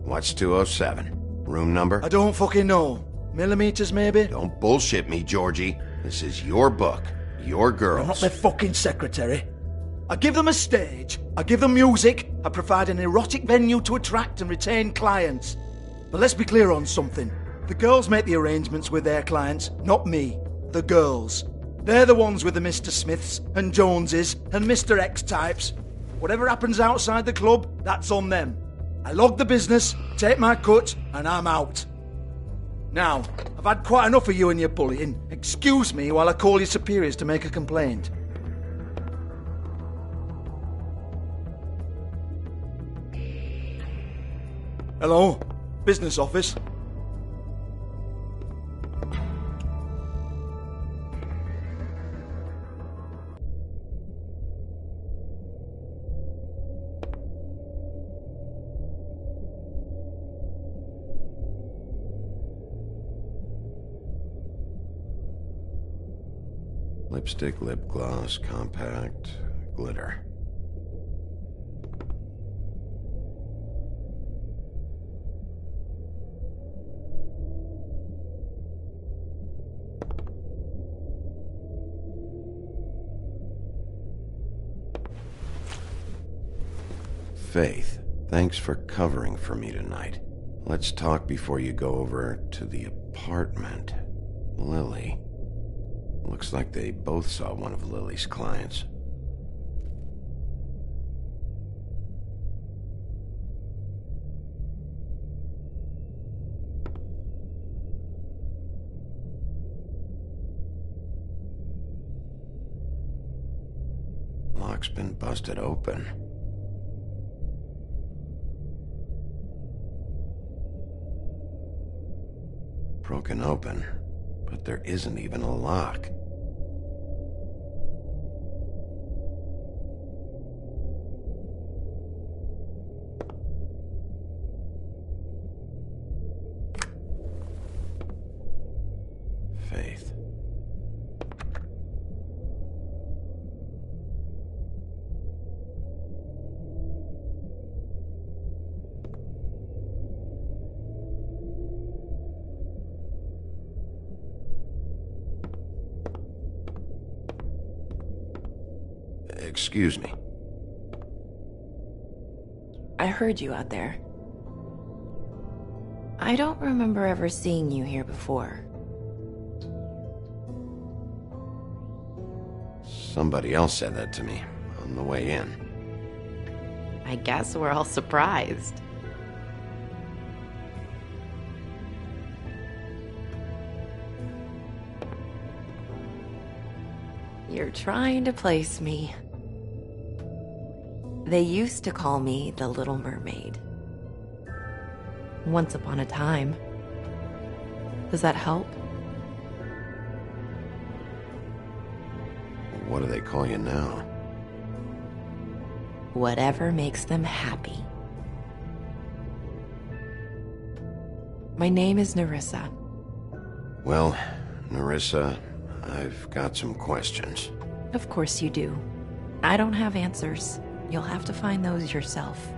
What's 207? Room number? I don't fucking know. Millimeters, maybe? Don't bullshit me, Georgie. This is your book. Your girls. I'm not their fucking secretary. I give them a stage. I give them music. I provide an erotic venue to attract and retain clients. But let's be clear on something. The girls make the arrangements with their clients, not me. The girls. They're the ones with the Mr. Smiths and Joneses and Mr. X types. Whatever happens outside the club, that's on them. I log the business, take my cut, and I'm out. Now, I've had quite enough of you and your bullying. Excuse me while I call your superiors to make a complaint. Hello? Business office? Lipstick, lip gloss, compact, glitter. Faith, thanks for covering for me tonight. Let's talk before you go over to the apartment. Lily. Looks like they both saw one of Lily's clients. Lock's been busted open. Broken open, but there isn't even a lock. Faith. Excuse me. I heard you out there. I don't remember ever seeing you here before. Somebody else said that to me on the way in. I guess we're all surprised. You're trying to place me. They used to call me the Little Mermaid. Once upon a time. Does that help? What do they call you now? Whatever makes them happy. My name is Nerissa. Well, Nerissa, I've got some questions. Of course you do. I don't have answers. You'll have to find those yourself.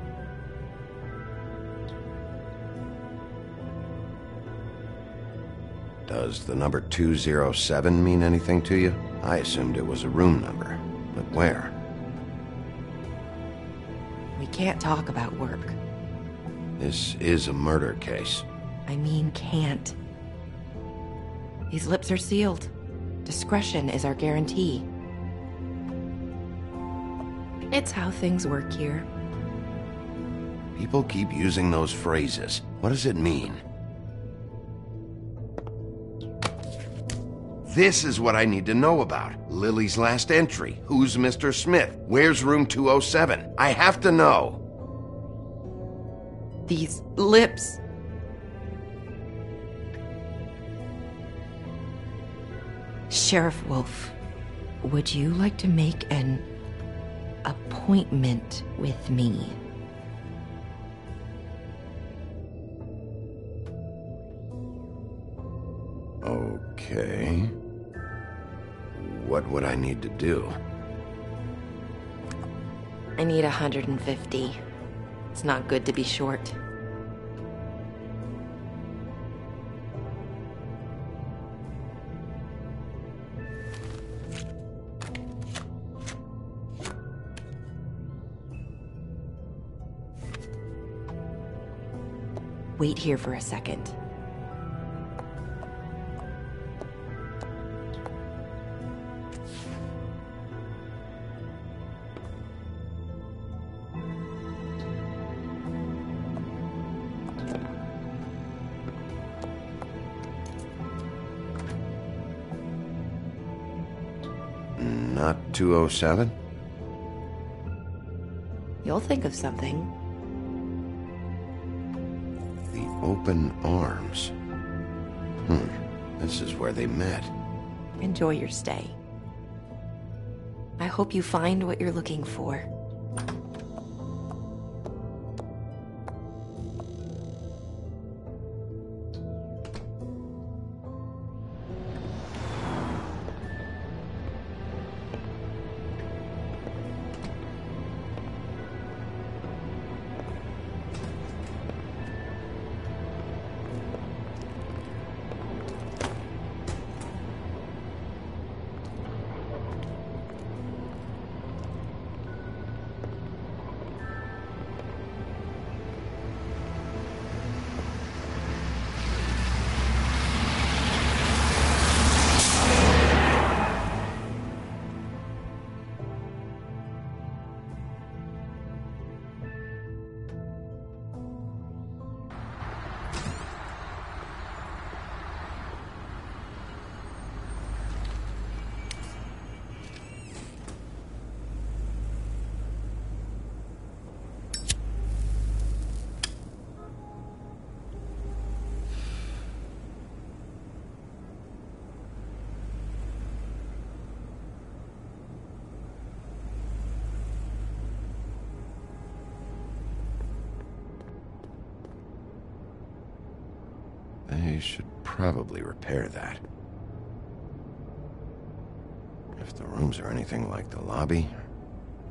Does the number 207 mean anything to you? I assumed it was a room number, but where? We can't talk about work. This is a murder case. I mean, can't. These lips are sealed. Discretion is our guarantee. It's how things work here. People keep using those phrases. What does it mean? This is what I need to know about. Lily's last entry. Who's Mr. Smith? Where's room 207? I have to know. These lips. Sheriff Wolf, would you like to make an appointment with me? Okay. What would I need to do? I need 150. It's not good to be short. Wait here for a second. Not 207? You'll think of something. The open arms. This is where they met. Enjoy your stay. I hope you find what you're looking for. They should probably repair that. If the rooms are anything like the lobby,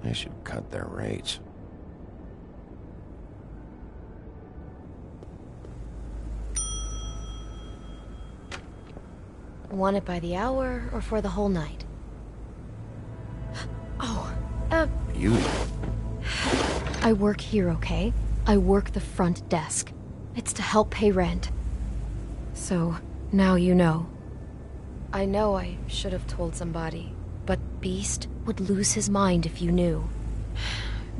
they should cut their rates. Want it by the hour or for the whole night? You? I work here, okay? I work the front desk. It's to help pay rent. So, now you know. I know I should have told somebody, but Beast would lose his mind if you knew.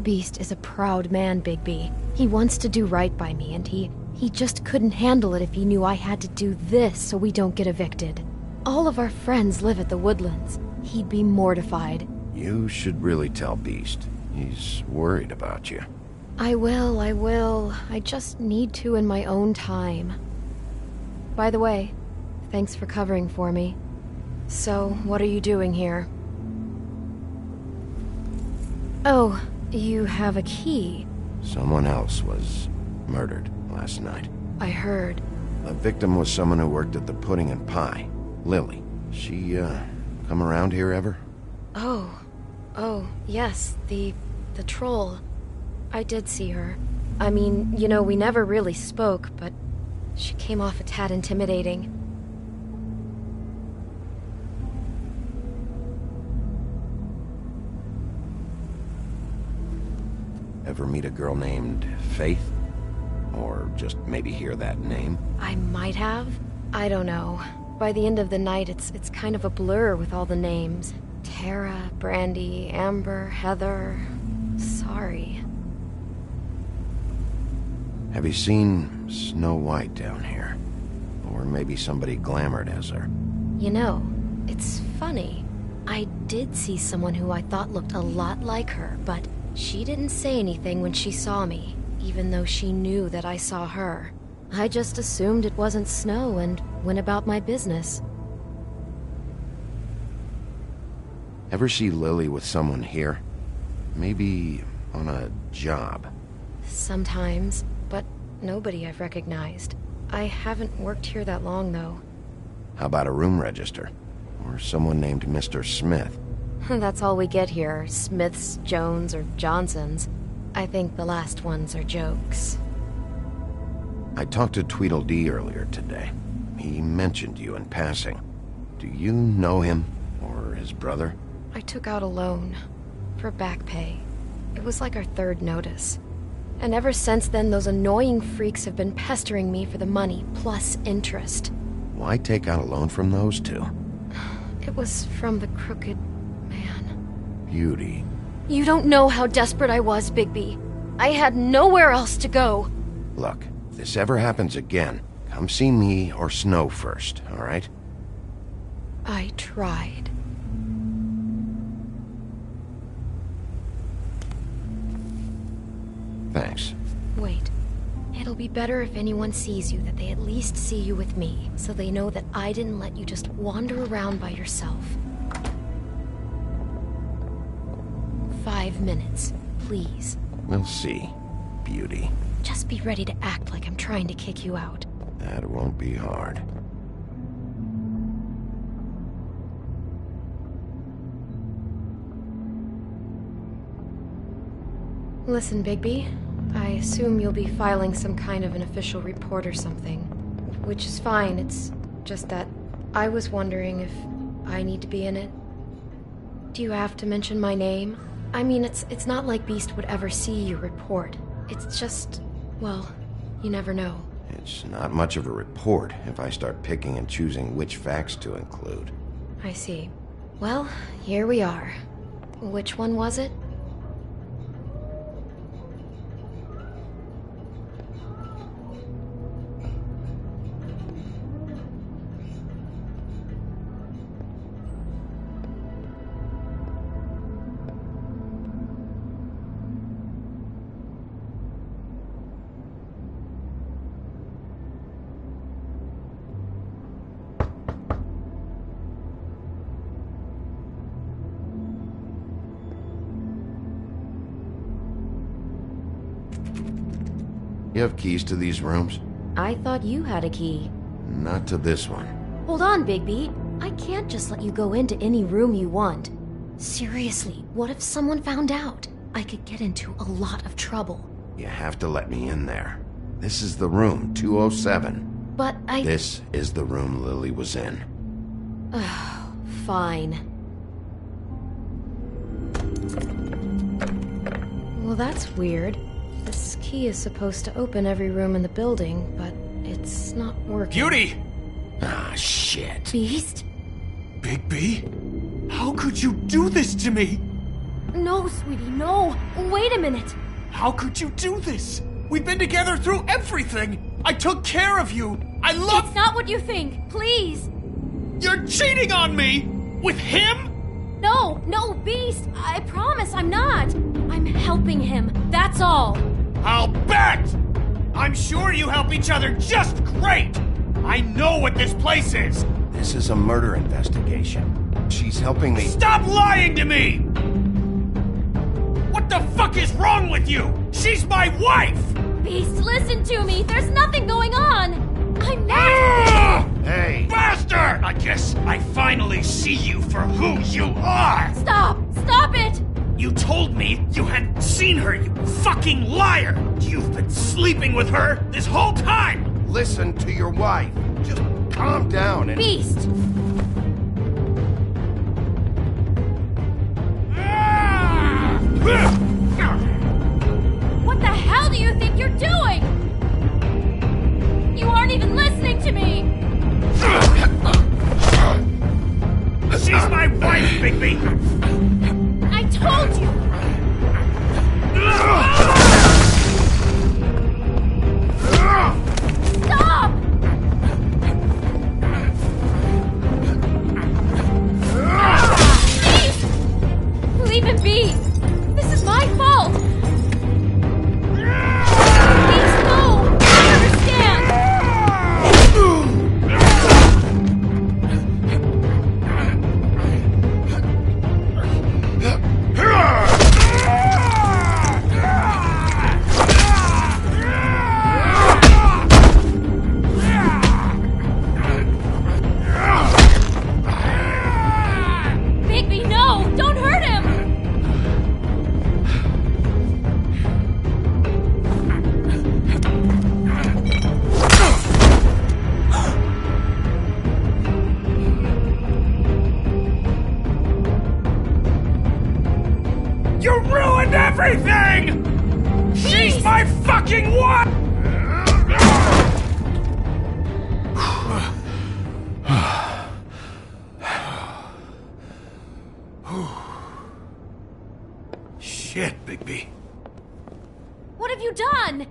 Beast is a proud man, Bigby. He wants to do right by me, and he just couldn't handle it if he knew I had to do this so we don't get evicted. All of our friends live at the Woodlands. He'd be mortified. You should really tell Beast. He's worried about you. I will. I just need to in my own time. By the way, thanks for covering for me. So, what are you doing here? Oh, you have a key. Someone else was murdered last night. I heard. The victim was someone who worked at the Pudding and Pie. Lily. She, come around here ever? Oh, yes, the troll. I did see her. I mean, you know, we never really spoke, but she came off a tad intimidating. Ever meet a girl named Faith? Or just maybe hear that name? I might have. I don't know. By the end of the night, it's kind of a blur with all the names. Tara, Brandy, Amber, Heather... Sorry. Have you seen Snow White down here? Or maybe somebody glamored as her? You know, it's funny. I did see someone who I thought looked a lot like her, but she didn't say anything when she saw me, even though she knew that I saw her. I just assumed it wasn't Snow and went about my business. Ever see Lily with someone here? Maybe on a job? Sometimes, but nobody I've recognized. I haven't worked here that long, though. How about a room register? Or someone named Mr. Smith? That's all we get here, Smiths, Jones, or Johnsons. I think the last ones are jokes. I talked to Tweedledee earlier today. He mentioned you in passing. Do you know him? Or his brother? I took out a loan. For back pay. It was like our third notice. And ever since then, those annoying freaks have been pestering me for the money, plus interest. Why take out a loan from those two? It was from the crooked man. Beauty. You don't know how desperate I was, Bigby. I had nowhere else to go. Look, if this ever happens again, come see me or Snow first, all right? I tried. Thanks. Wait. It'll be better if anyone sees you that they at least see you with me, so they know that I didn't let you just wander around by yourself. 5 minutes, please. We'll see, Beauty. Just be ready to act like I'm trying to kick you out. That won't be hard. Listen, Bigby. I assume you'll be filing some kind of an official report or something. Which is fine, it's just that I was wondering if I need to be in it. Do you have to mention my name? I mean, it's not like Beast would ever see your report. It's just, well, you never know. It's not much of a report if I start picking and choosing which facts to include. I see. Well, here we are. Which one was it? You have keys to these rooms? I thought you had a key. Not to this one. Hold on, Bigby. I can't just let you go into any room you want. Seriously, what if someone found out? I could get into a lot of trouble. You have to let me in there. This is the room, 207. But This is the room Lily was in. Fine. Well, that's weird. This key is supposed to open every room in the building, but it's not working. Beauty! Ah, shit. Beast? Bigby? How could you do this to me? No, sweetie, no. Wait a minute. How could you do this? We've been together through everything. I took care of you. I love... It's not what you think. Please. You're cheating on me! With him? No, Beast. I promise I'm not. I'm helping him. That's all. I'll bet! I'm sure you help each other just great! I know what this place is! This is a murder investigation. She's helping me... Stop lying to me! What the fuck is wrong with you? She's my wife! Beast, listen to me. There's nothing going on. I'm not... Hey! Bastard! I guess I finally see you for who you are! Stop! Stop it! You told me you hadn't seen her, you fucking liar! You've been sleeping with her this whole time! Listen to your wife. Just calm down and... Beast! You ruined everything! She's my fucking wife! Shit, Bigby. What have you done?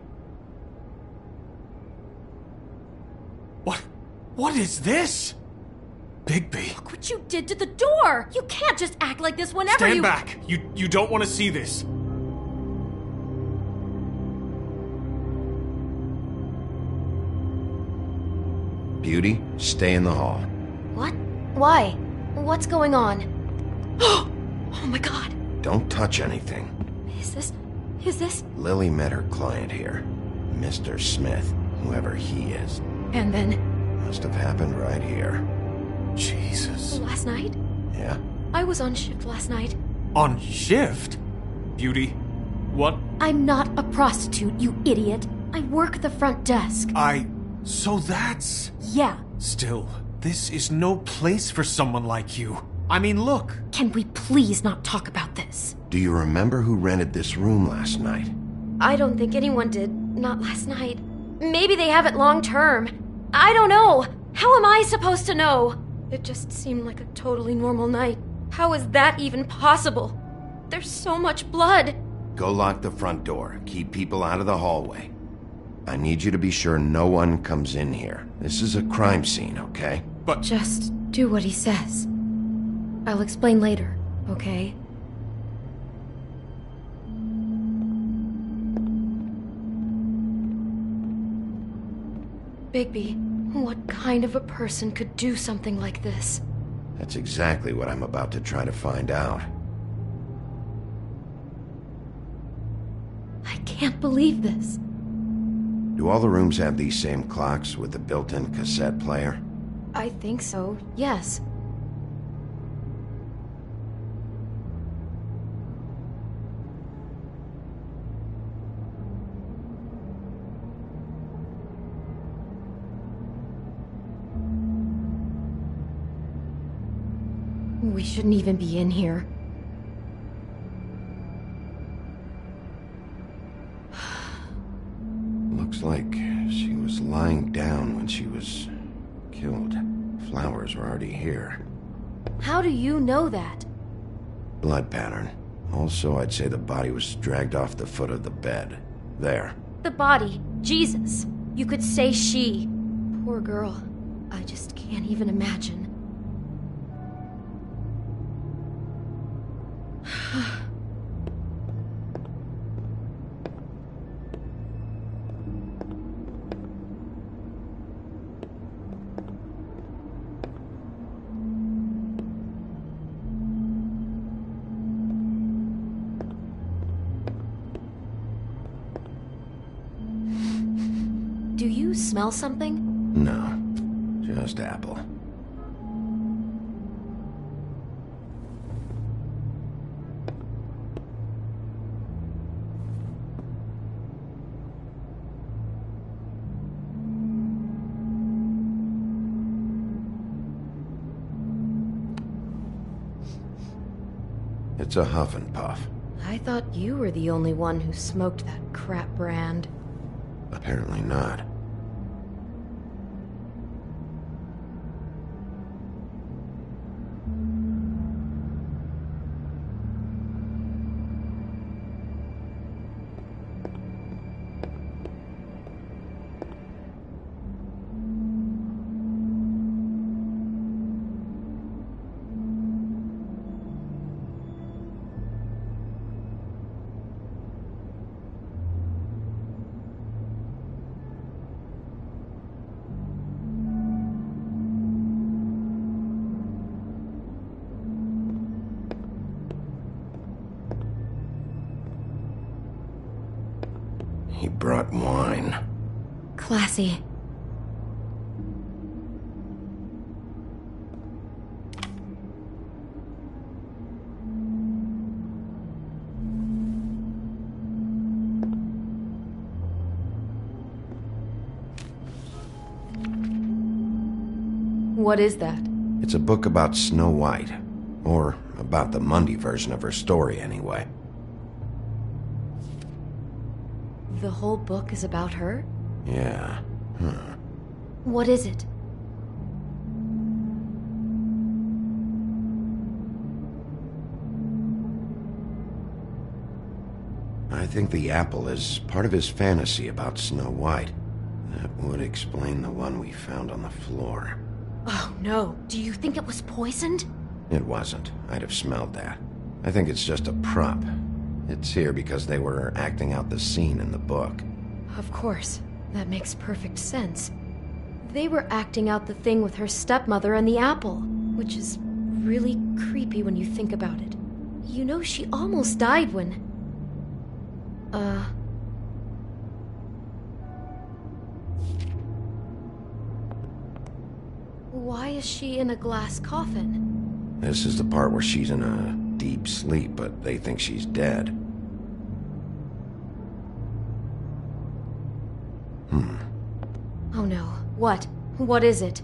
What is this? Bigby. Look what you did to the door! You can't just act like this whenever Stand back! You don't want to see this. Beauty, stay in the hall. What? Why? What's going on? Oh my god! Don't touch anything. Is this? Lily met her client here. Mr. Smith, whoever he is. And then? Must have happened right here. Jesus. Last night? Yeah? I was on shift last night. On shift? Beauty, what? I'm not a prostitute, you idiot. I work the front desk. So that's... Yeah. Still, this is no place for someone like you. I mean, look. Can we please not talk about this? Do you remember who rented this room last night? I don't think anyone did. Not last night. Maybe they have it long term. I don't know. How am I supposed to know? It just seemed like a totally normal night. How is that even possible? There's so much blood. Go lock the front door. Keep people out of the hallway. I need you to be sure no one comes in here. This is a crime scene, okay? But... Just do what he says. I'll explain later, okay? Bigby, what kind of a person could do something like this? That's exactly what I'm about to try to find out. I can't believe this. Do all the rooms have these same clocks with the built-in cassette player? I think so, yes. We shouldn't even be in here. Looks like she was lying down when she was killed. Flowers were already here. How do you know that? Blood pattern. Also, I'd say the body was dragged off the foot of the bed. There. The body. Jesus. You could say she. Poor girl. I just can't even imagine. Do you smell something? No. Just apple. It's a huff and puff. I thought you were the only one who smoked that crap brand. Apparently not. He brought wine. Classy. What is that? It's a book about Snow White. Or about the Mundy version of her story, anyway. The whole book is about her? Yeah. What is it? I think the apple is part of his fantasy about Snow White. That would explain the one we found on the floor. Oh no, do you think it was poisoned? It wasn't. I'd have smelled that. I think it's just a prop. It's here because they were acting out the scene in the book. Of course. That makes perfect sense. They were acting out the thing with her stepmother and the apple, which is really creepy when you think about it. You know, she almost died when... Why is she in a glass coffin? This is the part where she's in a deep sleep, but they think she's dead. Oh no. What? What is it?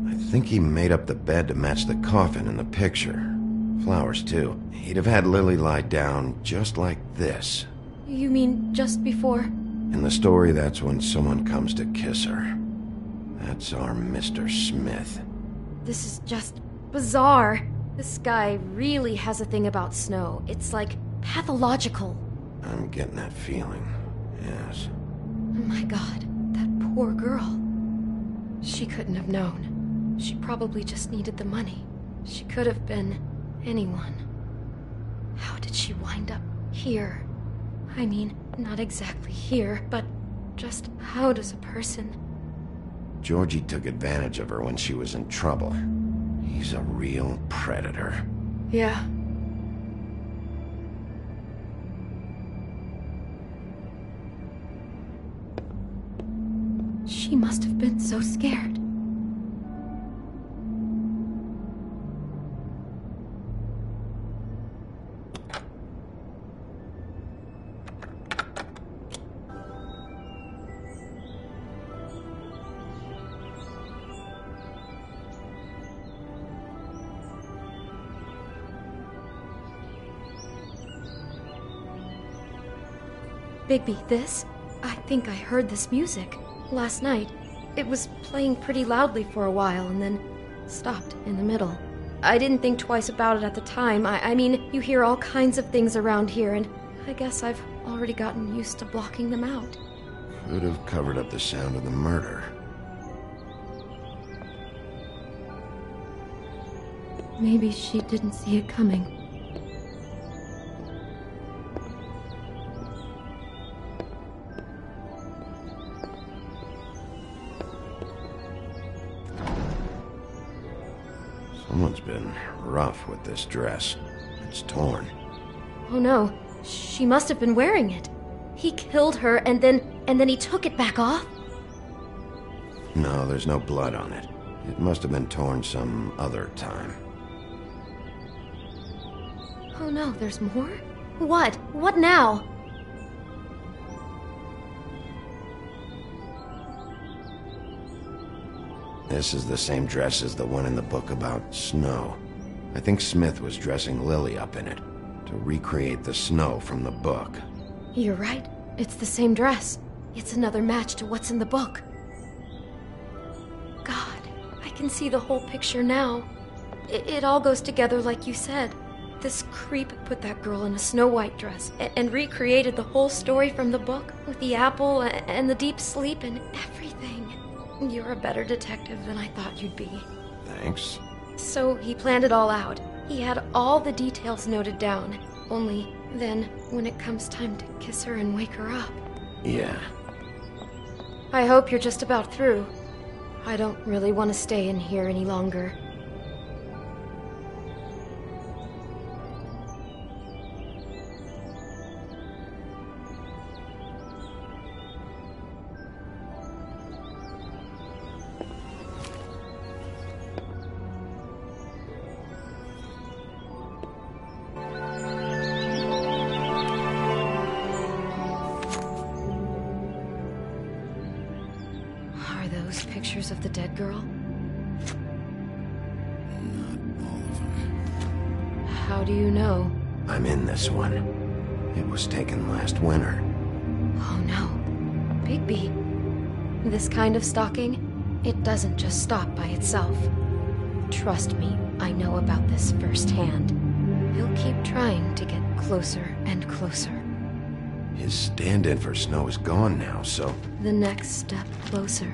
I think he made up the bed to match the coffin in the picture. Flowers, too. He'd have had Lily lie down just like this. You mean just before? In the story, that's when someone comes to kiss her. That's our Mr. Smith. This is just bizarre. This guy really has a thing about Snow. It's like pathological. I'm getting that feeling, yes. Oh my god, that poor girl. She couldn't have known. She probably just needed the money. She could have been anyone. How did she wind up here? I mean, not exactly here, but just how does a person... Georgie took advantage of her when she was in trouble. He's a real predator. Yeah. She must have been so scared. Bigby, this? I think I heard this music. Last night. It was playing pretty loudly for a while and then stopped in the middle. I didn't think twice about it at the time. I mean, you hear all kinds of things around here, and I guess I've already gotten used to blocking them out. Could have covered up the sound of the murder. Maybe she didn't see it coming. Someone's been rough with this dress. It's torn. Oh no, she must have been wearing it. He killed her and then he took it back off? No, there's no blood on it. It must have been torn some other time. Oh no, there's more? What? What now? This is the same dress as the one in the book about Snow. I think Smith was dressing Lily up in it, to recreate the Snow from the book. You're right. It's the same dress. It's another match to what's in the book. God, I can see the whole picture now. It all goes together like you said. This creep put that girl in a Snow White dress and recreated the whole story from the book with the apple and the deep sleep and everything. You're a better detective than I thought you'd be. Thanks. So he planned it all out. He had all the details noted down. Only then, when it comes time to kiss her and wake her up... Yeah. I hope you're just about through. I don't really want to stay in here any longer. Pictures of the dead girl? How do you know? I'm in this one. It was taken last winter. Oh no. Bigby. This kind of stalking, it doesn't just stop by itself. Trust me, I know about this firsthand. He'll keep trying to get closer and closer. His stand-in for Snow is gone now, so... The next step closer.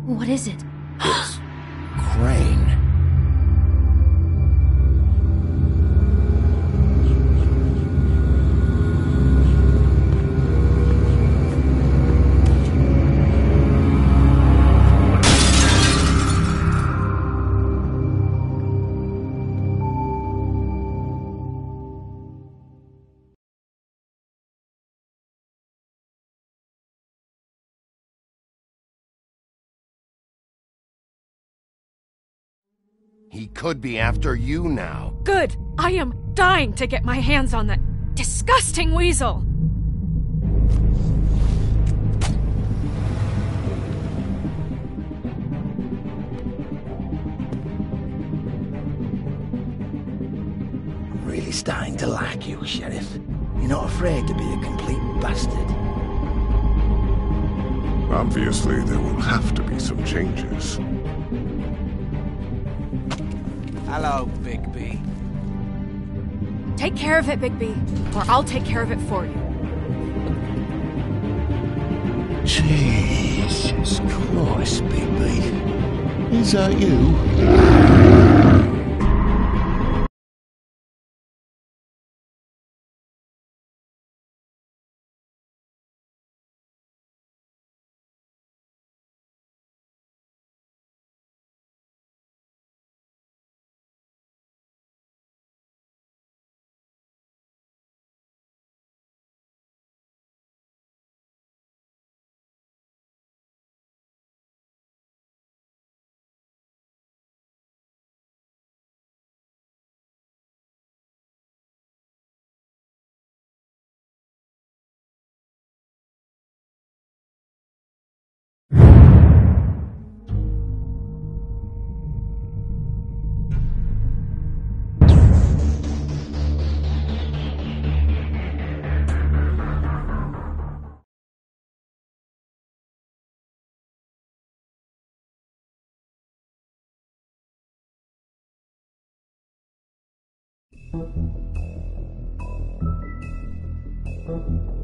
What is it? It's... Crane. He could be after you now. Good! I am dying to get my hands on that disgusting weasel! I'm really starting to like you, Sheriff. You're not afraid to be a complete bastard. Obviously, there will have to be some changes. Hello, Bigby. Take care of it, Bigby, or I'll take care of it for you. Jesus Christ, Bigby. Is that you? Thank you.